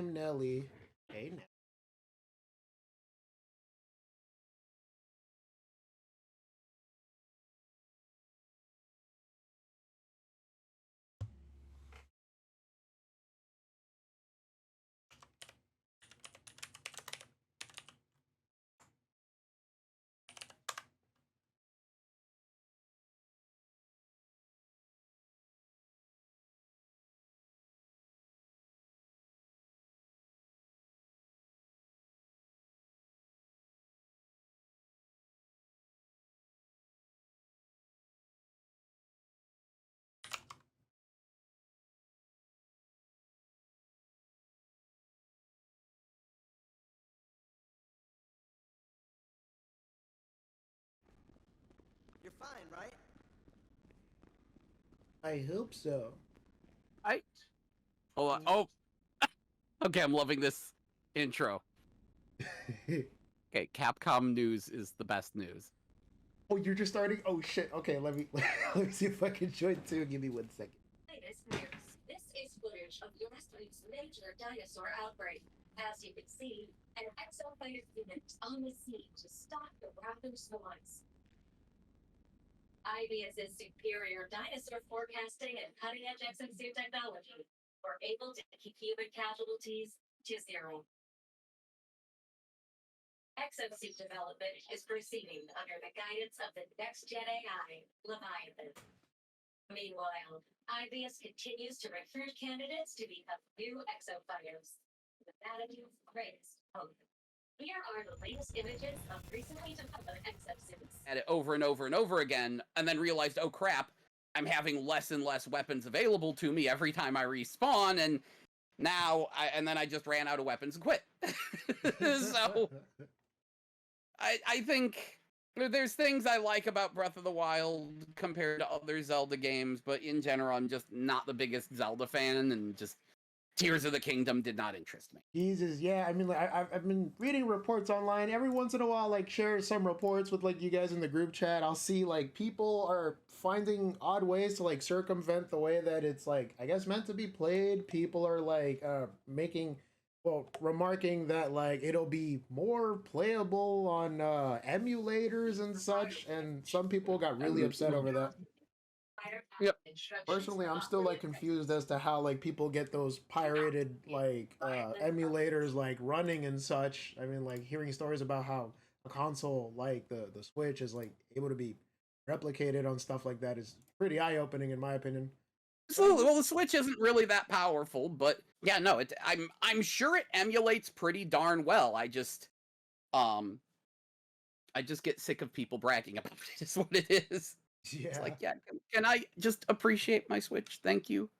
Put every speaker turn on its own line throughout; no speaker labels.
name Nelly. Hey, Nelly.
You're fine, right?
I hope so.
I. Oh. Okay, I'm loving this intro. Okay, Capcom news is the best news.
Oh, you're just starting? Oh shit. Okay, let me let me see if I can join too. Give me 1 second.
Latest news. This is footage of last week's major dinosaur outbreak. As you can see, an exoplanet unit is on the scene to stop the rapid swans. IBS's superior dinosaur forecasting and cutting-edge exo-suit technology were able to keep human casualties to zero. Exo-suit development is proceeding under the guidance of the next-gen AI, Leviathan. Meanwhile, IBS continues to recruit candidates to become new exofighters. The Vatican's greatest hope. Here are the latest images of recently developed exosuits.
At it over and over and over again, and then realized, oh crap, I'm having less and less weapons available to me every time I respawn, and now and then I just ran out of weapons and quit. So I think there's things I like about Breath of the Wild compared to other Zelda games, but in general, I'm just not the biggest Zelda fan, and just Tears of the Kingdom did not interest me.
Jesus, yeah. I mean, like I've been reading reports online. Every once in a while, like share some reports with like you guys in the group chat. I'll see like people are finding odd ways to like circumvent the way that it's like I guess meant to be played. People are like remarking that like it'll be more playable on emulators and such, and some people got really upset over that.
Yep.
Personally, I'm still like confused as to how like people get those pirated like emulators like running and such. I mean, like hearing stories about how a console like the Switch is like able to be replicated on stuff like that is pretty eye opening in my opinion.
Absolutely. Well, the Switch isn't really that powerful, but yeah, no, I'm sure it emulates pretty darn well. I just get sick of people bragging about it. Is what it is.
Yeah.
It's like, yeah, can I just appreciate my Switch? Thank you.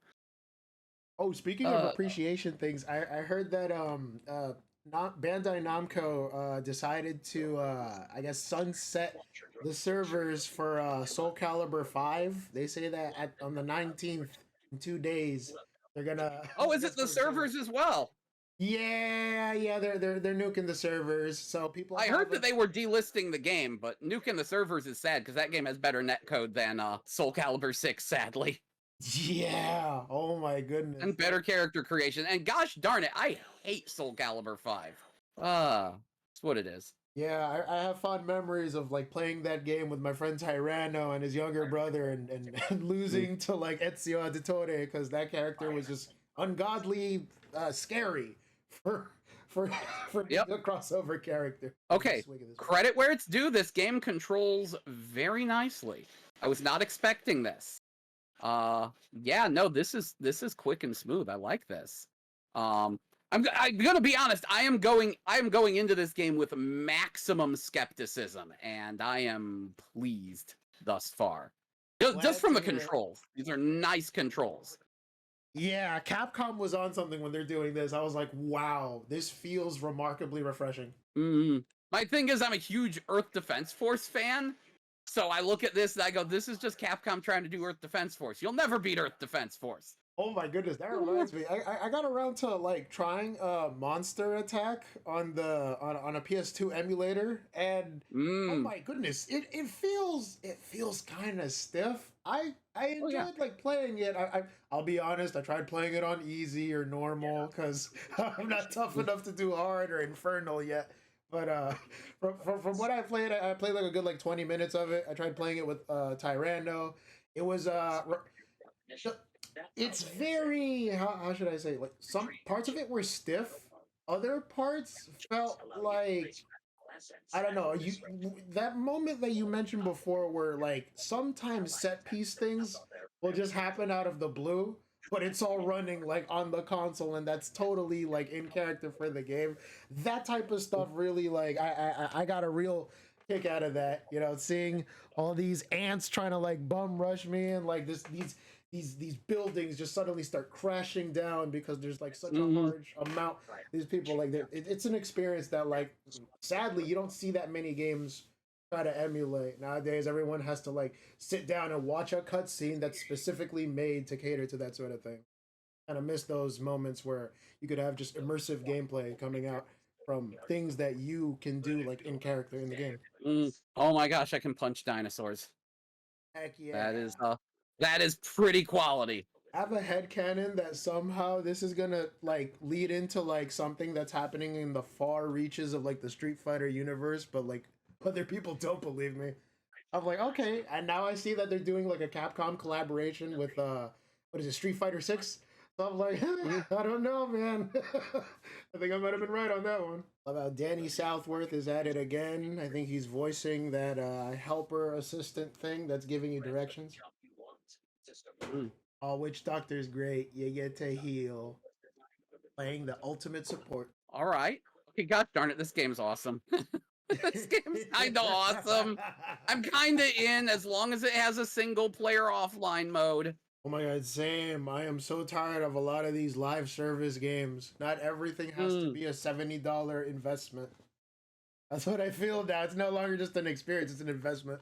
Oh, speaking of appreciation things, I heard that Bandai Namco decided to I guess sunset the servers for SoulCalibur V. They say that on the 19th, in 2 days, they're gonna.
Oh, is it the servers as well?
Yeah, they're nuking the servers. So people.
I heard that they were delisting the game, but nuking the servers is sad because that game has better netcode than SoulCalibur 6, sadly.
Yeah. Oh my goodness.
And better character creation. And gosh darn it, I hate SoulCalibur 5. That's what it is.
Yeah, I have fond memories of like playing that game with my friend Tyranno and his younger brother and losing to like Ezio Auditore because that character was just ungodly scary for
Yep.
a crossover character.
Okay, credit where it's due. This game controls very nicely. I was not expecting this. Yeah, no, this is quick and smooth. I like this. I'm gonna be honest. I am going into this game with maximum skepticism, and I am pleased thus far. Just from the controls. These are nice controls.
Yeah, Capcom was on something when they're doing this. I was like, wow, this feels remarkably refreshing.
My thing is, I'm a huge Earth Defense Force fan. So I look at this and I go, this is just Capcom trying to do Earth Defense Force. You'll never beat Earth Defense Force.
Oh my goodness, that reminds me. I got around to like trying Monster Attack on on a PS2 emulator, and oh
Mm.
my goodness, it feels kind of stiff. I
Oh yeah.
enjoyed like playing it. I'll be honest, I tried playing it on easy or normal because I'm not tough enough to do hard or infernal yet. But from what I played, I played like a good like 20 minutes of it. I tried playing it with Tyranno. It was it's very how should I say, like some parts of it were stiff, other parts felt like I don't know, that moment that you mentioned before where like sometimes set piece things will just happen out of the blue, but it's all running like on the console and that's totally like in character for the game. That type of stuff really like I got a real kick out of that, seeing all these ants trying to like bum rush me and like these buildings just suddenly start crashing down because there's like such a
Mm.
large amount. These people like it's an experience that like sadly you don't see that many games try to emulate nowadays. Everyone has to like sit down and watch a cutscene that's specifically made to cater to that sort of thing. And I miss those moments where you could have just immersive gameplay coming out from things that you can do like in character in the game.
Mm. Oh my gosh, I can punch dinosaurs.
Heck
That
yeah.
is that is pretty quality.
I have a headcanon that somehow this is gonna like lead into like something that's happening in the far reaches of like the Street Fighter universe, but like other people don't believe me. I'm like, okay, and now I see that they're doing like a Capcom collaboration with what is it, Street Fighter 6? So I'm like,
Mm.
I don't know, man. I think I might have been right on that one. Love how Danny Southworth is at it again. I think he's voicing that helper assistant thing that's giving you directions.
Mm.
Oh, Witch Doctor's great. You get to heal. Playing the ultimate support.
All right. Okay, gosh darn it, this game's awesome. This game's kind of awesome. I'm kind of in as long as it has a single player offline mode.
Oh my god, same. I am so tired of a lot of these live service games. Not everything has to
Mm.
be a $70 investment. That's what I feel now. It's no longer just an experience, it's an investment.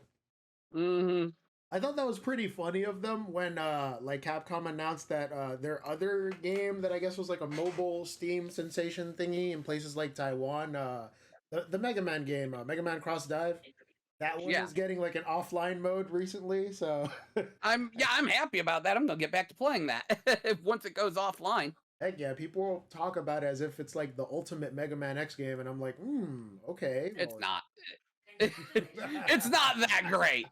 Mm-hmm.
I thought that was pretty funny of them when like Capcom announced that their other game that I guess was like a mobile Steam sensation thingy in places like Taiwan, the Mega Man game, Mega Man Cross Dive, that one
Yeah.
is getting like an offline mode recently, so
I'm happy about that. I'm gonna get back to playing that once it goes offline.
heck yeah, people talk about it as if it's like the ultimate Mega Man X game, and I'm like, okay.
It's
Well,
not. It's not that great.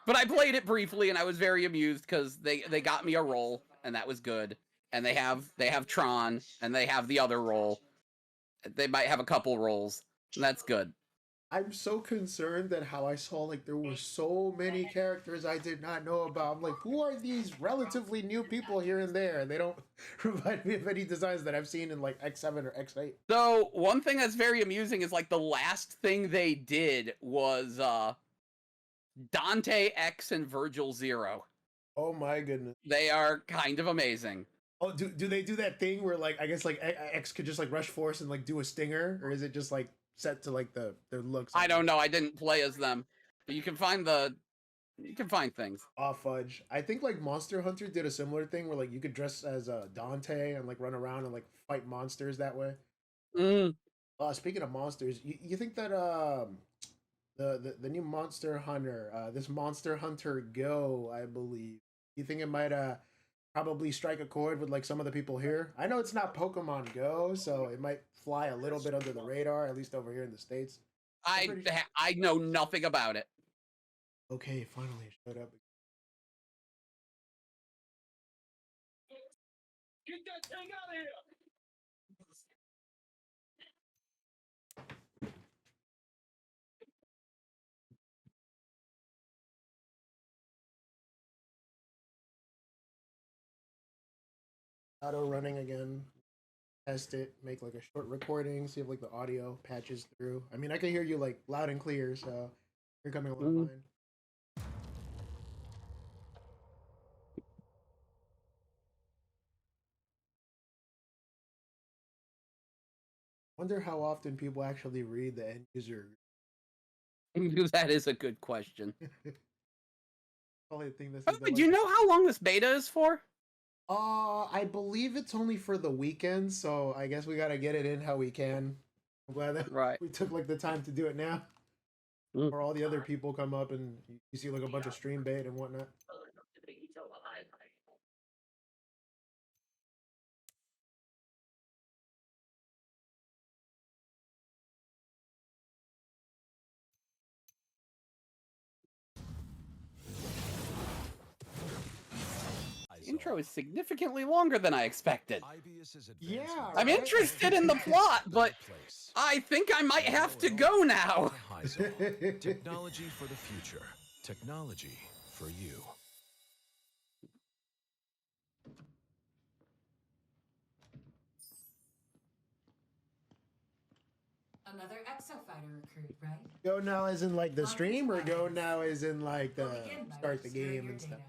But I played it briefly and I was very amused because they got me a role and that was good. And they have Tron and they have the other role. They might have a couple roles. And that's good.
I'm so concerned that how I saw like there were so many characters I did not know about. I'm like, who are these relatively new people here and there? They don't remind me of any designs that I've seen in like X7 or X8.
So one thing that's very amusing is like the last thing they did was Dante X and Virgil Zero.
Oh my goodness.
They are kind of amazing.
Oh, do they do that thing where like I guess like X could just like rush force and like do a stinger, or is it just like set to like their looks?
I don't know. I didn't play as them. But you can find things.
Aw, fudge. I think like Monster Hunter did a similar thing where like you could dress as Dante and like run around and like fight monsters that way.
Mm.
Speaking of monsters, you think that the new Monster Hunter, this Monster Hunter Go, I believe, you think it might probably strike a chord with like some of the people here? I know it's not Pokemon Go, so it might fly a little bit under the radar, at least over here in the States.
I know nothing about it.
Okay, finally it showed up.
Get that thing out of here!
Auto running again. Test it, make like a short recording, see if like the audio patches through. I mean, I can hear you like loud and clear, so you're coming along fine. Wonder how often people actually read the end user.
That is a good question.
Probably think this
Oh,
is the,
do you
like,
know how long this beta is for?
I believe it's only for the weekend, so I guess we gotta get it in how we can. I'm glad that
Right.
we took like the time to do it now.
Mm.
Or all the other people come up and you see like a bunch of stream bait and whatnot.
Intro is significantly longer than I expected.
Yeah,
I'm
right?
interested in the plot, but I think I might have to go now.
Technology for the future. Technology for you.
Another Exo-fighter recruit, right?
Go now as in like the stream, or go now as in like
We'll
the
begin by
start the
registering
game
your
and stuff?
data.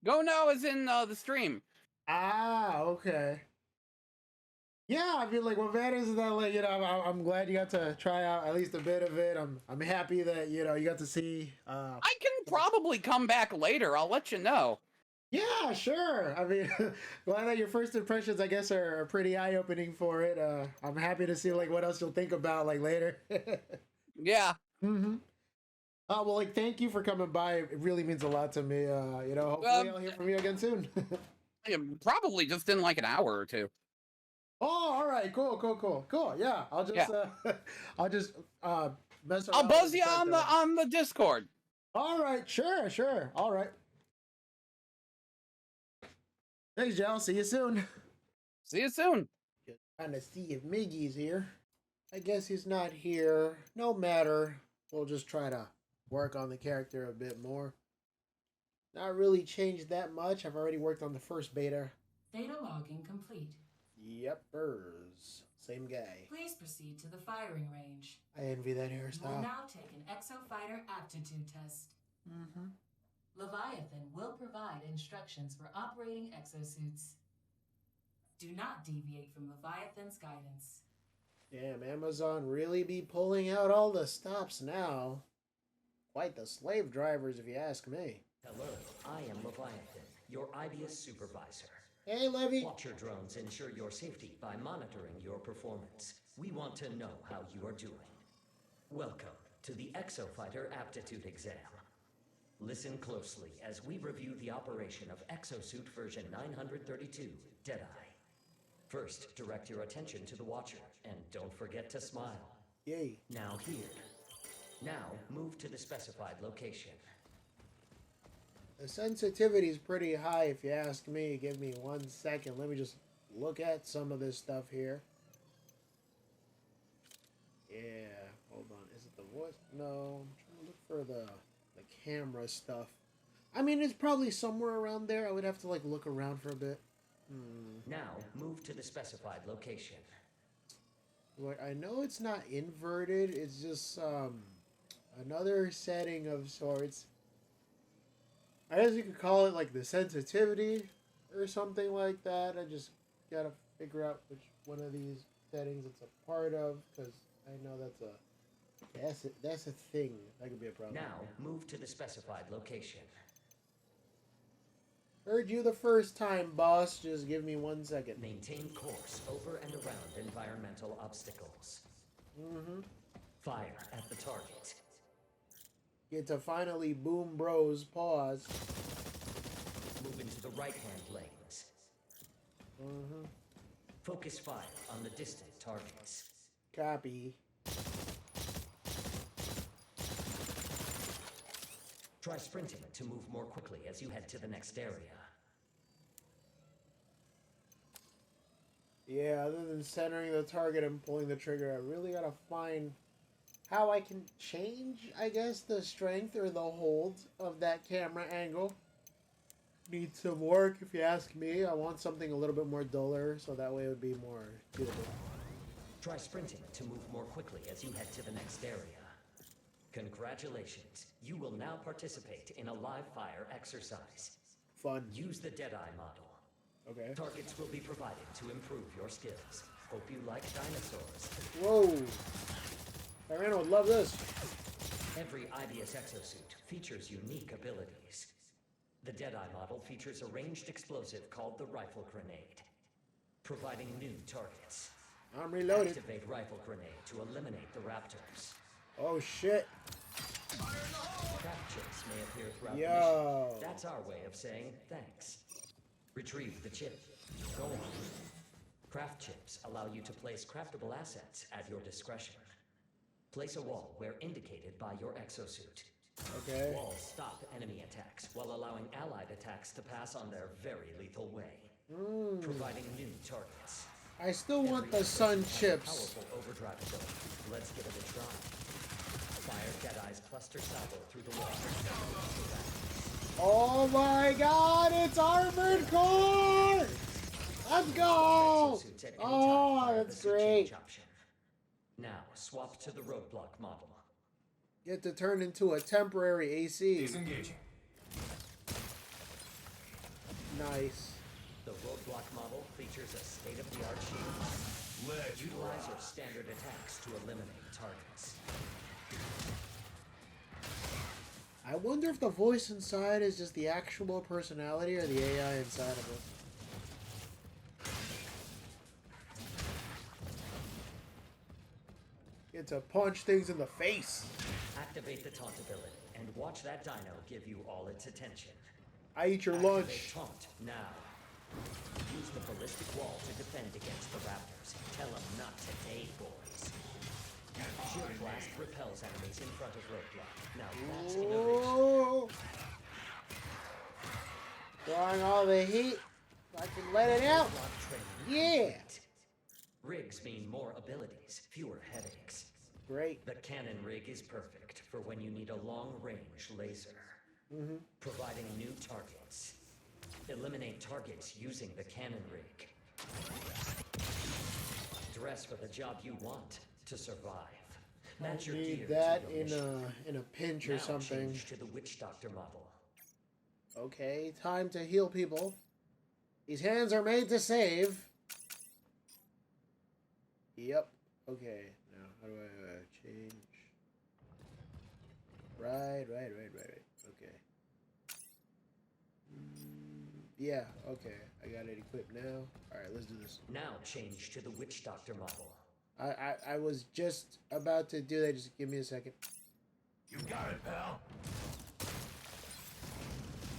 Go now is in the stream.
Ah, okay. Yeah, I mean, like, what matters is that, like, you know, I'm glad you got to try out at least a bit of it. I'm happy that, you know, you got to see.
I can probably come back later. I'll let you know.
Yeah, sure. I mean, glad that your first impressions, I guess, are pretty eye opening for it. I'm happy to see like what else you'll think about like later.
Yeah.
Mm-hmm. Well, like, thank you for coming by. It really means a lot to me. You know, hopefully I'll hear from you again soon.
Probably just in like an hour or two.
Oh, all right, cool. Yeah, I'll just, I'll just mess around.
I'll buzz
and
you
start
on the Discord.
All right, sure. All right. Thanks, Joe. See you soon.
See you soon.
Just trying to see if Miggy's here. I guess he's not here. No matter. We'll just try to work on the character a bit more. Not really changed that much. I've already worked on the first beta.
Data logging complete.
Yepers. Same guy.
Please proceed to the firing range.
I envy that
You will
hairstyle.
now take an Exo-fighter aptitude test.
Mm-hmm.
Leviathan will provide instructions for operating exosuits. Do not deviate from Leviathan's guidance.
Damn, Amazon really be pulling out all the stops now. Quite the slave drivers, if you ask me.
Hello, I am Leviathan, your IBS supervisor.
Hey, Levy.
Watcher drones ensure your safety by monitoring your performance. We want to know how you are doing. Welcome to the Exo-fighter aptitude exam. Listen closely as we review the operation of Exo-suit version 932, Deadeye. First, direct your attention to the Watcher, and don't forget to smile.
Yay.
Now here. Now, move to the specified location.
The sensitivity is pretty high, if you ask me. Give me 1 second. Let me just look at some of this stuff here. Yeah, hold on. Is it the voice? No, I'm trying to look for the camera stuff. I mean, it's probably somewhere around there. I would have to like look around for a bit.
Now, move to the specified location.
Like, I know it's not inverted. It's just another setting of sorts. I guess you could call it like the sensitivity or something like that. I just gotta figure out which one of these settings it's a part of, because I know that's a thing. That could be a problem.
Now, move to the specified location.
Heard you the first time, boss. Just give me 1 second.
Maintain course over and around environmental obstacles.
Mm-hmm.
Fire at the target.
Get to finally boom bros. Pause.
Move into the right-hand lanes.
Mm-hmm.
Focus fire on the distant targets.
Copy.
Try sprinting to move more quickly as you head to the next area.
Yeah, other than centering the target and pulling the trigger, I really gotta find how I can change, I guess, the strength or the hold of that camera angle. Needs some work, if you ask me. I want something a little bit more duller, so that way it would be more beautiful.
Try sprinting to move more quickly as you head to the next area. Congratulations. You will now participate in a live fire exercise.
Fun.
Use the Deadeye model.
Okay.
Targets will be provided to improve your skills. Hope you like dinosaurs.
Whoa. Irena would love this.
Every IBS exosuit features unique abilities. The Deadeye model features a ranged explosive called the Rifle Grenade, providing new targets.
I'm reloaded.
Activate Rifle Grenade to eliminate the Raptors.
Oh shit.
Craft chips may appear throughout the
Yo.
mission. That's our way of saying thanks. Retrieve the chip. Go on. Craft chips allow you to place craftable assets at your discretion. Place a wall where indicated by your exosuit.
Okay.
Walls stop enemy attacks while allowing allied attacks to pass on their very lethal way. Providing new targets.
I still want the sun chips.
Powerful overdrive ability. Let's give it a try. Fire Deadeye's cluster salvo through the wall.
Oh my god, it's Armored Core! Let's go! Oh, that's great.
Now, swap to the roadblock model.
Get to turn into a temporary AC.
Disengaging.
Nice.
The roadblock model features a state-of-the-art shield. Utilize your standard attacks to eliminate targets.
I wonder if the voice inside is just the actual personality or the AI inside of it. Get to punch things in the face.
Activate the taunt ability and watch that dino give you all its attention.
I eat your
Activate
lunch.
taunt now. Use the ballistic wall to defend against the raptors. Tell them not today, boys. Shield blast repels enemies in front of roadblock. Now that's innovation.
Whoa. Drawing all the heat. I can let it out.
Roadblock training
Yeah.
complete. Rigs mean more abilities, fewer headaches.
Great.
The cannon rig is perfect for when you need a long-range laser. Providing new targets. Eliminate targets using the cannon rig. Dress for the job you want to survive. Match your gear
Need that
to your mission.
in a pinch or
Now
something.
change to the Witch Doctor model.
Okay, time to heal people. These hands are made to save. Yep. Okay. Now, how do I change? Right. Okay. Yeah, okay. I got it equipped now. Alright, let's do this.
Now change to the Witch Doctor model.
I was just about to do that. Just give me a second.
You got it, pal.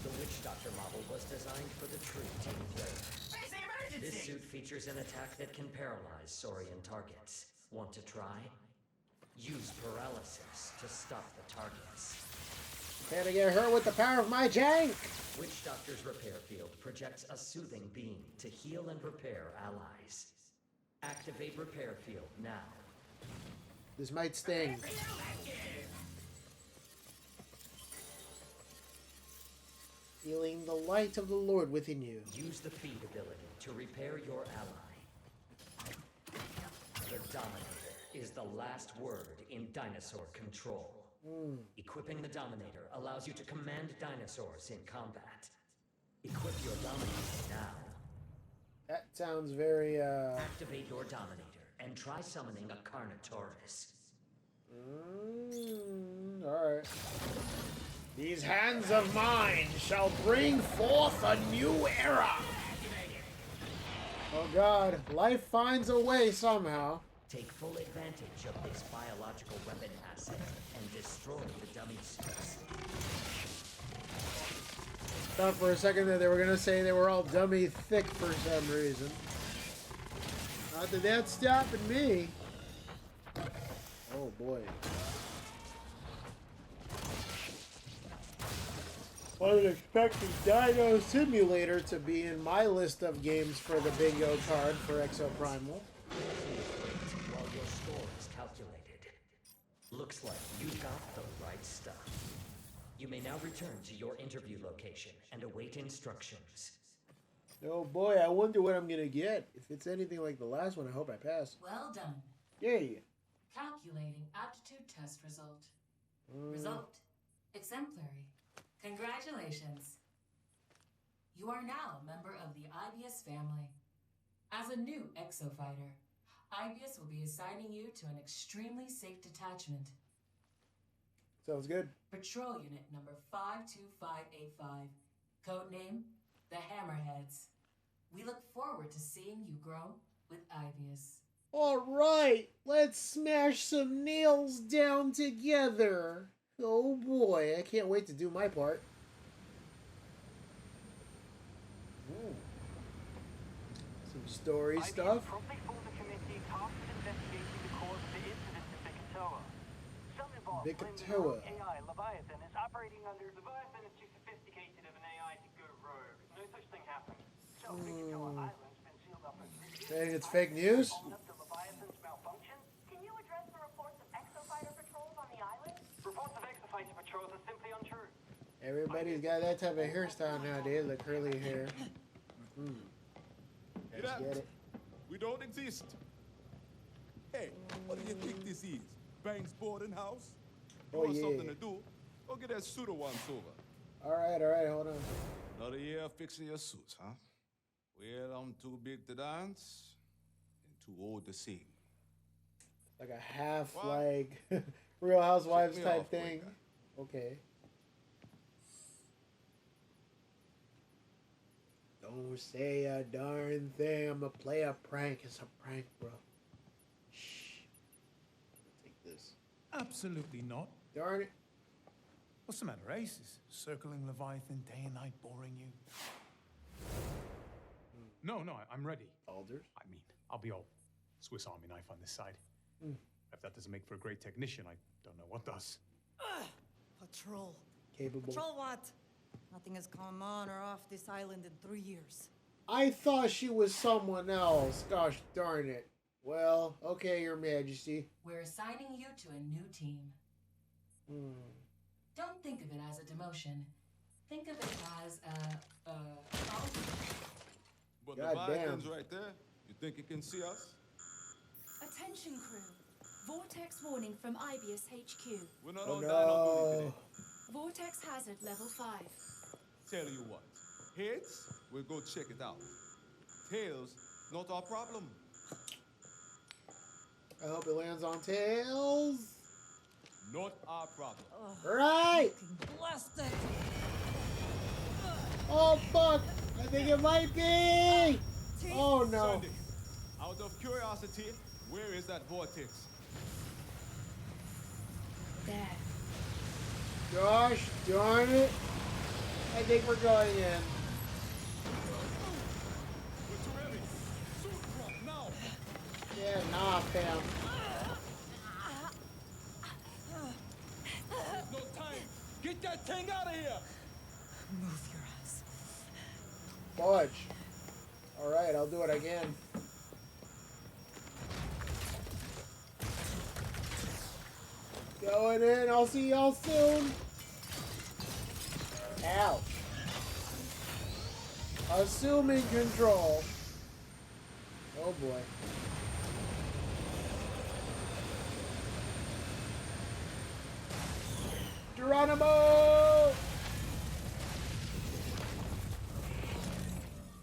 The Witch Doctor model was designed for the true team player. This suit features an attack that can paralyze Saurian targets. Want to try? Use paralysis to stop the targets.
Can I get hurt with the power of my jank?
Witch Doctor's repair field projects a soothing beam to heal and repair allies. Activate repair field now.
This might sting. Feeling the light of the Lord within you.
Use the feed ability to repair your ally. The Dominator is the last word in dinosaur control. Equipping the Dominator allows you to command dinosaurs in combat. Equip your Dominator now.
That sounds very,
Activate your Dominator and try summoning a Carnotaurus.
alright. These hands of mine shall bring forth a new era! Oh god, life finds a way somehow.
Take full advantage of this biological weapon asset and destroy the dummy suits.
Thought for a second that they were gonna say they were all dummy thick for some reason. Not that that's stopping me. Oh boy. Wasn't expecting Dino Simulator to be in my list of games for the bingo card for Exoprimal.
While your score is calculated. Looks like you got the right stuff. You may now return to your interview location and await instructions.
Oh boy, I wonder what I'm gonna get. If it's anything like the last one, I hope I pass.
Well done.
Yay!
Calculating aptitude test result. Result. Exemplary. Congratulations. You are now a member of the IBS family. As a new Exofighter, IBS will be assigning you to an extremely safe detachment.
Sounds good.
Patrol Unit number 52585. Codename, the Hammerheads. We look forward to seeing you grow with Ibius.
All right, let's smash some nails down together. Oh boy, I can't wait to do my part. Ooh. Some story stuff.
promptly formed a committee tasked with investigating the cause of the incident in Bikitoa. Some involved claim that the
Bikitoa.
AI Leviathan is operating under... Leviathan is too sophisticated of an AI to go rogue. No such thing happened. So Bikitoa Island's been sealed up for 3 years.
Saying it's fake news?
Up to Leviathan's malfunction?
Can you address the reports of exofighter patrols on the island?
Reports of exofighter patrols are simply untrue.
Everybody's got that type of hairstyle nowadays, the curly hair. Let's get it.
We don't exist. Hey, what do you think this is? Banks boarding house? You
Oh,
want
yeah.
something to do? Go get that suit of once over.
All right, hold on.
Another year fixing your suits, huh? Well, I'm too big to dance and too old to sing.
Like a half,
What?
like, Real Housewives
Check me
type
off,
thing.
boy.
Okay. Don't say a darn thing. I'm gonna play a prank. It's a prank, bro. Shh. Take this.
Absolutely not.
Darn it.
What's the matter, Ace? Is circling Leviathan day and night boring you? No, I'm ready.
Alders.
I mean, I'll be all Swiss Army knife on this side.
Hmm.
If that doesn't make for a great technician, I don't know what does.
Patrol.
Capable.
Patrol what? Nothing has come on or off this island in 3 years.
I thought she was someone else. Gosh darn it. Well, okay, Your Majesty.
We're assigning you to a new team. Don't think of it as a demotion. Think of it as a
But
God
Leviathan's
damn.
right there. You think he can see us?
Attention crew. Vortex warning from Ibius HQ.
We're not
Oh
on that on duty
no.
today.
Vortex hazard level 5.
Tell you what. Heads, we'll go check it out. Tails, not our problem.
I hope it lands on tails.
Not our problem.
Right.
Blasted!
Oh fuck. I think it might be. Oh no.
Sandy, out of curiosity, where is that vortex?
There.
Gosh darn it. I think we're going in.
We're too heavy. Suit drop now.
Yeah, nah, fam.
There's no time. Get that thing out of here.
Move your ass.
Fudge. Alright, I'll do it again. Going in. I'll see y'all soon. Ouch. Assuming control. Oh boy. Geronimo!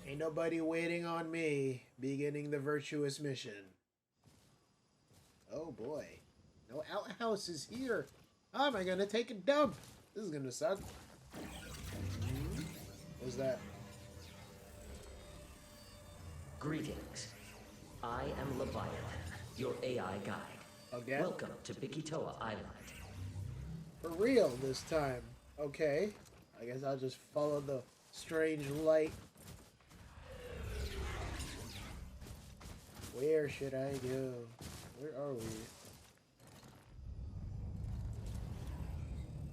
Ain't nobody waiting on me. Beginning the virtuous mission. Oh boy. No outhouses here. How am I gonna take a dump? This is gonna suck. What's that?
Greetings. I am Leviathan, your AI guide.
Again?
Welcome to Bikitoa Island.
For real this time. Okay. I guess I'll just follow the strange light. Where should I go? Where are we?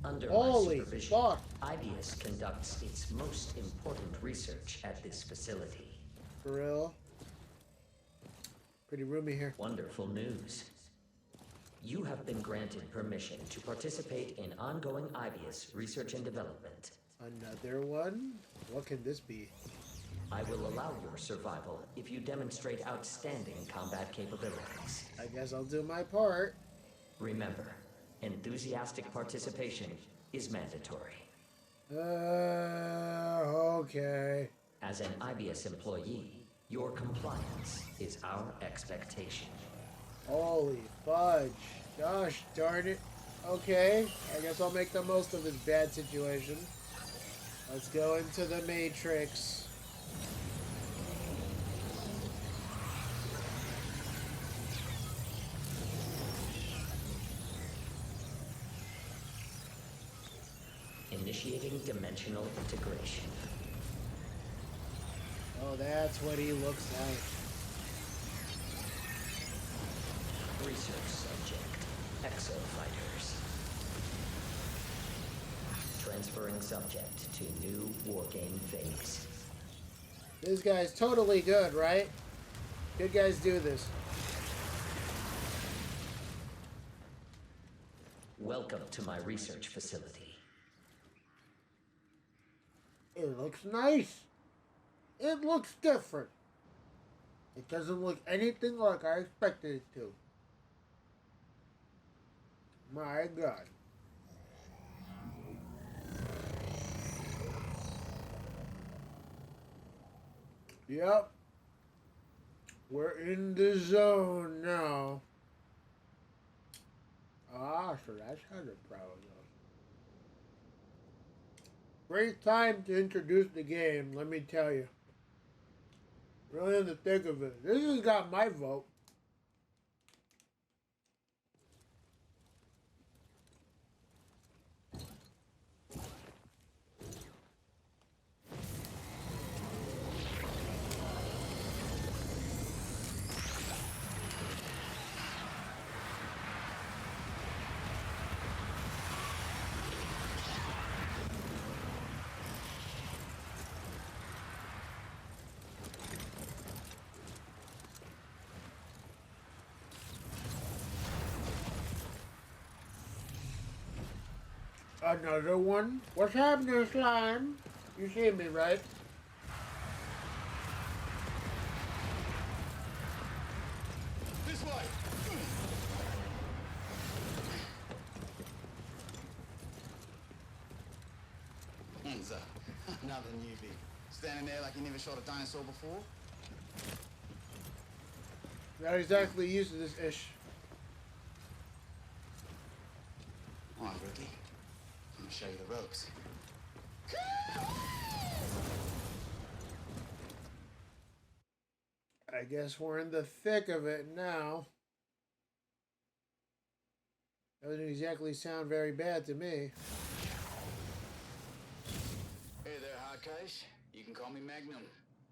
Under
Holy
my supervision,
fuck.
Ibius conducts its most important research at this facility.
For real? Pretty roomy here.
Wonderful news. You have been granted permission to participate in ongoing Ibius research and development.
Another one? What can this be?
I will allow your survival if you demonstrate outstanding combat capabilities.
I guess I'll do my part.
Remember, enthusiastic participation is mandatory.
Okay.
As an IBS employee, your compliance is our expectation.
Holy fudge. Gosh darn it. Okay. I guess I'll make the most of this bad situation. Let's go into the Matrix.
Initiating dimensional integration.
Oh, that's what he looks like.
Research subject, Exo-fighters. Transferring subject to new wargame phase.
This guy's totally good, right? Good guys do this.
Welcome to my research facility.
It looks nice. It looks different. It doesn't look anything like I expected it to. My God. Yep. We're in the zone now. Ah, so that's how the power goes. Great time to introduce the game, let me tell you. Really in the thick of it. This has got my vote. Another one? What's happening, slime? You see me, right?
This way!
Hands up. Another newbie. Standing there like you never shot a dinosaur before?
Not exactly used to this ish.
All right, rookie. I'm gonna show you the ropes.
I guess we're in the thick of it now. That doesn't exactly sound very bad to me.
Hey there, Hardcase. You can call me Magnum.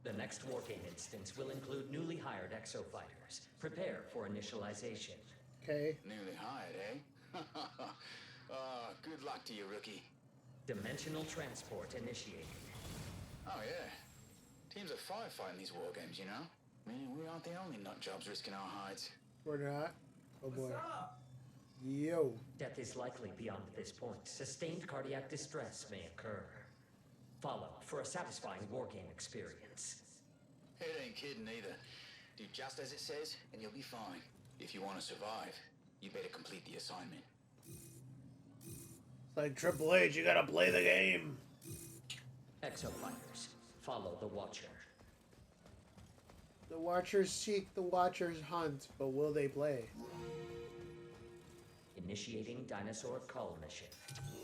The next wargame instance will include newly hired exo-fighters. Prepare for initialization.
Okay.
Newly hired, eh? Good luck to you, rookie.
Dimensional transport initiated.
Oh, yeah. Teams are firefighting these war games, you know? Man, we aren't the only nut jobs risking our hides.
We're not. Oh boy. Yo.
Death is likely beyond this point. Sustained cardiac distress may occur. Follow for a satisfying wargame experience.
It ain't kidding either. Do just as it says, and you'll be fine. If you want to survive, you better complete the assignment.
Like Triple H, you gotta play the game.
Exo-fighters, follow the Watcher.
The Watchers seek, the Watchers hunt, but will they play?
Initiating dinosaur cull mission.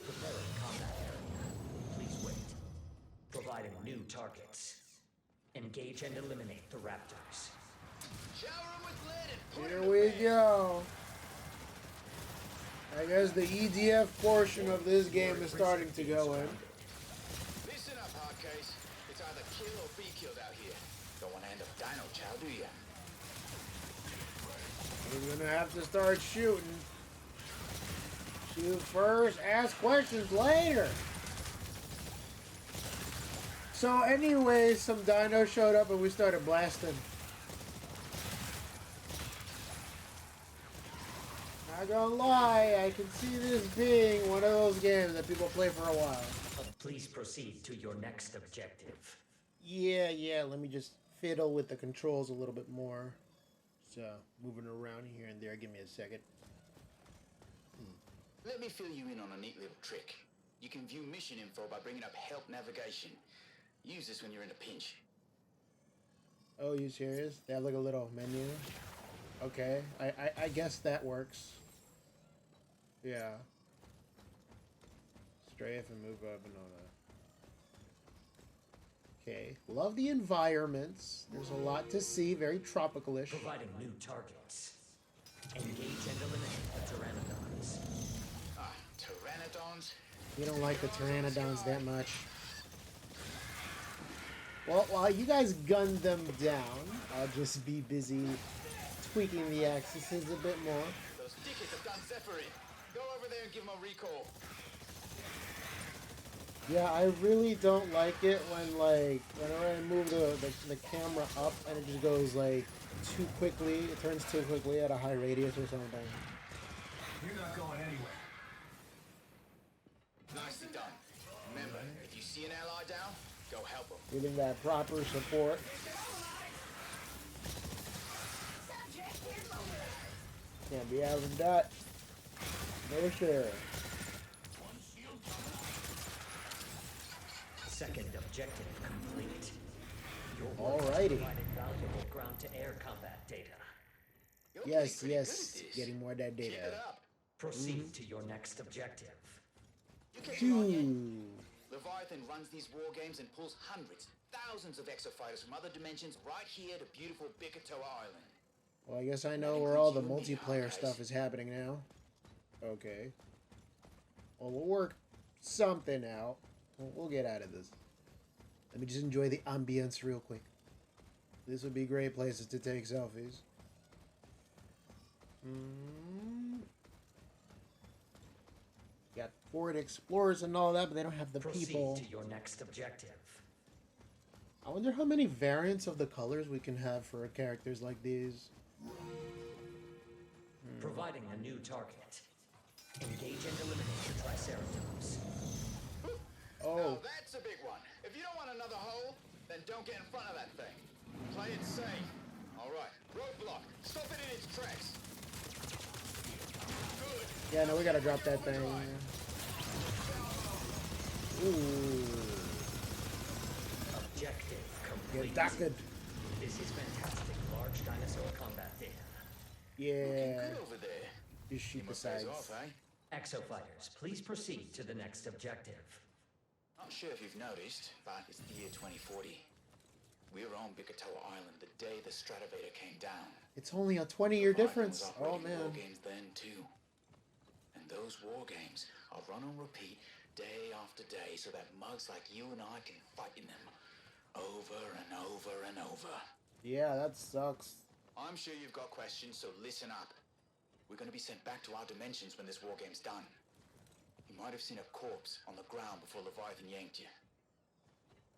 Preparing combat area. Please wait. Providing new targets. Engage and eliminate the raptors.
Shower 'em with lead and put 'em
Here
to
we
bed.
go. I guess the EDF portion of this game is starting to go in.
Listen up, Hardcase. It's either kill or be killed out here. Don't want to end up dino chow, do ya?
We're gonna have to start shooting. Shoot first, ask questions later. So anyways, some dinos showed up and we started blasting. Not gonna lie, I can see this being one of those games that people play for a while.
Please proceed to your next objective.
Yeah, let me just fiddle with the controls a little bit more. So, moving around here and there, give me a second.
Let me fill you in on a neat little trick. You can view mission info by bringing up help navigation. Use this when you're in a pinch.
Oh, you serious? They have like a little menu? Okay, I guess that works. Yeah. Strafe and move up and all that. Okay, love the environments. There's a lot to see, very tropical-ish.
Providing new targets. Engage and eliminate the pteranodons.
Pteranodons?
You don't like the pteranodons that much. Well, while you guys gun them down, I'll just be busy tweaking the axes a bit more.
Those dickheads have done Zephyr. Go over there and give them a recall.
Yeah, I really don't like it when, like, whenever I move the camera up and it just goes, like, too quickly. It turns too quickly at a high radius or something.
You're not going anywhere.
Nicely done. Remember, if you see an ally down, go help them.
Giving that proper support. Can't be having that. No share.
Second objective complete. Your
Alrighty.
provided valuable ground-to-air combat data.
Yes, getting more of that data.
Proceed to your next objective.
Leviathan runs these war games and pulls hundreds, thousands of exo-fighters from other dimensions right here to beautiful Bikitoa Island.
Well, I guess I know where all the multiplayer stuff is happening now. Okay. Well, we'll work something out. We'll get out of this. Let me just enjoy the ambience real quick. This would be great places to take selfies. Got Ford Explorers and all that, but they don't have the people.
Proceed to your next objective.
I wonder how many variants of the colors we can have for characters like these.
Providing a new target. Engage and eliminate the Triceratops.
Oh.
Now that's a big one. If you don't want another hole, then don't get in front of that thing. Play it safe. All right. Roadblock. Stop it in its tracks. Good.
Yeah, no, we gotta drop that thing. Ooh.
Objective complete.
Get good.
This is fantastic large dinosaur combat data.
Yeah.
Good over there.
Just shoot the sides.
Exo-fighters, please proceed to the next objective.
Not sure if you've noticed, but it's the year 2040. We're on Bikitoa Island the day the Stratovator came down.
It's only a 20-year difference. Oh, man.
War games then, too. And those war games are run on repeat day after day so that mugs like you and I can fight in them over and over and over.
Yeah, that sucks.
I'm sure you've got questions, so listen up. We're going to be sent back to our dimensions when this war game's done. You might have seen a corpse on the ground before Leviathan yanked you.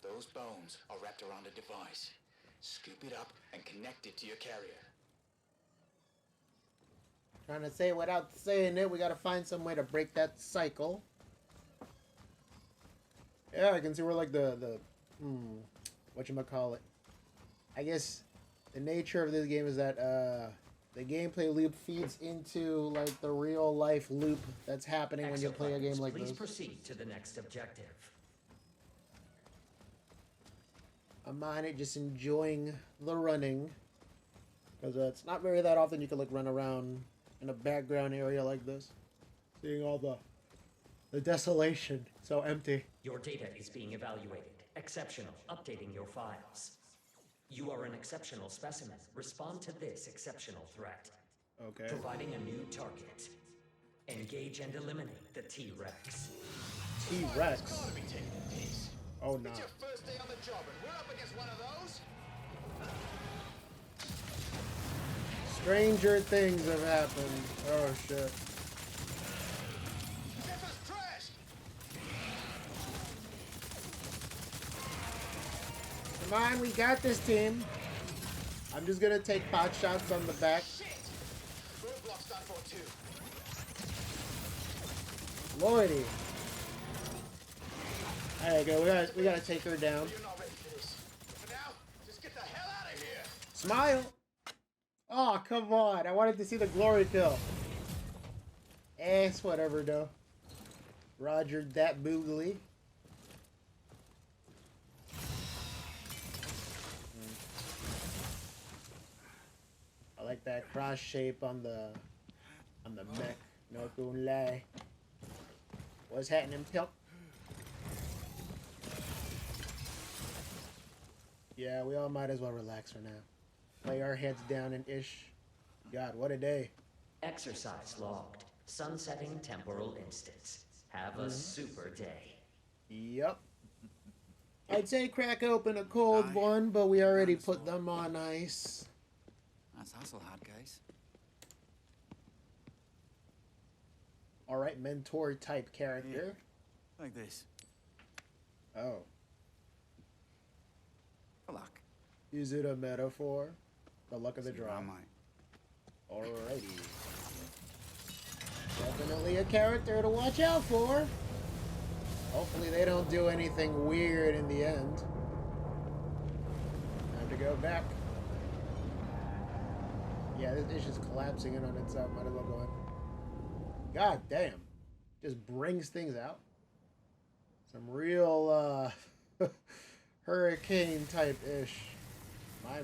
Those bones are wrapped around a device. Scoop it up and connect it to your carrier.
Trying to say without saying it, we gotta find some way to break that cycle. Yeah, I can see where, like, whatchamacallit. I guess the nature of this game is that, the gameplay loop feeds into, like, the real-life loop that's happening when you play a game like this.
Please proceed to the next objective.
I'm on it, just enjoying the running. Because it's not very that often you can, like, run around in a background area like this. Seeing all the desolation. So empty.
Your data is being evaluated. Exceptional. Updating your files. You are an exceptional specimen. Respond to this exceptional threat.
Okay.
Providing a new target. Engage and eliminate the T-Rex.
T-Rex? Oh, no.
It's your first day on the job and we're up against one of those?
Stranger things have happened. Oh, shit.
Zephyr's trashed!
Come on, we got this, team. I'm just gonna take pot shots on the back.
Roadblock's done for too.
Lordy. Alright, go. We gotta take her down.
You're not ready for this. For now, just get the hell out of here.
Smile. Oh, come on. I wanted to see the glory kill. It's whatever, though. Roger that boogly. I like that cross shape on the mech. No gonna lie. What's happening, Pimp? Yeah, we all might as well relax for now. Lay our heads down and ish. God, what a day.
Exercise logged. Sunsetting temporal instance. Have a super day.
Yep. I'd say crack open a cold one, but we already put them on ice.
That's hustle hard, guys.
Alright, mentor type character.
Yeah. Like this.
Oh.
For luck.
Is it a metaphor? The luck of the draw. Alrighty. Definitely a character to watch out for. Hopefully they don't do anything weird in the end. Time to go back. Yeah, this is just collapsing in on itself. Might as well go in. God damn. Just brings things out. Some real hurricane type ish. My.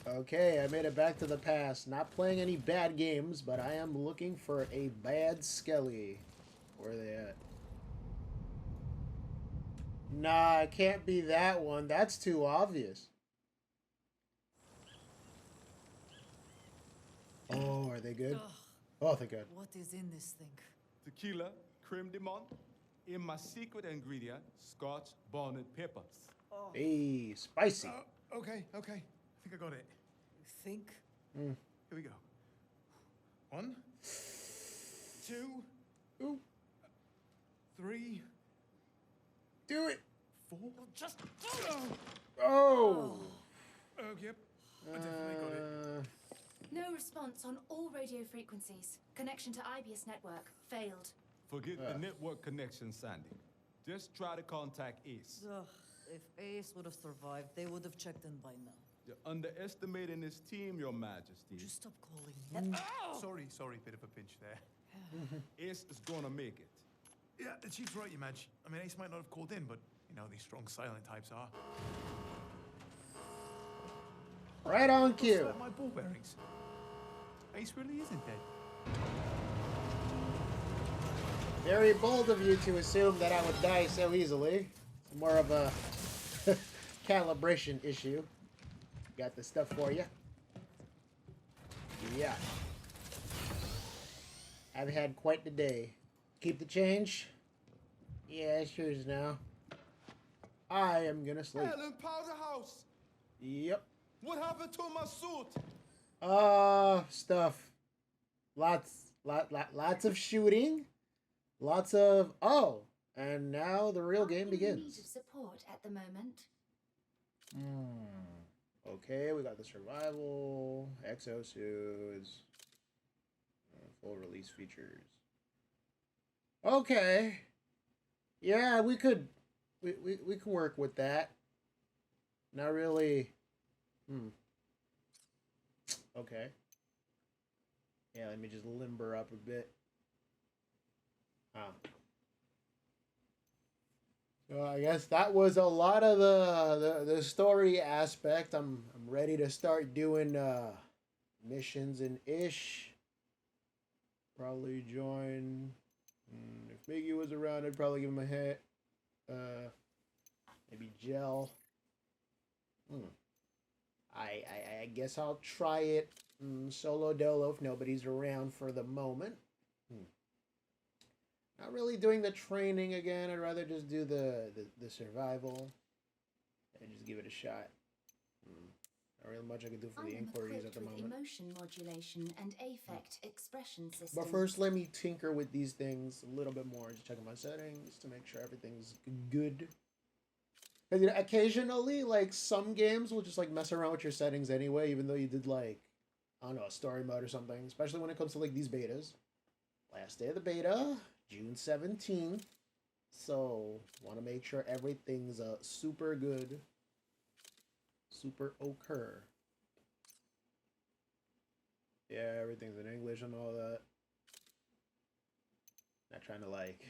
Okay, I made it back to the past. Not playing any bad games, but I am looking for a bad Skelly. Where are they at? Nah, it can't be that one. That's too obvious. Oh, are they good? Oh, thank God.
What is in this thing?
Tequila, creme de menthe, in my secret ingredient, Scotch bonnet peppers.
Hey, spicy.
Okay. I think I got it.
You think?
Here we go. 1, 2, 3.
Do it.
4.
Just.
Oh.
Yep. I definitely got it.
No response on all radio frequencies. Connection to IBS network failed.
Forget the network connection, Sandy. Just try to contact Ace.
Ugh, if Ace would have survived, they would have checked in by now.
You're underestimating his team, Your Majesty.
Just stop calling me.
Sorry, bit of a pinch there.
Ace is gonna make it.
Yeah, the chief's right, you Madge. I mean, Ace might not have called in, but you know these strong silent types are.
Right on cue.
What's that, my ball bearings? Ace really isn't dead.
Very bold of you to assume that I would die so easily. It's more of a calibration issue. Got the stuff for you. Yeah. I've had quite the day. Keep the change? Yeah, it's yours now. I am gonna sleep.
Helen Powderhouse!
Yep.
What happened to my suit?
Stuff. Lots of shooting. Lots of and now the real game begins.
Need of support at the moment.
Okay, we got the survival, exo-suits, full release features. Okay. Yeah, we could work with that. Not really. Okay. Yeah, let me just limber up a bit. So I guess that was a lot of the story aspect. I'm ready to start doing missions and ish. Probably join. If Miggy was around, I'd probably give him a hit. Maybe gel. I guess I'll try it solo dolo if nobody's around for the moment. Not really doing the training again. I'd rather just do the survival and just give it a shot. Not really much I can do for the inquiries at the moment.
Emotion modulation and affect expression systems.
But first, let me tinker with these things a little bit more. Just checking my settings to make sure everything's good. Because you know, occasionally, like some games will just like mess around with your settings anyway, even though you did like, I don't know, a story mode or something. Especially when it comes to like these betas. Last day of the beta. June 17th. So, want to make sure everything's super good. Super occur. Yeah, everything's in English and all that. Not trying to like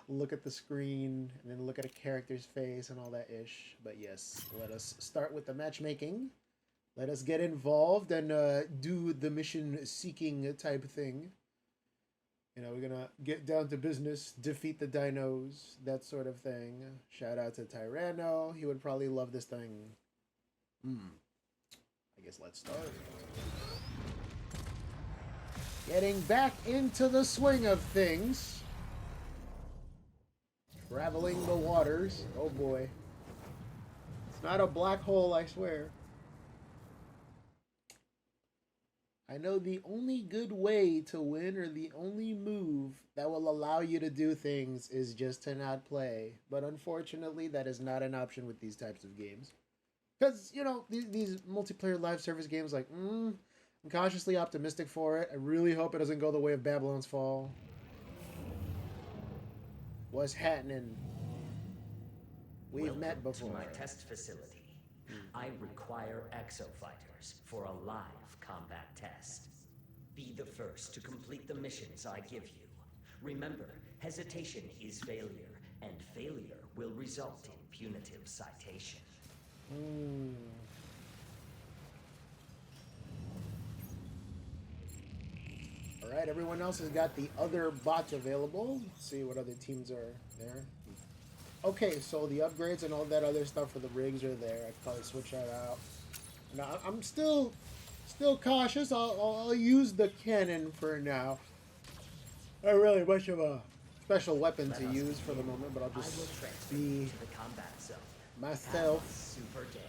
look at the screen and then look at a character's face and all that ish. But yes, let us start with the matchmaking. Let us get involved and do the mission seeking type thing. You know, we're gonna get down to business, defeat the dinos, that sort of thing. Shout out to Tyranno. He would probably love this thing. I guess let's start. Getting back into the swing of things. Traveling the waters. Oh boy. It's not a black hole, I swear. I know the only good way to win, or the only move that will allow you to do things, is just to not play. But unfortunately, that is not an option with these types of games. Because, you know, these multiplayer live service games, like, I'm cautiously optimistic for it. I really hope it doesn't go the way of Babylon's Fall. What's happening? We've met before.
To my test facility. I require exo-fighters for a live combat test. Be the first to complete the missions I give you. Remember, hesitation is failure, and failure will result in punitive citation.
Alright, everyone else has got the other bots available. Let's see what other teams are there. Okay, so the upgrades and all that other stuff for the rigs are there. I could probably switch that out. Now, I'm still cautious. I'll use the cannon for now. Not really much of a special weapon to use for the moment, but I'll just be
to the combat zone.
myself.
Super day.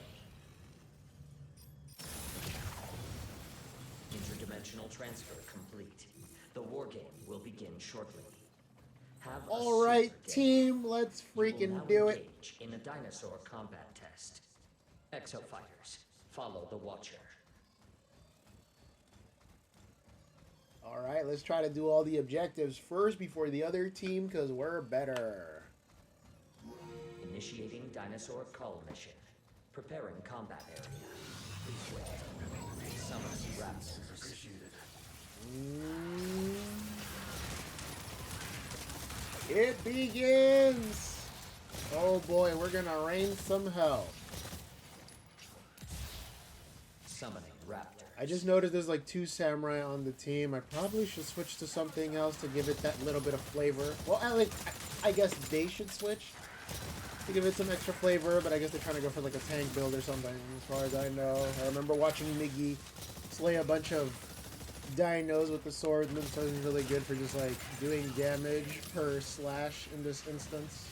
Interdimensional transfer complete. The war game will begin shortly. Have a
All right,
super day.
team, let's freaking do it.
Engage in a dinosaur combat test. Exo fighters, follow the Watcher.
All right, let's try to do all the objectives first before the other team, because we're better.
Initiating dinosaur call mission. Preparing combat area. Please wait. Summon raptors.
It begins! Oh boy, we're gonna rain some hell.
Summoning raptor.
I just noticed there's like 2 samurai on the team. I probably should switch to something else to give it that little bit of flavor. Well, I guess they should switch to give it some extra flavor, but I guess they're trying to go for like a tank build or something, as far as I know. I remember watching Miggy slay a bunch of dinos with the swordsman, so it's really good for just like doing damage per slash in this instance.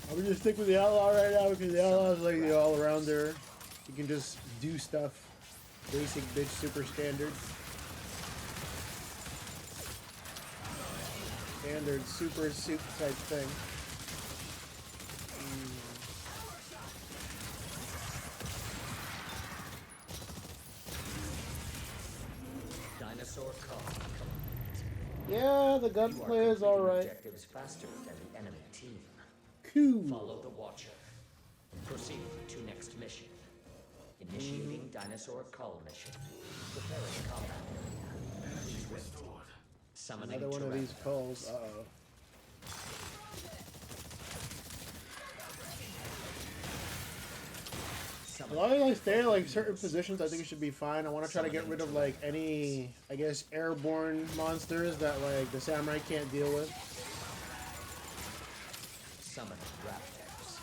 I'm gonna stick with the outlaw right now because the outlaw is like the all-arounder. You can just do stuff. Basic bitch super standard. Standard super suit type thing.
Dinosaur call.
Yeah, the gunplay is alright.
Objectives faster than the enemy team.
Cool.
Follow the Watcher. Proceed to next mission. Initiating dinosaur call mission. Preparing combat area. Please wait. Summoning
Another one of these calls. Uh-oh. As long as I stay in like certain positions, I think it should be fine. I want to try to get rid of like any, I guess, airborne monsters that like the samurai can't deal with.
Summoning raptors.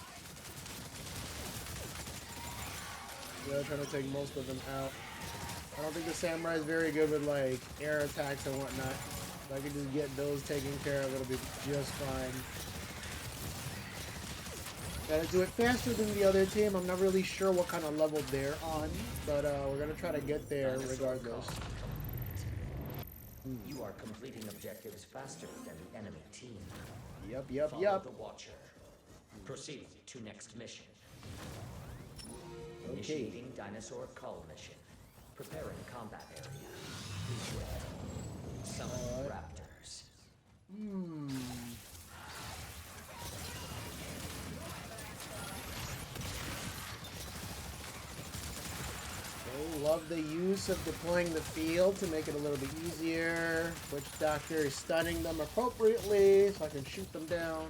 Yeah, trying to take most of them out. I don't think the samurai is very good with like air attacks and whatnot. If I could just get those taken care of, it'll be just fine. Gotta do it faster than the other team. I'm not really sure what kind of level they're on, but we're gonna try to get there regardless.
You are completing objectives faster than the enemy team.
Yep.
Follow the Watcher. Proceed to next mission.
Okay.
Initiating dinosaur call mission. Preparing combat area. Please wait. Summon raptors.
Love the use of deploying the field to make it a little bit easier. Witch Doctor is stunning them appropriately so I can shoot them down.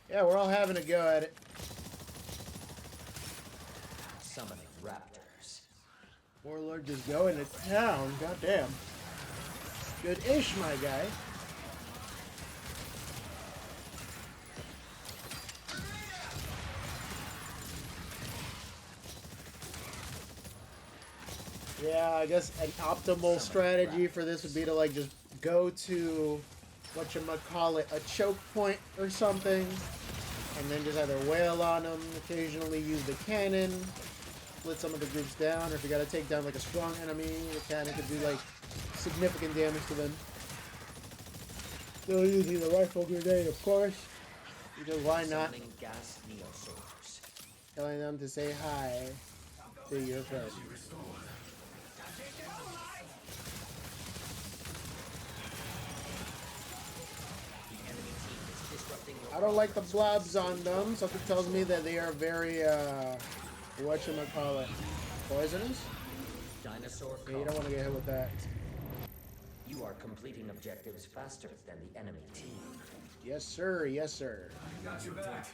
Yeah, we're all having a go at it.
Summoning raptors.
Warlord just going to town. Goddamn. Good-ish, my guy. Yeah, I guess an optimal strategy for this would be to like just go to whatchamacallit, a choke point or something, and then just either wail on them, occasionally use the cannon, split some of the groups down, or if you gotta take down like a strong enemy, the cannon could do like significant damage to them. Still using the rifle grenade, of course, because why not? Telling them to say hi to your friend. I don't like the blobs on them. Something tells me that they are very, whatchamacallit, poisonous?
Dinosaur
Yeah, you don't want to get hit with that.
You are completing objectives faster than the enemy team.
Yes, sir. Yes, sir.
Got your back.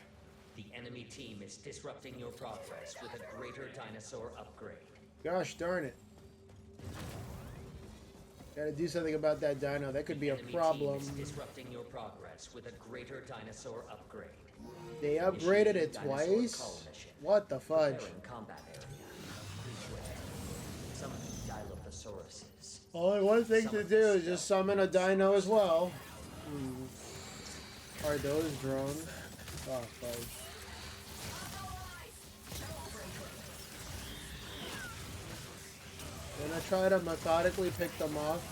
The enemy team is disrupting your progress with a greater dinosaur upgrade.
Gosh darn it. Gotta do something about that dino. That could be a problem.
Team is disrupting your progress with a greater dinosaur upgrade.
They upgraded it twice? What the fudge?
Combat area. Summon Dilophosauruses.
Only one thing to do is just summon a dino as well. Are those drones? Oh, fudge. Gonna try to methodically pick them off.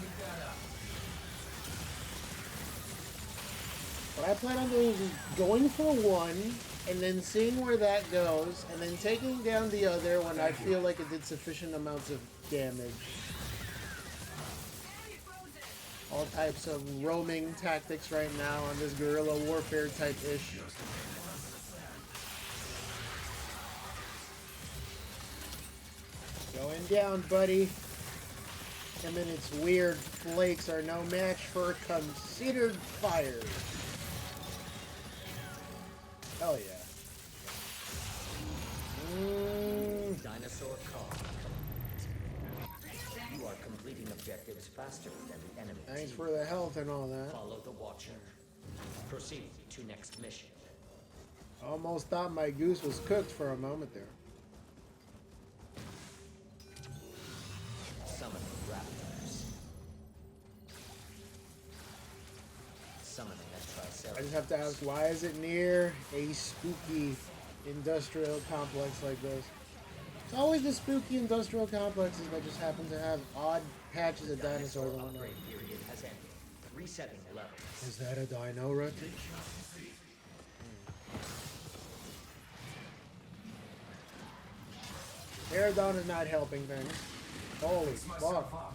What I plan on doing is going for one, and then seeing where that goes, and then taking down the other when I feel like it did sufficient amounts of damage. All types of roaming tactics right now on this guerrilla warfare type ish. Going down, buddy. Him and its weird flakes are no match for considered fire. Hell yeah.
Dinosaur call. You are completing objectives faster than the enemy.
Thanks for the health and all that.
Follow the Watcher. Proceed to next mission.
Almost thought my goose was cooked for a moment there.
Summoning raptors. Summoning a triceratops.
I just have to ask, why is it near a spooky industrial complex like this? It's always the spooky industrial complexes that just happen to have odd patches of dinosaurs on them.
Period has ended. Resetting levels.
Is that a dino rotation? Aerodon is not helping things. Holy fuck.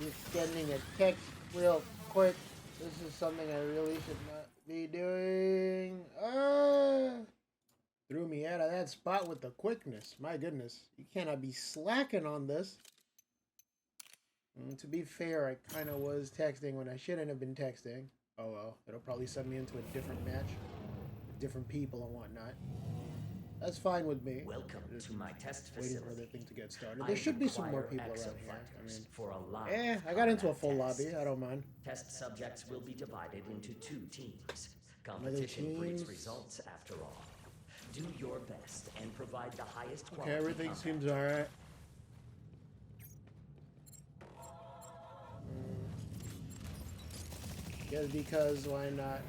Just getting a text real quick. This is something I really should not be doing. Threw me out of that spot with the quickness. My goodness. You cannot be slacking on this. To be fair, I kind of was texting when I shouldn't have been texting. Oh well. It'll probably send me into a different match. With different people and whatnot. That's fine with me.
Welcome to my test
waiting
facility.
for the thing to get started. There should be some more people around here. I mean,
for a live
I got into a full lobby. I don't mind.
Test subjects will be divided into 2 teams. Competition breeds
teams?
results after all. Do your best and provide the highest quality.
Okay, everything
combat.
seems alright. Just because, why not?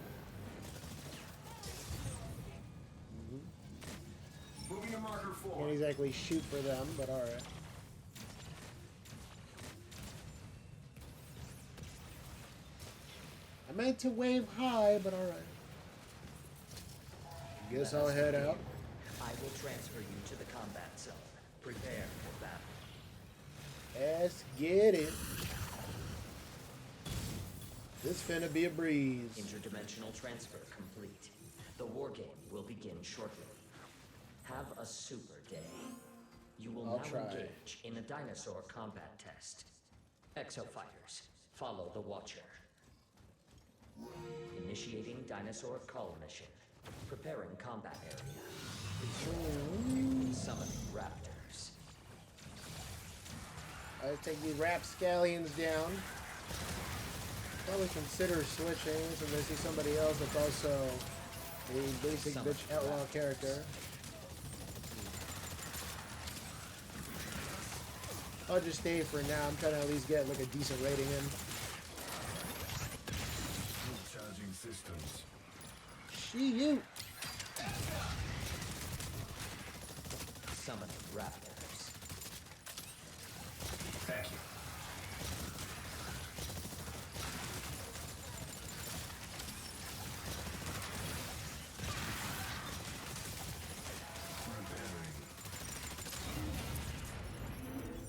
Moving to marker 4.
Can't exactly shoot for them, but alright. I meant to wave high, but alright. Guess I'll head out.
I will transfer you to the combat zone. Prepare for battle.
Let's get it. This finna be a breeze.
Interdimensional transfer complete. The war game will begin shortly. Have a super day. You will now engage in a dinosaur combat test. Exo-fighters, follow the Watcher. Initiating dinosaur call mission. Preparing combat area. Please summon raptors.
Let's take these rapscallions down. Probably consider switching since I see somebody else that's also a basic
Summon
bitch outlaw character. I'll just stay for now. I'm trying to at least get like a decent rating in.
Charging systems.
You.
Summon raptors.
Thank you.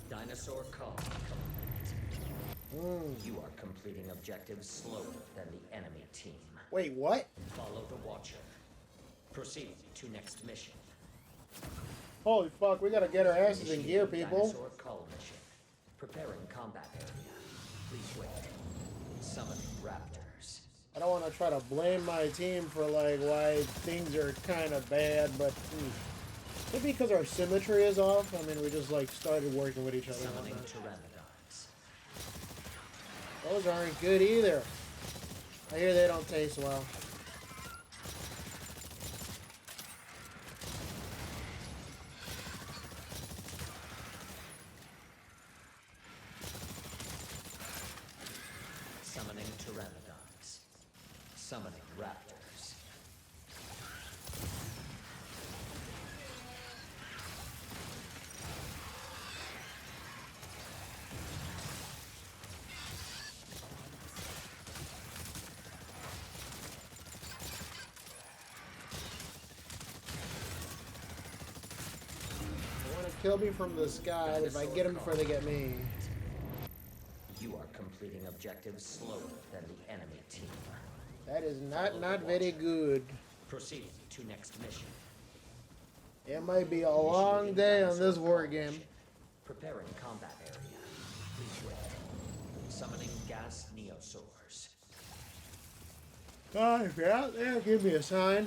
Dinosaur call. You are completing objectives slower than the enemy team.
Wait, what?
Follow the Watcher. Proceed to next mission.
Holy fuck, we gotta get our asses in gear,
Initiating
people.
Dinosaur call mission. Preparing combat area. Please wait. Summon raptors.
I don't want to try to blame my team for like why things are kind of bad, but maybe because our symmetry is off. I mean, we just like started working with each other.
Summoning pteranodons.
Those aren't good either. I hear they don't taste well.
Summoning pteranodons. Summoning raptors.
They want to kill me from the sky, but if I get them before they get me.
You are completing objectives slower than the enemy team.
That is not very good.
Proceed to next mission.
It might be a long day on this war game.
Preparing combat area. Please wait. Summoning gas neosaurs.
Oh, yeah, give me a sign.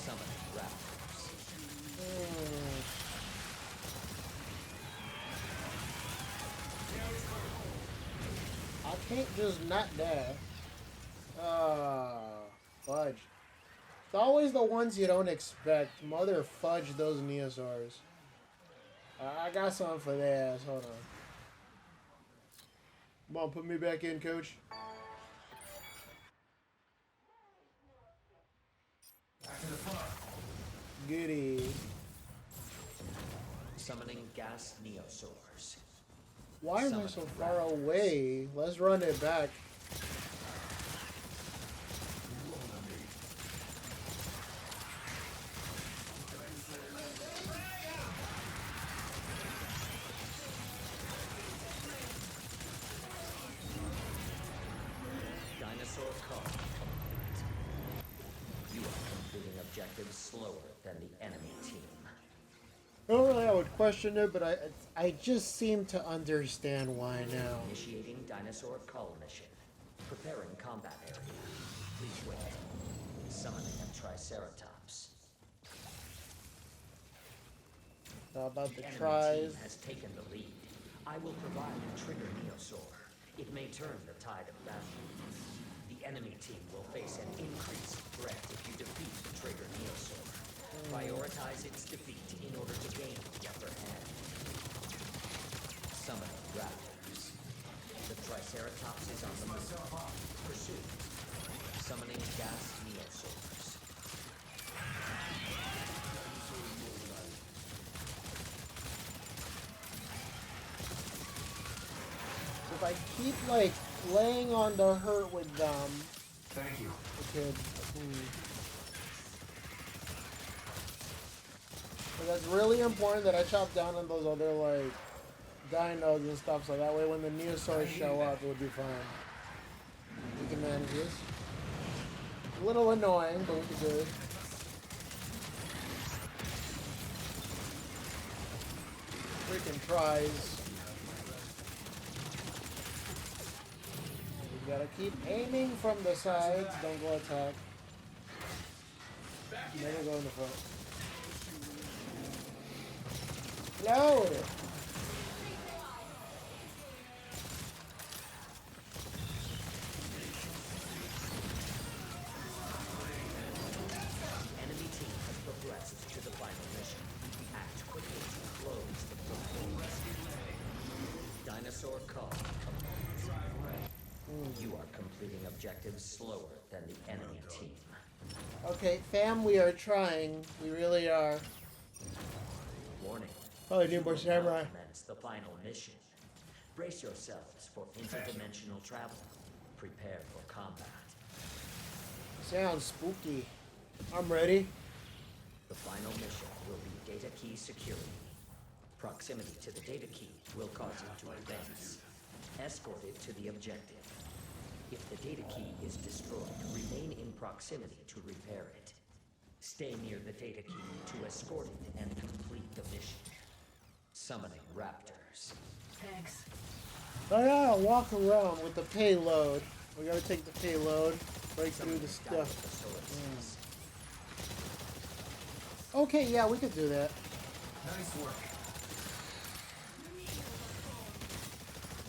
Summoning raptors.
I can't just not die. Fudge. It's always the ones you don't expect. Mother fudge those neosaurs. I got something for their ass. Hold on. Come on, put me back in, coach.
Back to the front.
Goody.
Summoning gas neosaurs.
Why am I so far away? Let's run it back.
Dinosaur call. You are completing objectives slower than the enemy team.
Normally I would question it, but I just seem to understand why now.
Initiating dinosaur call mission. Preparing combat area. Please wait. Summoning a triceratops.
How about the
enemy
tries?
team has taken the lead. I will provide a trigger neosaur. It may turn the tide of battle. The enemy team will face an increased threat if you defeat the trigger neosaur. Prioritize its defeat in order to gain the upper hand. Summoning raptors. The triceratops is on the move. Pursue. Summoning gas neosaurs.
If I keep like laying on the hurt with them,
Thank you.
it could. But that's really important that I chop down on those other like dinos and stuff, so that way when the neosaurs show up, it would be fine. We can manage this. A little annoying, but we can do it. Freaking tries. gotta keep aiming from the sides. Don't go attack. Never go in the front. Load it.
Enemy team has progressed to the final mission. Act quickly to close the portal. Dinosaur call. You are completing objectives slower than the enemy team.
Okay, fam, we are trying. We really are.
Warning.
Probably need more samurai.
Commence the final mission. Brace yourselves for interdimensional travel. Prepare for combat.
Sounds spooky. I'm ready.
The final mission will be data key security. Proximity to the data key will cause it to advance. Escort it to the objective. If the data key is destroyed, remain in proximity to repair it. Stay near the data key to escort it and complete the mission. Summoning raptors.
Thanks.
I gotta walk around with the payload. We gotta take the payload, break through the stuff. Okay, yeah, we could do that.
Nice work.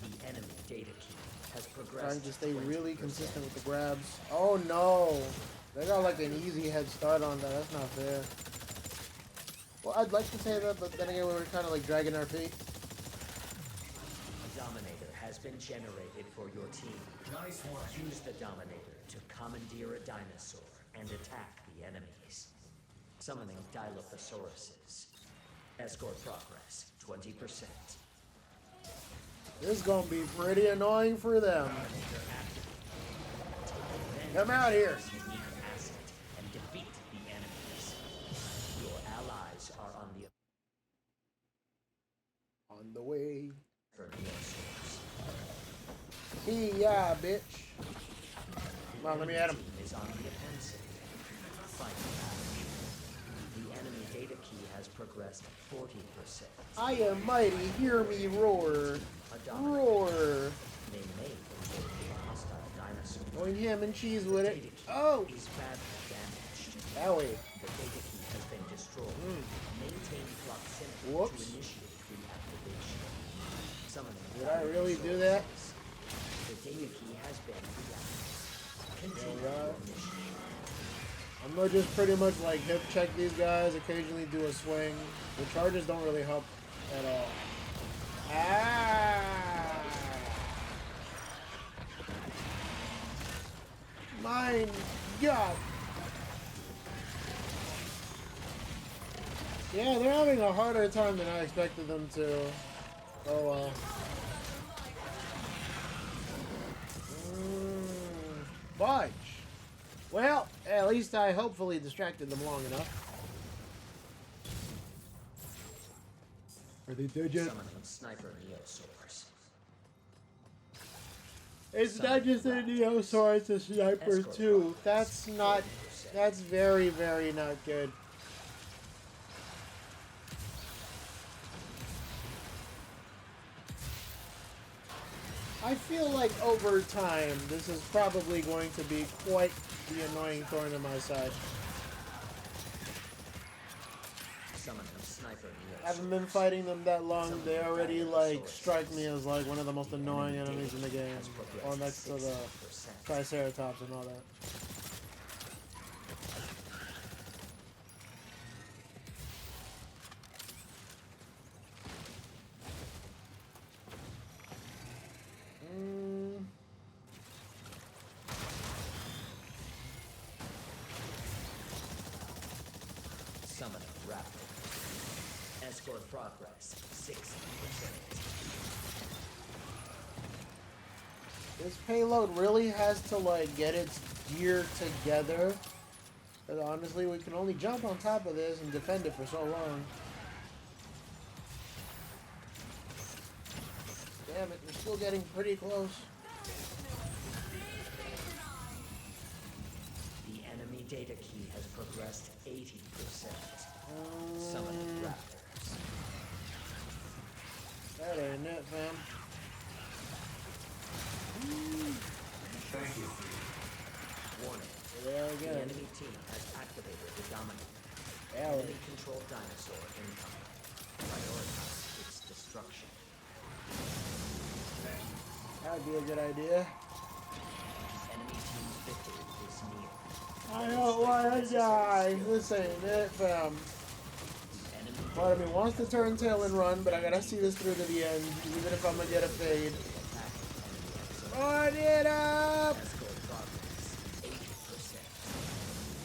The enemy data key has progressed.
Trying to stay really consistent with the grabs. Oh no! They got like an easy head start on that. That's not fair. Well, I'd like to say that, but then again, we were kind of like dragging our feet.
A Dominator has been generated for your team.
Nice work.
Use the Dominator to commandeer a dinosaur and attack the enemies. Summoning Dilophosauruses. Escort progress 20%.
This is gonna be pretty annoying for them. Come out here.
And defeat the enemies. Your allies are
on the way.
For Neosaurs.
Yeah, bitch. Come on, let me at him.
Is on the offensive. Fight back. The enemy data key has progressed 40%.
I am mighty. Hear me roar. Roar.
They may invoke a hostile dinosaur.
Going ham and cheese with it. Oh!
Is badly damaged.
That way.
The data key has been destroyed. Maintain proximity
Whoops.
to initiate reactivation. Summoning.
Did I really do that?
The data key has been reactivated. Continue your mission.
I'm gonna just pretty much like hip check these guys, occasionally do a swing. The charges don't really help at all. Ah! My God! Yeah, they're having a harder time than I expected them to. Oh well. Fudge! Well, at least I hopefully distracted them long enough. Are they dead yet?
Summoning Sniper Neosaurs.
It's not just a Neosaur, it's a Sniper too. That's not... That's very, very not good. I feel like over time, this is probably going to be quite the annoying thorn in my side.
Summoning Sniper Neosaurs.
I haven't been fighting them that long, they already like strike me as like one of the most annoying enemies in the game. Or next to the Triceratops and all that.
Summoning Raptor. Escort progress 60%.
This payload really has to like get its gear together. Because honestly, we can only jump on top of this and defend it for so long. Damn it, we're still getting pretty close.
The enemy data key has progressed 80%. Summoning Raptors.
That ain't it, fam.
The enemy team has activated the dominant. Enemy-controlled dinosaur incoming. Prioritize its destruction.
That'd be a good idea.
Enemy team's victory is near.
I don't want to die. This ain't it, fam. Part of me wants to turn tail and run, but I gotta see this through to the end, even if I'm gonna get a fade. Run it up!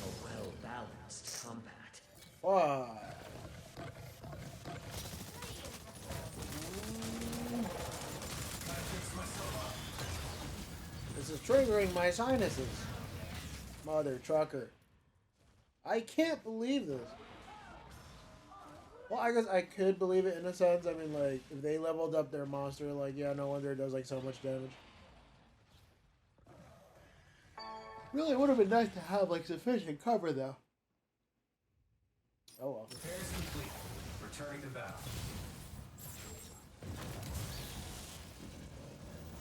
A well-balanced combat.
Fuck. This is triggering my sinuses. Mother trucker. I can't believe this. Well, I guess I could believe it in a sense. I mean, like, if they leveled up their monster, like, yeah, no wonder it does, like, so much damage. Really would have been nice to have, like, sufficient cover, though. Oh, well.
Repairs complete. Returning to battle.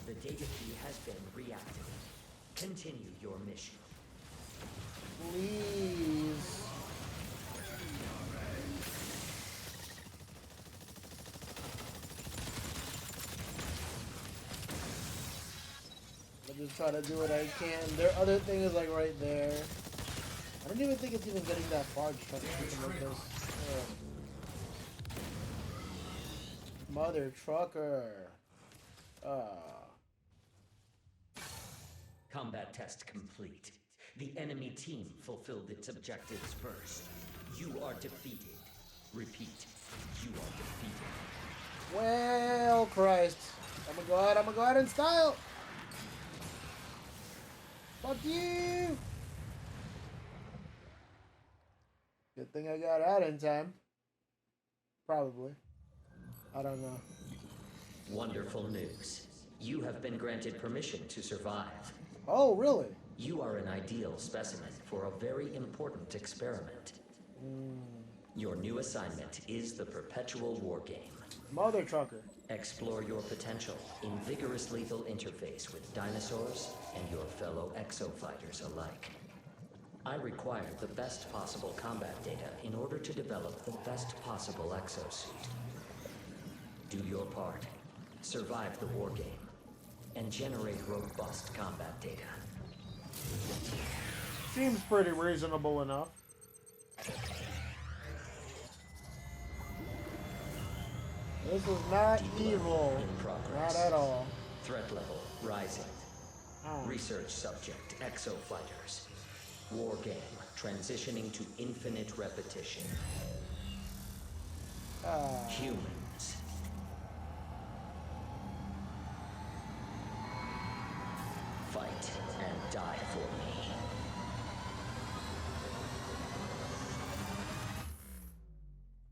The data key has been reactivated. Continue your mission.
Please. I'll just try to do what I can. Their other thing is like right there. I don't even think it's even getting that far. Just trying to shoot them like this. Mother trucker.
Combat test complete. The enemy team fulfilled its objectives first. You are defeated. Repeat, you are defeated.
Well, Christ. I'm gonna go out in style. Fuck you. Good thing I got out in time. Probably. I don't know.
Wonderful news. You have been granted permission to survive.
Oh, really?
You are an ideal specimen for a very important experiment. Your new assignment is the perpetual war game.
Mother trucker.
Explore your potential in vigorous lethal interface with dinosaurs and your fellow exo-fighters alike. I require the best possible combat data in order to develop the best possible exo-suit. Do your part. Survive the war game. And generate robust combat data.
Seems pretty reasonable enough. This is not evil. Not at all.
Threat level rising. Research subject exo-fighters. War game transitioning to infinite repetition. Humans. Fight and die for me.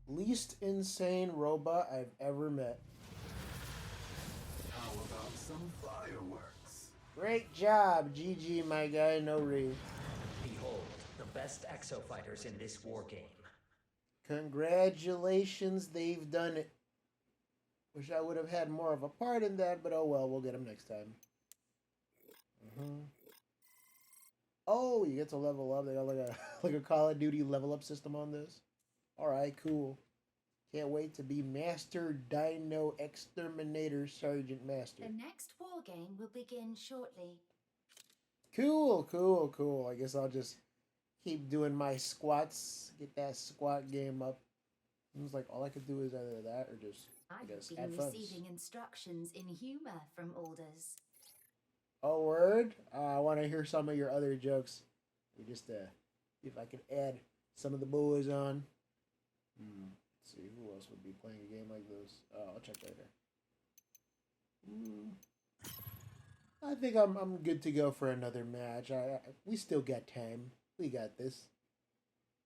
Least insane robot I've ever met.
How about some fireworks?
Great job, GG, my guy, no read.
Behold, the best exo-fighters in this war game.
Congratulations, they've done it. Wish I would have had more of a part in that, but oh well, we'll get them next time. Oh, you get to level up. They got like a Call of Duty level up system on this. Alright, cool. Can't wait to be Master Dino Exterminator Sergeant Master.
The next war game will begin shortly.
Cool, cool, cool. I guess I'll just keep doing my squats. Get that squat game up. Seems like all I could do is either that or just, I guess,
I've
add
been
funds.
receiving instructions in humor from orders.
Oh, word? I want to hear some of your other jokes. Just see if I can add some of the boys on. Let's see, who else would be playing a game like this? I'll check later. I think I'm good to go for another match. We still got time. We got this.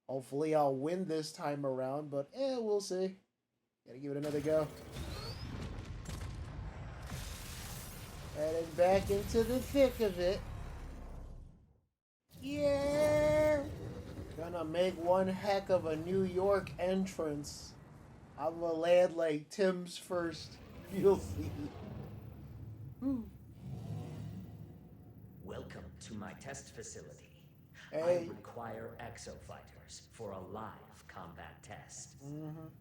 Hopefully I'll win this time around, but we'll see. Gotta give it another go. Heading back into the thick of it. Yeah! Gonna make one heck of a New York entrance. I'm gonna land like Tim's first. You'll see.
Welcome to my test facility. I require exo-fighters for a live combat test.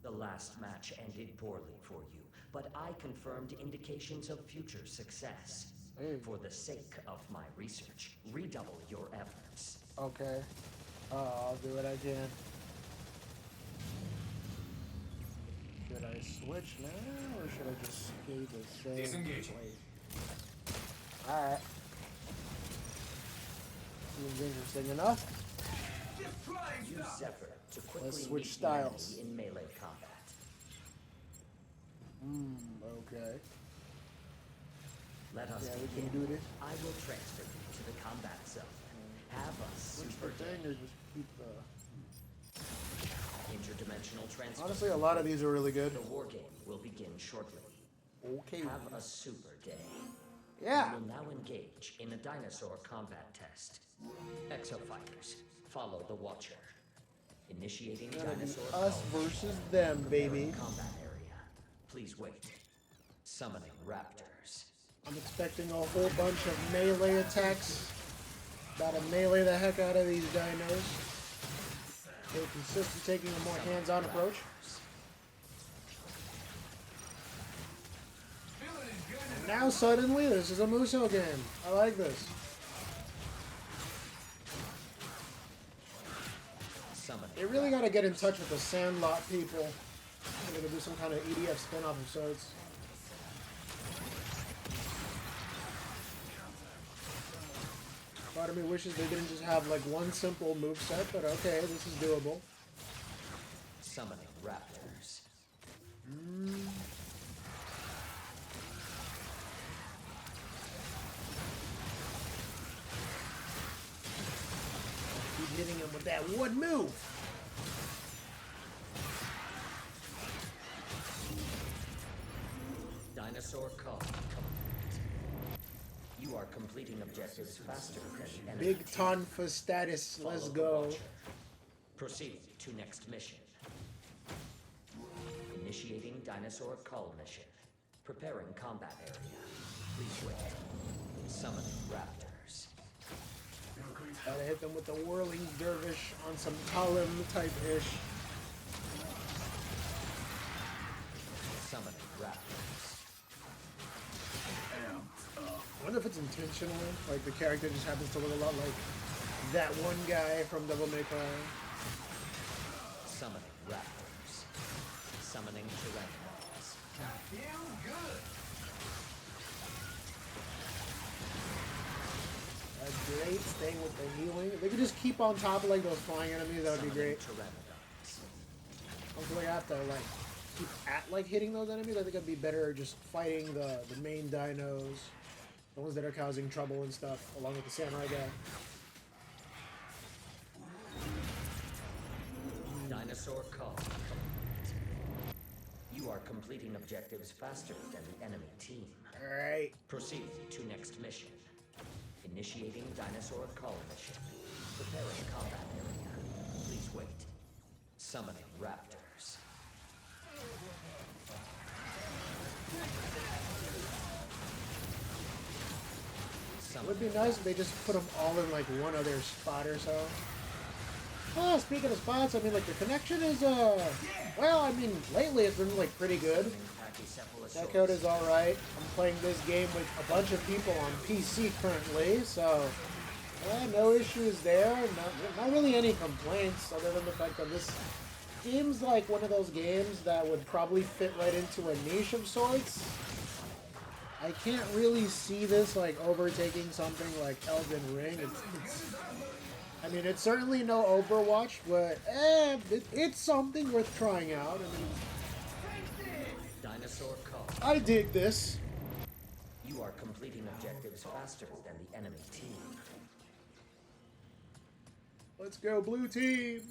The last match ended poorly for you, but I confirmed indications of future success. For the sake of my research, redouble your efforts.
Okay. I'll do what I can. Should I switch now, or should I just stay the same
Disengaging.
place? Alright. Seems interesting enough.
Use Zephyr to quickly
Let's switch
meet the enemy
styles.
in melee combat.
Okay.
Let us
Yeah, we
begin.
can do this.
I will transfer you to the combat zone. Have a
Switch
super
the thing, or just keep the...
interdimensional transfer.
Honestly, a lot of these are really good.
The war game will begin shortly.
Okay.
Have a super day.
Yeah.
You will now engage in a dinosaur combat test. Exo fighters, follow the Watcher. Initiating
It's gonna be
dinosaur
us
call.
versus them,
Preparing
baby.
Combat area. Please wait. Summoning raptors.
I'm expecting a whole bunch of melee attacks. About to melee the heck out of these dinos. They consist of taking a more hands-on approach. And now suddenly, this is a Muso game. I like this. They really gotta get in touch with the Sandlot people. They're gonna do some kind of EDF spin-off of sorts. Part of me wishes they didn't just have like one simple moveset, but okay, this is doable.
Summoning raptors.
Keep hitting him with that one move.
Dinosaur call. You are completing objectives faster than the enemy.
Big ton for status. Let's
Follow the
go.
Watcher. Proceed to next mission. Initiating dinosaur call mission. Preparing combat area. Please wait. Summoning raptors.
Gotta hit them with the whirling dervish on some column type ish.
Summoning raptors.
I wonder if it's intentional. Like the character just happens to look a lot like that one guy from Devil May Cry.
Summoning raptors. Summoning tyrannosaurs.
That's great. Staying with the healing. If they could just keep on top of like those flying enemies, that would be great. I feel like I have to like keep at like hitting those enemies. I think I'd be better just fighting the main dinos, the ones that are causing trouble and stuff, along with the samurai guy.
Dinosaur call. You are completing objectives faster than the enemy team.
Alright.
Proceed to next mission. Initiating dinosaur call mission. Preparing combat area. Please wait. Summoning raptors.
It would be nice if they just put them all in like one other spot or so. Oh, speaking of spots, I mean like the connection is well, I mean lately it's been like pretty good. That code is alright. I'm playing this game with a bunch of people on PC currently, so no issues there. Not really any complaints other than the fact that this game's like one of those games that would probably fit right into a niche of sorts. I can't really see this like overtaking something like Elden Ring. I mean, it's certainly no Overwatch, but it's something worth trying out. I mean,
Dinosaur call.
I dig this.
You are completing objectives faster than the enemy team.
Let's go, blue team.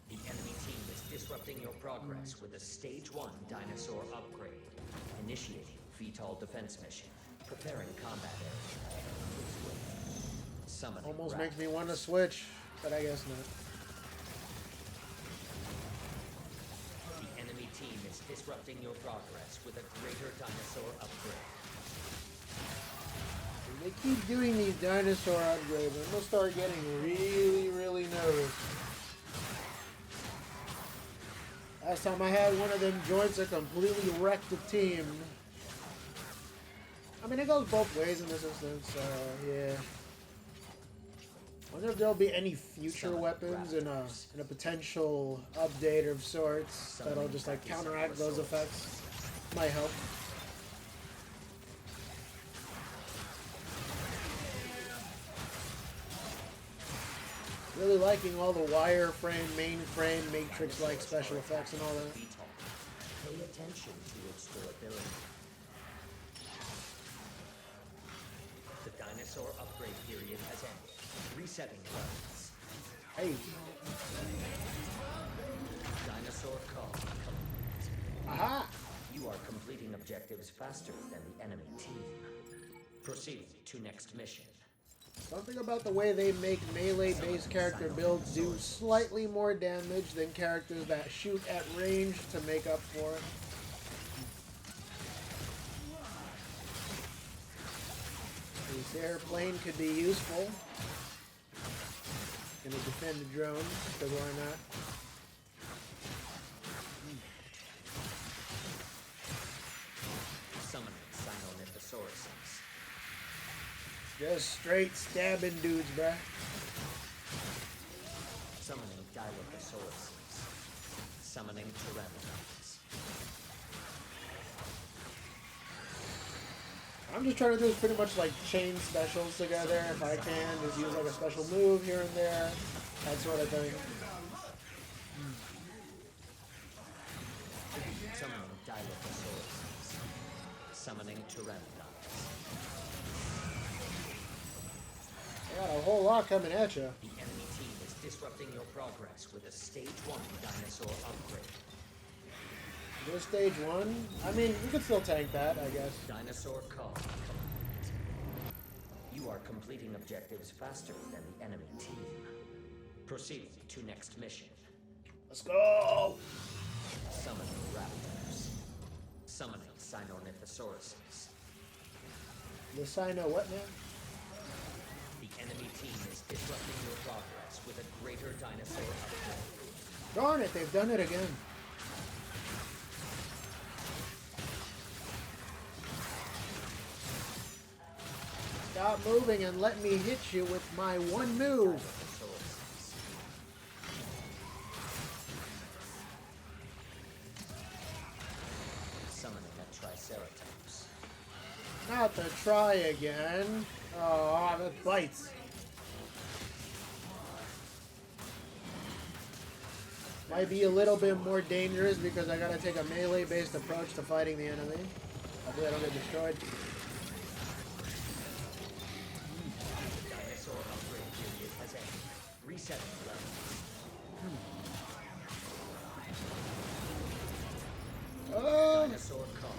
The enemy team is disrupting your progress with a Stage 1 dinosaur upgrade. Initiating VTOL defense mission. Preparing combat area. Please wait. Summoning
Almost
raptors.
makes me want to switch, but I guess not.
The enemy team is disrupting your progress with a greater dinosaur upgrade.
They keep doing these dinosaur upgrades, I'm gonna start getting really, really nervous. Last time I had one of them joints that completely wrecked the team. I mean, it goes both ways in this instance, yeah. I wonder if there'll be any future weapons in a potential update of sorts that'll just like counteract those effects. Might help. Really liking all the wireframe, mainframe, matrix-like special effects and all that.
Pay attention to its durability. The dinosaur upgrade period has ended. Resetting levels.
Hey.
Dinosaur call.
Aha!
You are completing objectives faster than the enemy team. Proceed to next mission.
Something about the way they make melee-based character builds do slightly more damage than characters that shoot at range to make up for it. This airplane could be useful. Gonna defend the drone, because why not?
Summoning Sinonithosauruses.
Just straight stabbing dudes, bruh.
Summoning Dilophosaurus. Summoning Pteranodons.
I'm just trying to do pretty much like chain specials together if I can. Just use like a special move here and there. That sort of thing.
Summoning Dilophosaurus. Summoning Pteranodons.
I got a whole lot coming at you.
The enemy team is disrupting your progress with a Stage 1 dinosaur upgrade.
This stage 1? I mean, we could still tank that, I guess.
Dinosaur call. You are completing objectives faster than the enemy team. Proceed to next mission.
Let's go!
Summoning raptors. Summoning Sinonithosauruses.
The Sino what, man?
The enemy team is disrupting your progress with a greater dinosaur upgrade.
Darn it, they've done it again. Stop moving and let me hit you with my one move.
Summoning a Triceratops.
Not to try again. Oh, that bites. Might be a little bit more dangerous because I gotta take a melee-based approach to fighting the enemy. Hopefully I don't get destroyed.
Dinosaur upgrade period has ended. Resetting levels. Dinosaur call.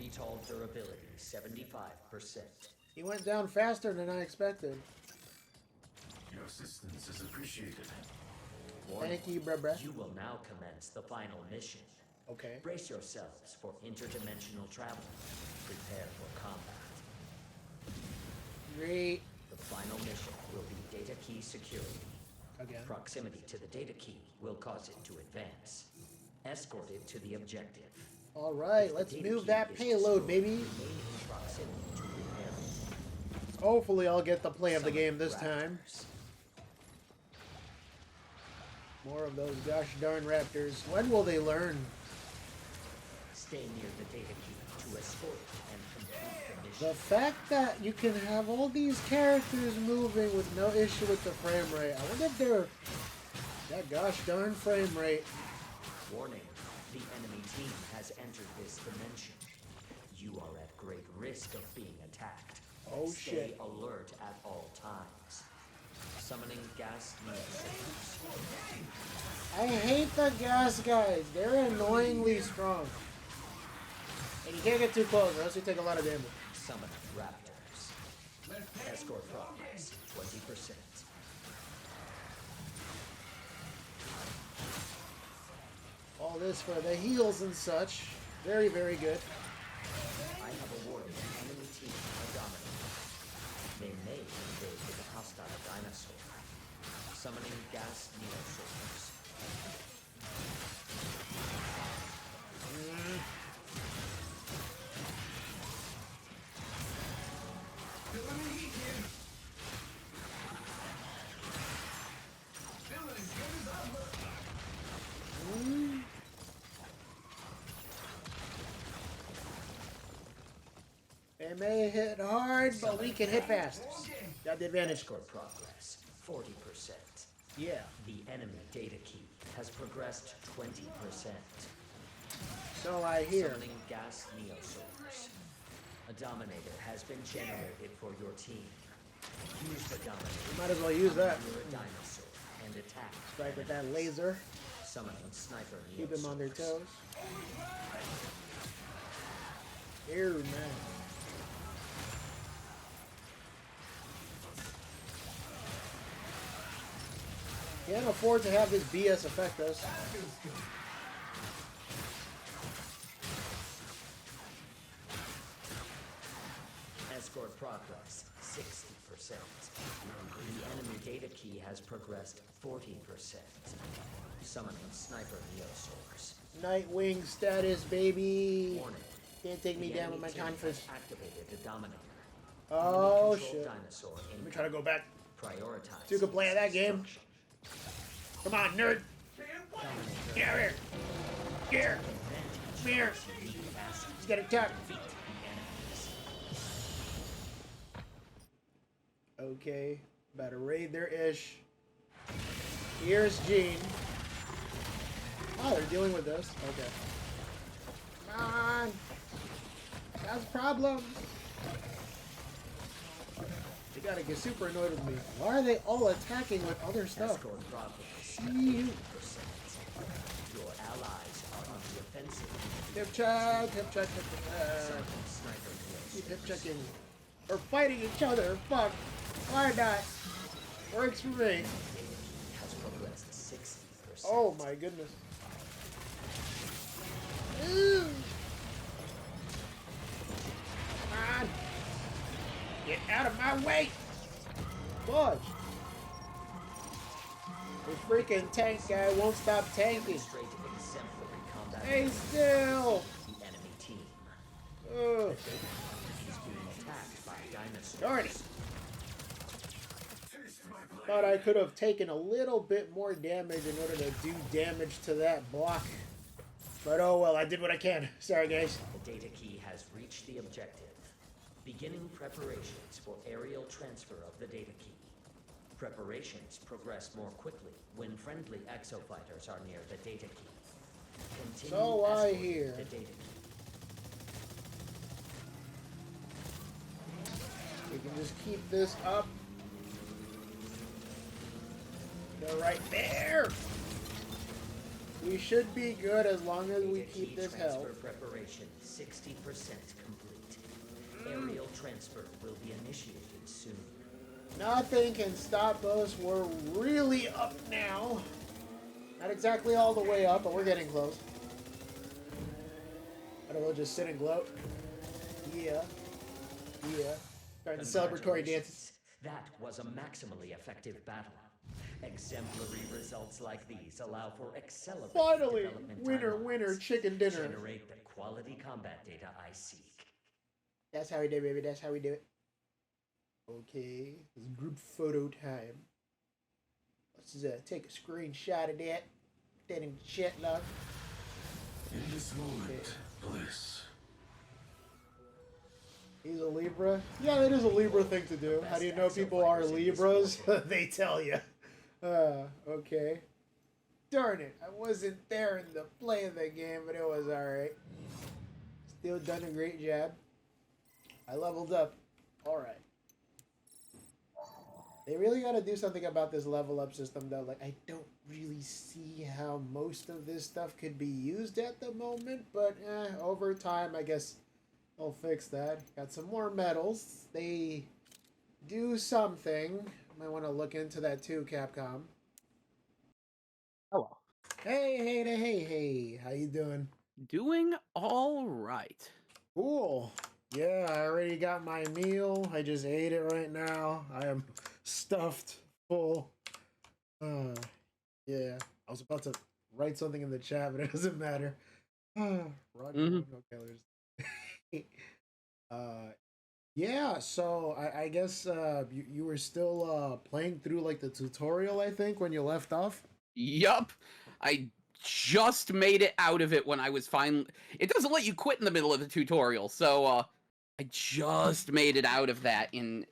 VTOL durability 75%.
He went down faster than I expected.
Your assistance is appreciated.
Thank you, bruh.
You will now commence the final mission.
Okay.
Brace yourselves for interdimensional travel. Prepare for combat.
Great.
The final mission will be data key security.
Again.
Proximity to the data key will cause it to advance. Escort it to the objective.
All right, let's move that payload, baby. Hopefully I'll get the play of the game this time. More of those gosh darn raptors. When will they learn?
Stay near the data key to escort and complete the mission.
The fact that you can have all these characters moving with no issue with the frame rate. I wonder if they're that gosh darn frame rate.
Warning, the enemy team has entered this dimension. You are at great risk of being attacked.
Oh
Stay
shit.
alert at all times. Summoning gas units.
I hate the gas guys. They're annoyingly strong. And you can't get too close or else you take a lot of damage.
Summon raptors. Escort progress 20%.
All this for the heals and such. Very, very good.
I have awarded the enemy team a dominance. on a dinosaur. Summoning gas neosaurs.
They may hit hard, but we can hit fast. Got the advantage.
Score progress 40%.
Yeah.
The enemy data key has progressed 20%.
So I hear.
Summoning gas neosaurs. A Dominator has been generated for your team. Use the Dominator.
Might as well use that.
Your dinosaur and attack.
Strike with that laser.
Summoning sniper neosaurs.
Keep them on their toes. Here, man. Can't afford to have this BS affect us.
Escort progress 60%. The enemy data key has progressed 40%. Summoning sniper neosaurs.
Nightwing status, baby.
Warning.
Can't take me down with my confidence.
Activated the Dominator.
Oh shit.
Dinosaur
Let me try to go back.
Prioritize.
You can play that game. Come on, nerd. Get out here. Get here. Come here. Let's get attacked. Okay. About to raid their ish. Here's Gene. Oh, they're dealing with this. Okay. Come on. That's problems. They gotta get super annoyed with me. Why are they all attacking with other stuff?
Your allies are on the offensive.
Hip check, hip check, hip check. Keep hip checking. We're fighting each other. Fuck. Why not? Works for me. Oh my goodness. Ooh. Come on. Get out of my way. Fudge. The freaking tank guy won't stop tanking. Hey, still.
The enemy team.
Ugh.
He's being attacked by dinosaurs.
Darn it. Thought I could have taken a little bit more damage in order to do damage to that block. But oh well, I did what I can. Sorry, guys.
The data key has reached the objective. Beginning preparations for aerial transfer of the data key. Preparations progress more quickly when friendly exofighters are near the data key. Continue
So I
escorting
hear.
the data key.
We can just keep this up. They're right there. We should be good as long as we keep this health.
Preparation 60% complete. Aerial transfer will be initiated soon.
Nothing can stop us. We're really up now. Not exactly all the way up, but we're getting close. I don't know, just sit and gloat. Yeah. Yeah. Starting the celebratory dances.
That was a maximally effective battle. Exemplary results like these allow for accelerated
Finally,
development
winner,
timelines.
winner, chicken dinner.
Generate the quality combat data I seek.
That's how we do it, baby. That's how we do it. Okay, it's group photo time. Let's take a screenshot of that. Put that in the chat log.
In this moment, bliss.
He's a Libra? Yeah, that is a Libra thing to do. How do you know people are Libras? They tell you. Okay. Darn it, I wasn't there in the play of the game, but it was alright. Still done a great job. I leveled up. Alright. They really gotta do something about this level up system though. Like, I don't really see how most of this stuff could be used at the moment, but over time, I guess they'll fix that. Got some more medals. They do something. Might want to look into that too, Capcom.
Hello.
Hey. How you doing?
Doing all right.
Cool. Yeah, I already got my meal. I just ate it right now. I am stuffed full. Yeah, I was about to write something in the chat, but it doesn't matter. Roger, no killers. Yeah, so I guess you were still playing through like the tutorial, I think, when you left off.
Yup. I just made it out of it when I was finally... It doesn't let you quit in the middle of the tutorial, so I just made it out of that in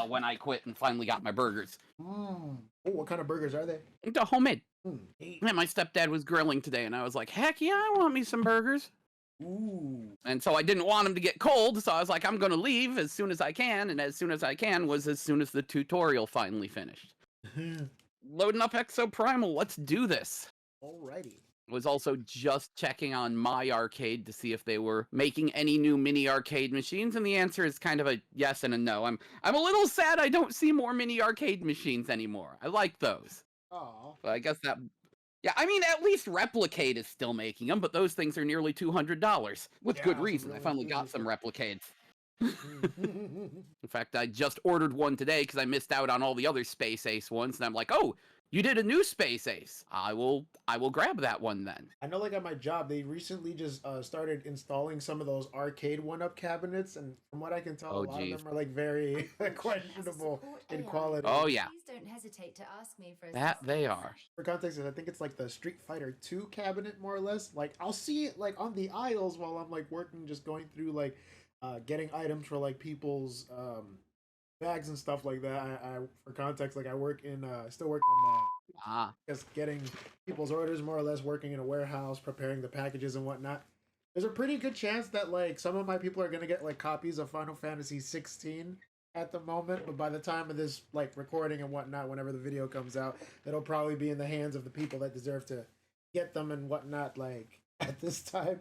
when I quit and finally got my burgers.
Oh, what kind of burgers are they?
The homemade. Yeah, my stepdad was grilling today, and I was like, heck yeah, I want me some burgers.
Ooh.
And so I didn't want them to get cold, so I was like, I'm going to leave as soon as I can, and as soon as I can was as soon as the tutorial finally finished. Loading up Exoprimal, let's do this.
Alrighty.
Was also just checking on my arcade to see if they were making any new mini arcade machines, and the answer is kind of a yes and a no. I'm a little sad I don't see more mini arcade machines anymore. I like those.
Oh.
But I guess that... Yeah, I mean, at least Replicate is still making them, but those things are nearly $200. With good reason.
Really
I finally got some Replicates. In fact, I just ordered one today because I missed out on all the other Space Ace ones, and I'm like, oh, you did a new Space Ace. I will grab that one then.
I know, like, at my job, they recently just started installing some of those arcade one-up cabinets, and from what I can tell, a lot of them are, like, very questionable in quality.
Oh, yeah.
Please don't hesitate to ask me for
That they are.
For context, I think it's, like, the Street Fighter 2 cabinet, more or less. Like, I'll see it, like, on the aisles while I'm, like, working, just going through, like, getting items for, like, people's bags and stuff like that. I for context, like, I work in still work on just getting people's orders, more or less, working in a warehouse, preparing the packages and whatnot. There's a pretty good chance that, like, some of my people are gonna get, like, copies of Final Fantasy 16 at the moment, but by the time of this, like, recording and whatnot, whenever the video comes out, it'll probably be in the hands of the people that deserve to get them and whatnot, like, at this time.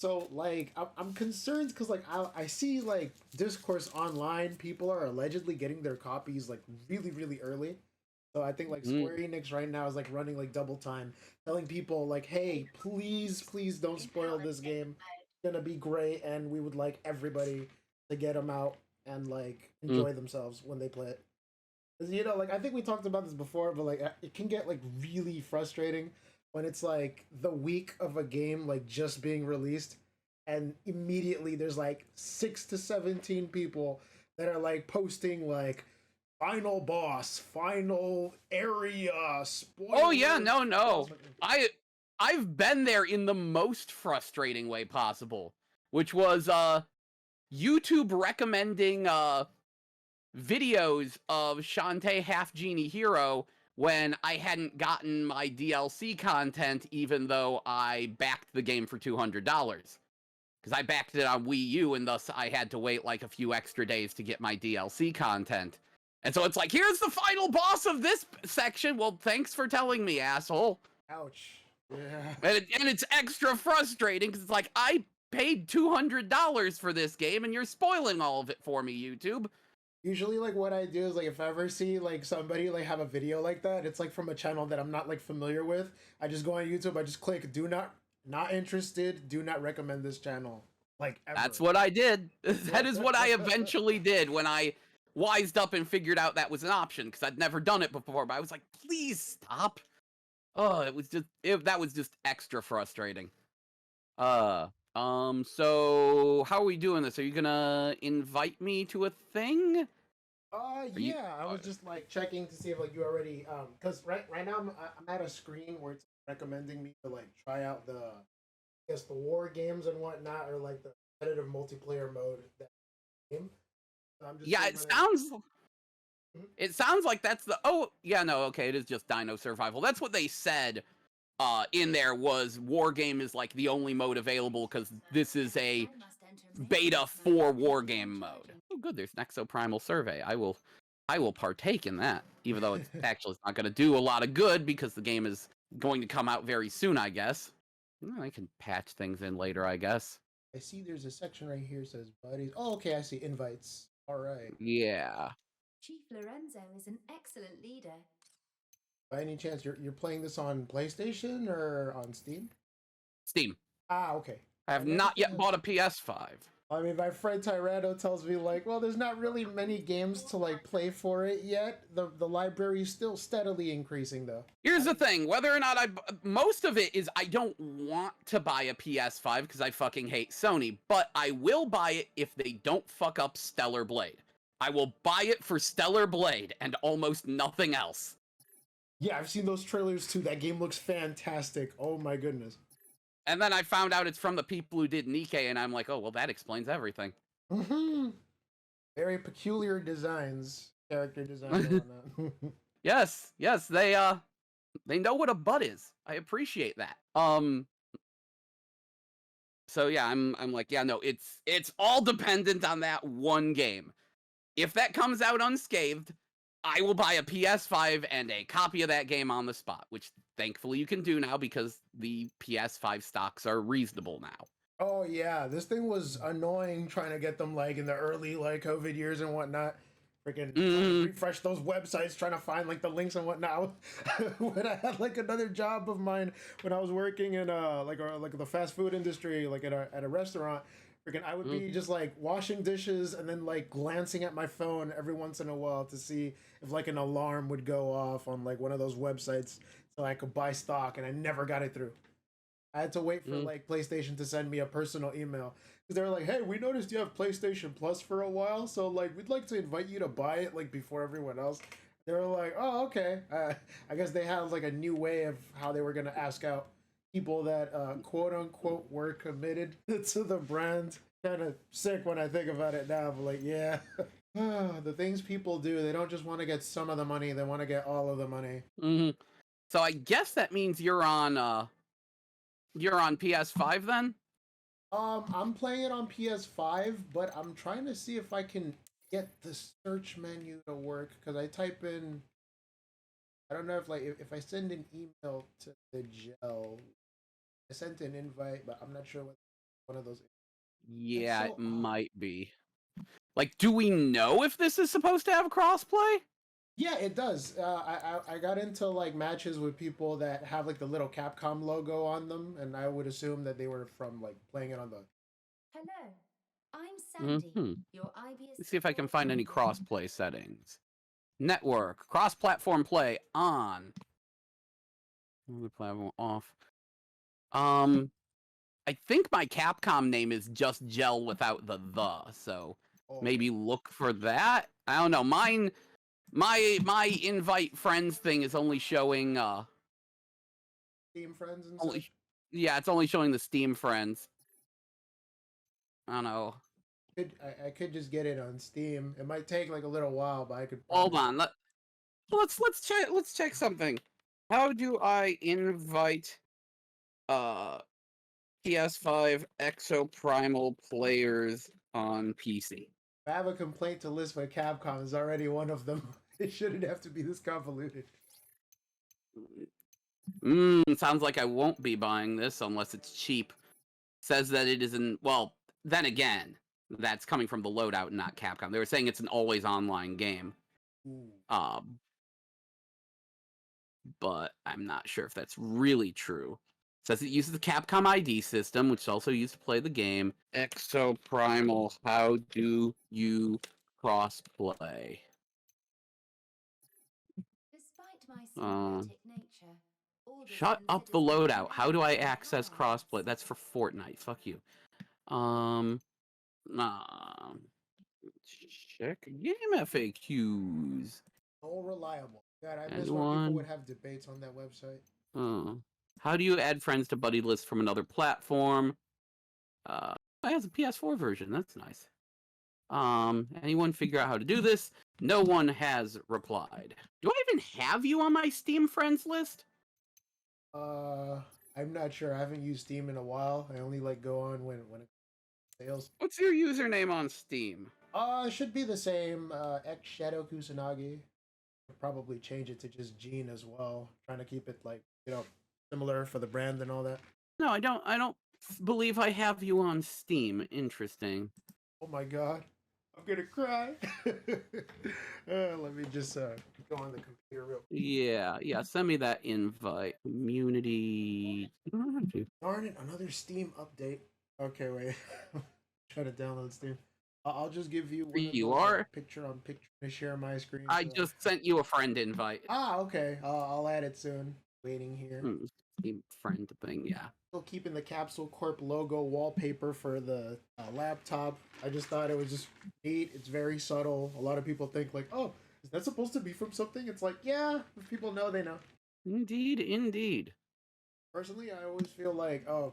So, like, I'm concerned because, like, I see, like, discourse online, people are allegedly getting their copies, like, really, really early. So I think, like, Square Enix right now is, like, running, like, double time, telling people, like, hey, please, please don't spoil this game. It's gonna be great, and we would like everybody to get them out and, like, enjoy themselves when they play it. 'Cause, you know, like, I think we talked about this before, but, like, it can get, like, really frustrating when it's, like, the week of a game, like, just being released, and immediately there's, like, 6 to 17 people that are, like, posting, like, final boss, final area, spoiler.
Oh, yeah, no. I've been there in the most frustrating way possible, which was, YouTube recommending, videos of Shantae Half Genie Hero when I hadn't gotten my DLC content, even though I backed the game for $200. Because I backed it on Wii U, and thus I had to wait like a few extra days to get my DLC content. And so it's like, here's the final boss of this section. Well, thanks for telling me, asshole.
Ouch. Yeah.
And it's extra frustrating, because it's like, I paid $200 for this game, and you're spoiling all of it for me, YouTube.
Usually, like, what I do is, like, if I ever see, like, somebody, like, have a video like that, it's, like, from a channel that I'm not, like, familiar with. I just go on YouTube, I just click, not interested, do not recommend this channel. Like, ever.
That's what I did. That is what I eventually did when I wised up and figured out that was an option, because I'd never done it before, but I was like, please stop. Oh, that was just extra frustrating. So how are we doing this? Are you gonna invite me to a thing?
Yeah, I was just, like, checking to see if, like, you already, because right now I'm at a screen where it's recommending me to, like, try out the war games and whatnot, or, like, the competitive multiplayer mode of that game. So I'm just
it sounds like that's the... Oh, yeah, no, okay, it is just Dino Survival. That's what they said in there, was War Game is, like, the only mode available, because this is a beta for War Game mode. Oh, good, there's an Exoprimal survey. I will partake in that, even though it's actually not going to do a lot of good, because the game is going to come out very soon, I guess. I can patch things in later, I guess.
I see there's a section right here that says buddies. Oh, okay, I see invites. All right.
Yeah.
Chief Lorenzo is an excellent leader.
By any chance, you're playing this on PlayStation or on Steam?
Steam.
Ah, okay.
I have not yet bought a PS5.
I mean, my friend Tyranno tells me like, well, there's not really many games to like play for it yet. The library is still steadily increasing though.
Here's the thing, whether or not most of it is I don't want to buy a PS5 because I fucking hate Sony, but I will buy it if they don't fuck up Stellar Blade. I will buy it for Stellar Blade and almost nothing else.
Yeah, I've seen those trailers too. That game looks fantastic. Oh my goodness.
And then I found out it's from the people who did Nikkei, and I'm like, oh, well, that explains everything.
Mm-hmm. Very peculiar designs, character designs and whatnot.
Yes, they know what a butt is. I appreciate that. So yeah, I'm like, yeah, no, it's all dependent on that one game. If that comes out unscathed, I will buy a PS5 and a copy of that game on the spot, which thankfully you can do now because the PS5 stocks are reasonable now.
Oh yeah, this thing was annoying trying to get them like in the early like COVID years and whatnot. Freaking trying to refresh those websites, trying to find like the links and whatnot. When I had like another job of mine, when I was working in like the fast food industry, like at a restaurant, freaking I would be just like washing dishes and then like glancing at my phone every once in a while to see if like an alarm would go off on like one of those websites so I could buy stock, and I never got it through. I had to wait for like PlayStation to send me a personal email because they were like, "Hey, we noticed you have PlayStation Plus for a while, so like we'd like to invite you to buy it like before everyone else." They were like, "Oh, okay." I guess they had like a new way of how they were gonna ask out people that quote unquote were committed to the brand. Kind of sick when I think about it now, but like, yeah, the things people do, they don't just want to get some of the money; they want to get all of the money.
So I guess that means you're on PS5 then?
I'm playing it on PS5, but I'm trying to see if I can get the search menu to work because I type in. I don't know if like if I send an email to the gel, I sent an invite, but I'm not sure what one of those.
Yeah, it might be. Like, do we know if this is supposed to have crossplay?
Yeah, it does. I got into like matches with people that have like the little Capcom logo on them, and I would assume that they were from like playing it on the.
Hello, I'm Sandy, your IBS.
Let's see if I can find any crossplay settings. Network, cross-platform play on. Platform off. I think my Capcom name is just Gel without the, so maybe look for that. I don't know. Mine. My invite friends thing is only showing
Steam friends and
only,
such?
yeah, it's only showing the Steam friends. I don't know.
I could just get it on Steam. It might take like a little while, but I could.
Hold on. Let's check something. How do I invite PS5 Exoprimal players on PC?
I have a complaint to list for Capcom. Is already one of them. It shouldn't have to be this convoluted.
Sounds like I won't be buying this unless it's cheap. Says that it isn't. Well, then again, that's coming from the loadout, not Capcom. They were saying it's an always online game. But I'm not sure if that's really true. Says it uses the Capcom ID system, which is also used to play the game. Exoprimal, how do you crossplay? Shut up the loadout. How do I access crossplay? That's for Fortnite. Fuck you. Check game FAQs.
So reliable. God, I miss when people would have debates on that website.
How do you add friends to buddy lists from another platform? It has a PS4 version. That's nice. Anyone figure out how to do this? No one has replied. Do I even have you on my Steam friends list?
I'm not sure. I haven't used Steam in a while. I only like go on when it sales.
What's your username on Steam?
It should be the same. X Shadow Kusanagi. I'll probably change it to just Gene as well. Trying to keep it like, similar for the brand and all that.
No, I don't believe I have you on Steam. Interesting.
Oh my god. I'm gonna cry. Let me just go on the computer real quick.
Yeah, send me that invite. Community.
Darn it, another Steam update. Okay, wait. try to download Steam. I'll just give you one
You
of those,
are?
picture on picture to share my screen.
I
so-
just sent you a friend invite.
Ah, okay. I'll add it soon. Waiting here.
Steam friend thing, yeah.
Still keeping the Capsule Corp logo wallpaper for the laptop. I just thought it was just neat. It's very subtle. A lot of people think like, oh, is that supposed to be from something? It's like, yeah, if people know, they know.
Indeed, indeed.
Personally, I always feel like, oh,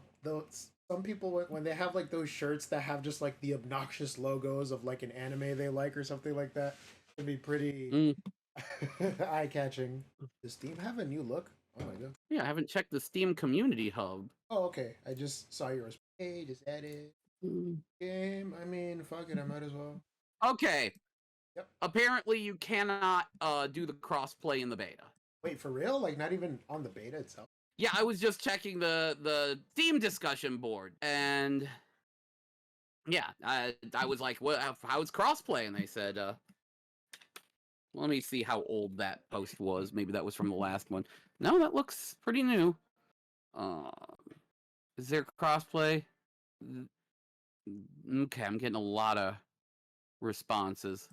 some people, when they have like those shirts that have just like the obnoxious logos of like an anime they like or something like that, it'd be pretty eye-catching. Does Steam have a new look? Oh my god.
Yeah, I haven't checked the Steam community hub.
Oh, okay. I just saw yours. Hey, just added game. I mean, fuck it. I might as well.
Okay.
Yep.
Apparently, you cannot do the crossplay in the beta.
Wait, for real? Like, not even on the beta itself?
Yeah, I was just checking the Steam discussion board, and yeah, I was like, "What? How's crossplay?" And they said, "Let me see how old that post was. Maybe that was from the last one." No, that looks pretty new. Is there crossplay? Okay, I'm getting a lot of responses.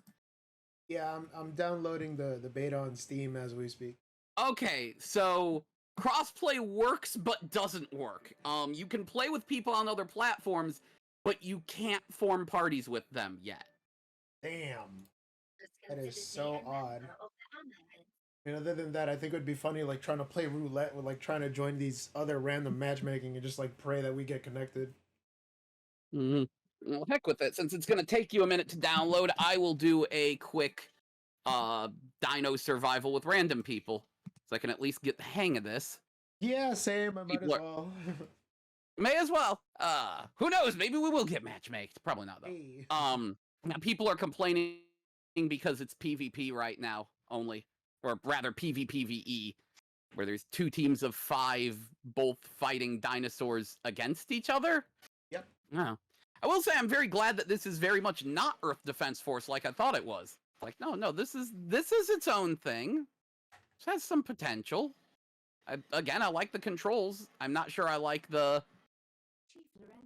Yeah, I'm downloading the beta on Steam as we speak.
Okay, so crossplay works but doesn't work. You can play with people on other platforms, but you can't form parties with them yet.
Damn. That is so odd. And other than that, I think it would be funny, like, trying to play roulette with, like, trying to join these other random matchmaking and just, like, pray that we get connected.
Well, heck with it. Since it's going to take you a minute to download, I will do a quick dino survival with random people, so I can at least get the hang of this.
Yeah, same. I might as well.
May as well. Who knows? Maybe we will get matchmaked. Probably not, though.
Hey.
People are complaining because it's PvP right now only. Or rather, PvPvE, where there's 2 teams of 5, both fighting dinosaurs against each other.
Yep.
No. I will say I'm very glad that this is very much not Earth Defense Force like I thought it was. Like, no, this is its own thing. It has some potential. I like the controls. I'm not sure I like the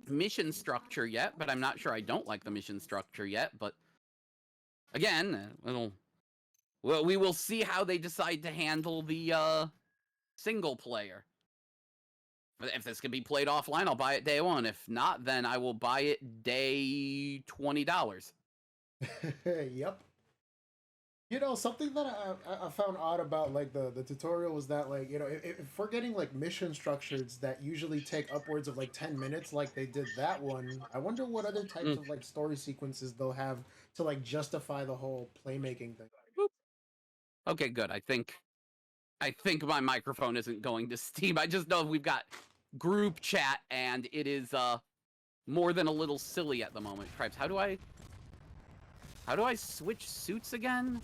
mission structure yet, but I'm not sure I don't like the mission structure yet. But again, well, we will see how they decide to handle the single player. If this can be played offline, I'll buy it day 1. If not, then I will buy it day $20.
Yep. You know, something that I found odd about, like, the tutorial was that, like, you know, if we're getting, like, mission structures that usually take upwards of, like, 10 minutes, like they did that one, I wonder what other types of, like, story sequences they'll have to, like, justify the whole playmaking thing.
Okay, good. I think my microphone isn't going to Steam. I just know we've got group chat, and it is more than a little silly at the moment. Tribes, how do I switch suits again?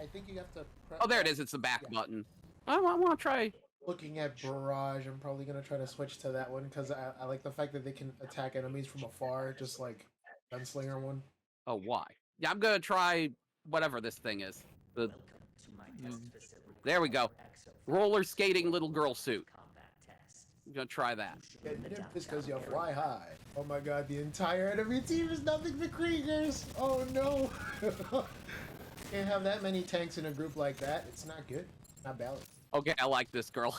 I think you have to press...
Oh, there it is. It's the back button. I want to try...
Looking at Barrage, I'm probably going to try to switch to that one, because I like the fact that they can attack enemies from afar, just like Gunslinger one.
Oh, why? Yeah, I'm going to try whatever this thing is. There we go. Roller skating little girl suit. I'm going to try that.
Just because you fly high. Oh my god, the entire enemy team is nothing but Kriegers! Oh no! Can't have that many tanks in a group like that. It's not good. Not balanced.
Okay, I like this girl.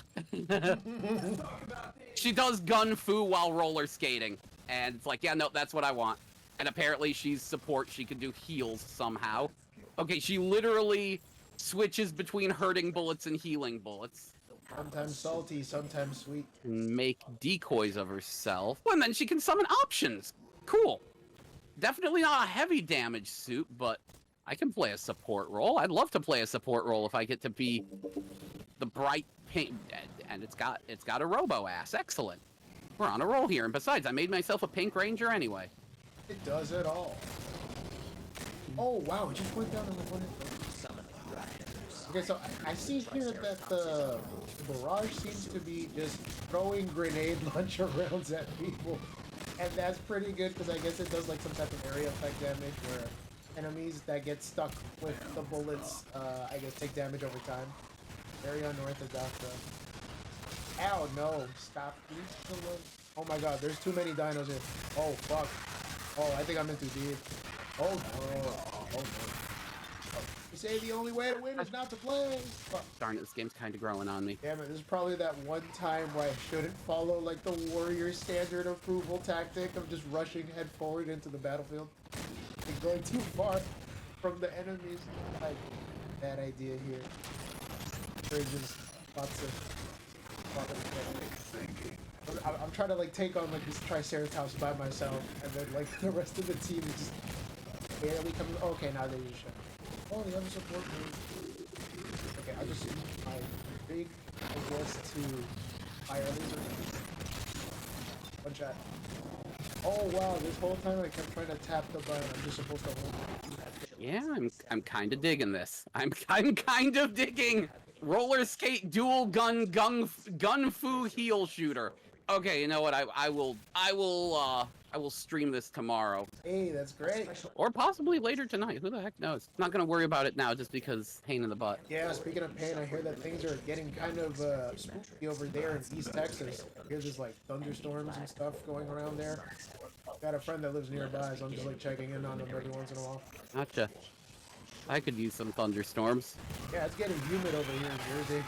She does gun fu while roller skating. And it's like, yeah, no, that's what I want. And apparently she's support. She can do heals somehow. Okay, she literally switches between hurting bullets and healing bullets.
Sometimes salty, sometimes sweet.
Can make decoys of herself. And then she can summon options. Cool. Definitely not a heavy damage suit, but I can play a support role. I'd love to play a support role if I get to be the bright pink. And it's got a robo ass. Excellent. We're on a roll here. And besides, I made myself a pink ranger anyway.
It does it all. Oh wow, it just went down in the one. Okay, so I see here that the Barrage seems to be just throwing grenade launcher rounds at people. And that's pretty good because I guess it does like some type of area effect damage where enemies that get stuck with the bullets, I guess, take damage over time. Very unorthodox though. Ow, no. Stop. Oh my god, there's too many dinos here. Oh, fuck. Oh, I think I'm in too deep. Oh no. Oh no. You say the only way to win is not to play. Fuck.
Darn it, this game's kind of growing on me.
Damn it, this is probably that one time where I shouldn't follow like the warrior standard approval tactic of just rushing head forward into the battlefield. And going too far from the enemies. Like, bad idea here. There's just lots of I'm trying to like take on like this Triceratops by myself, and then like the rest of the team is just barely coming. Oh, okay, now they just shut. Oh, the other support move. Okay, I just use my big, I guess, to fire laser. One shot. Oh wow, this whole time I kept trying to tap the button. I'm just supposed to hold it.
Yeah, I'm kind of digging this. I'm kind of digging roller skate dual gun fu heel shooter. Okay, you know what? I will stream this tomorrow.
Hey, that's great.
Or possibly later tonight. Who the heck knows? Not gonna worry about it now just because pain in the butt.
Yeah, speaking of pain, I hear that things are getting kind of spooky over there in East Texas. I hear there's like thunderstorms and stuff going around there. Got a friend that lives nearby, so I'm just like checking in on them every once in a while.
Gotcha. I could use some thunderstorms.
Yeah, it's getting humid over here in Jersey.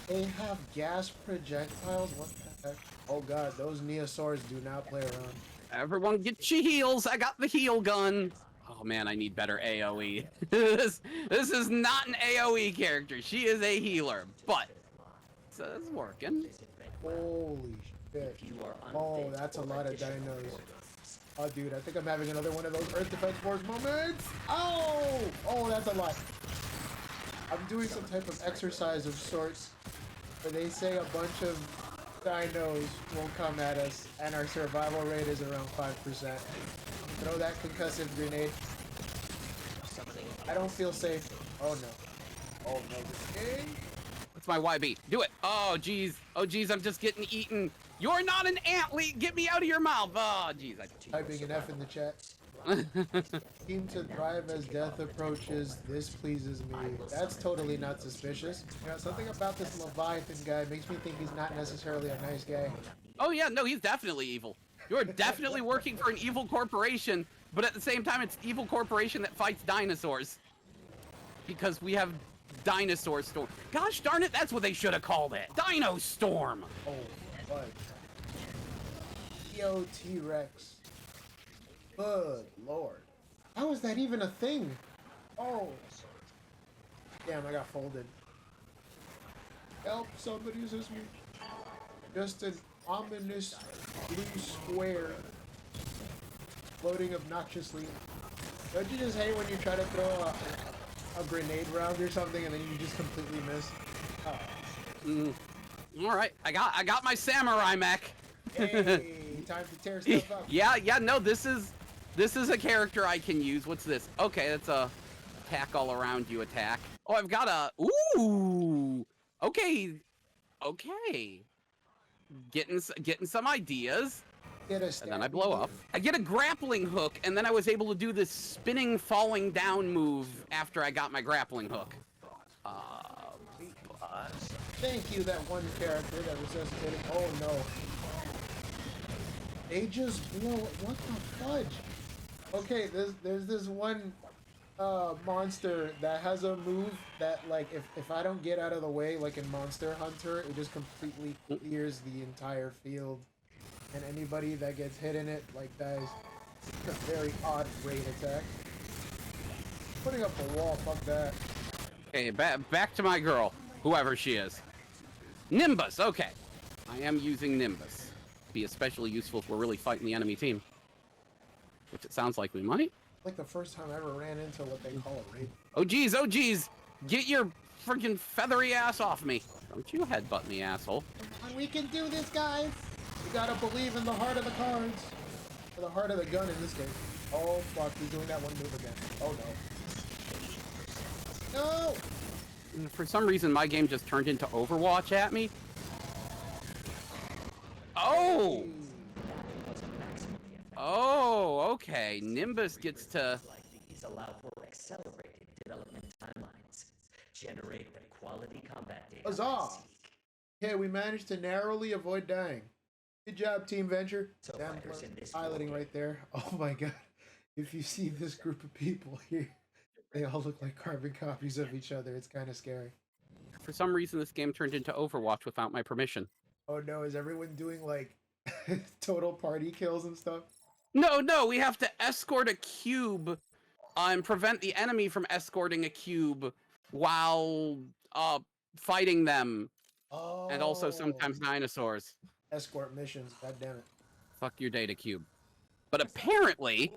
They have gas projectiles? What the heck? Oh god, those Neosaurs do not play around.
Everyone get your heals. I got the heal gun. Oh man, I need better AoE. this is not an AoE character. She is a healer, but it's working.
Holy shit. Oh, that's a lot of dinos. Oh dude, I think I'm having another one of those Earth Defense Force moments. Oh! Oh, that's a lot. I'm doing some type of exercise of sorts where they say a bunch of dinos will come at us and our survival rate is around 5%. Throw that concussive grenade. I don't feel safe. Oh no. Oh no.
What's my YB? Do it. Oh jeez. Oh jeez, I'm just getting eaten. You're not an antlet. Get me out of your mouth. Oh jeez.
Typing an F in the chat. Seem to thrive as death approaches. This pleases me. That's totally not suspicious. You know, something about this Leviathan guy makes me think he's not necessarily a nice guy.
Oh yeah, no, he's definitely evil. You're definitely working for an evil corporation, but at the same time, it's evil corporation that fights dinosaurs. Because we have Dinosaur Storm. Gosh darn it, that's what they should have called it. Dino Storm.
Oh, what? Yo, T-Rex. Good lord. How is that even a thing? Oh. Damn, I got folded. Help, somebody assist me. Just an ominous blue square floating obnoxiously. Don't you just hate when you try to throw a grenade round or something and then you just completely miss? Oh.
All right, I got my samurai mech.
Hey, time to tear stuff up.
Yeah, no, this is a character I can use. What's this? Okay, that's a attack all around you attack. Oh, I've got a ooh. Okay. Getting some ideas.
And
then I blow up. I get a grappling hook, and then I was able to do this spinning, falling down move after I got my grappling hook.
Thank you, that one character that resuscitated. Oh no. They just blow. What the fudge? Okay, there's this one monster that has a move that, like, if I don't get out of the way, like in Monster Hunter, it just completely clears the entire field. And anybody that gets hit in it, like, dies. It's a very odd rate attack. Putting up a wall, fuck that.
Okay, back to my girl, whoever she is. Nimbus, okay. I am using Nimbus. Be especially useful if we're really fighting the enemy team. Which it sounds like we might.
Like the first time I ever ran into what they call a raid.
Oh geez, get your freaking feathery ass off me. Don't you headbutt me, asshole.
We can do this, guys. You gotta believe in the heart of the cards. Or the heart of the gun in this case. Oh fuck, he's doing that one move again. Oh no. No!
For some reason, my game just turned into Overwatch at me. Oh! Oh, okay. Nimbus gets to...
These allow for accelerated development timelines. Generate the quality combat data.
Huzzah! Okay, we managed to narrowly avoid dying. Good job, Team Venture.
So
Damn,
fighters in this
piloting right there. Oh my god. If you see this group of people here, they all look like carbon copies of each other. It's kind of scary.
For some reason, this game turned into Overwatch without my permission.
Oh no, is everyone doing like total party kills and stuff?
No, we have to escort a cube and prevent the enemy from escorting a cube while fighting them.
Oh.
And also sometimes dinosaurs.
Escort missions, god damn it.
Fuck your data cube. But apparently,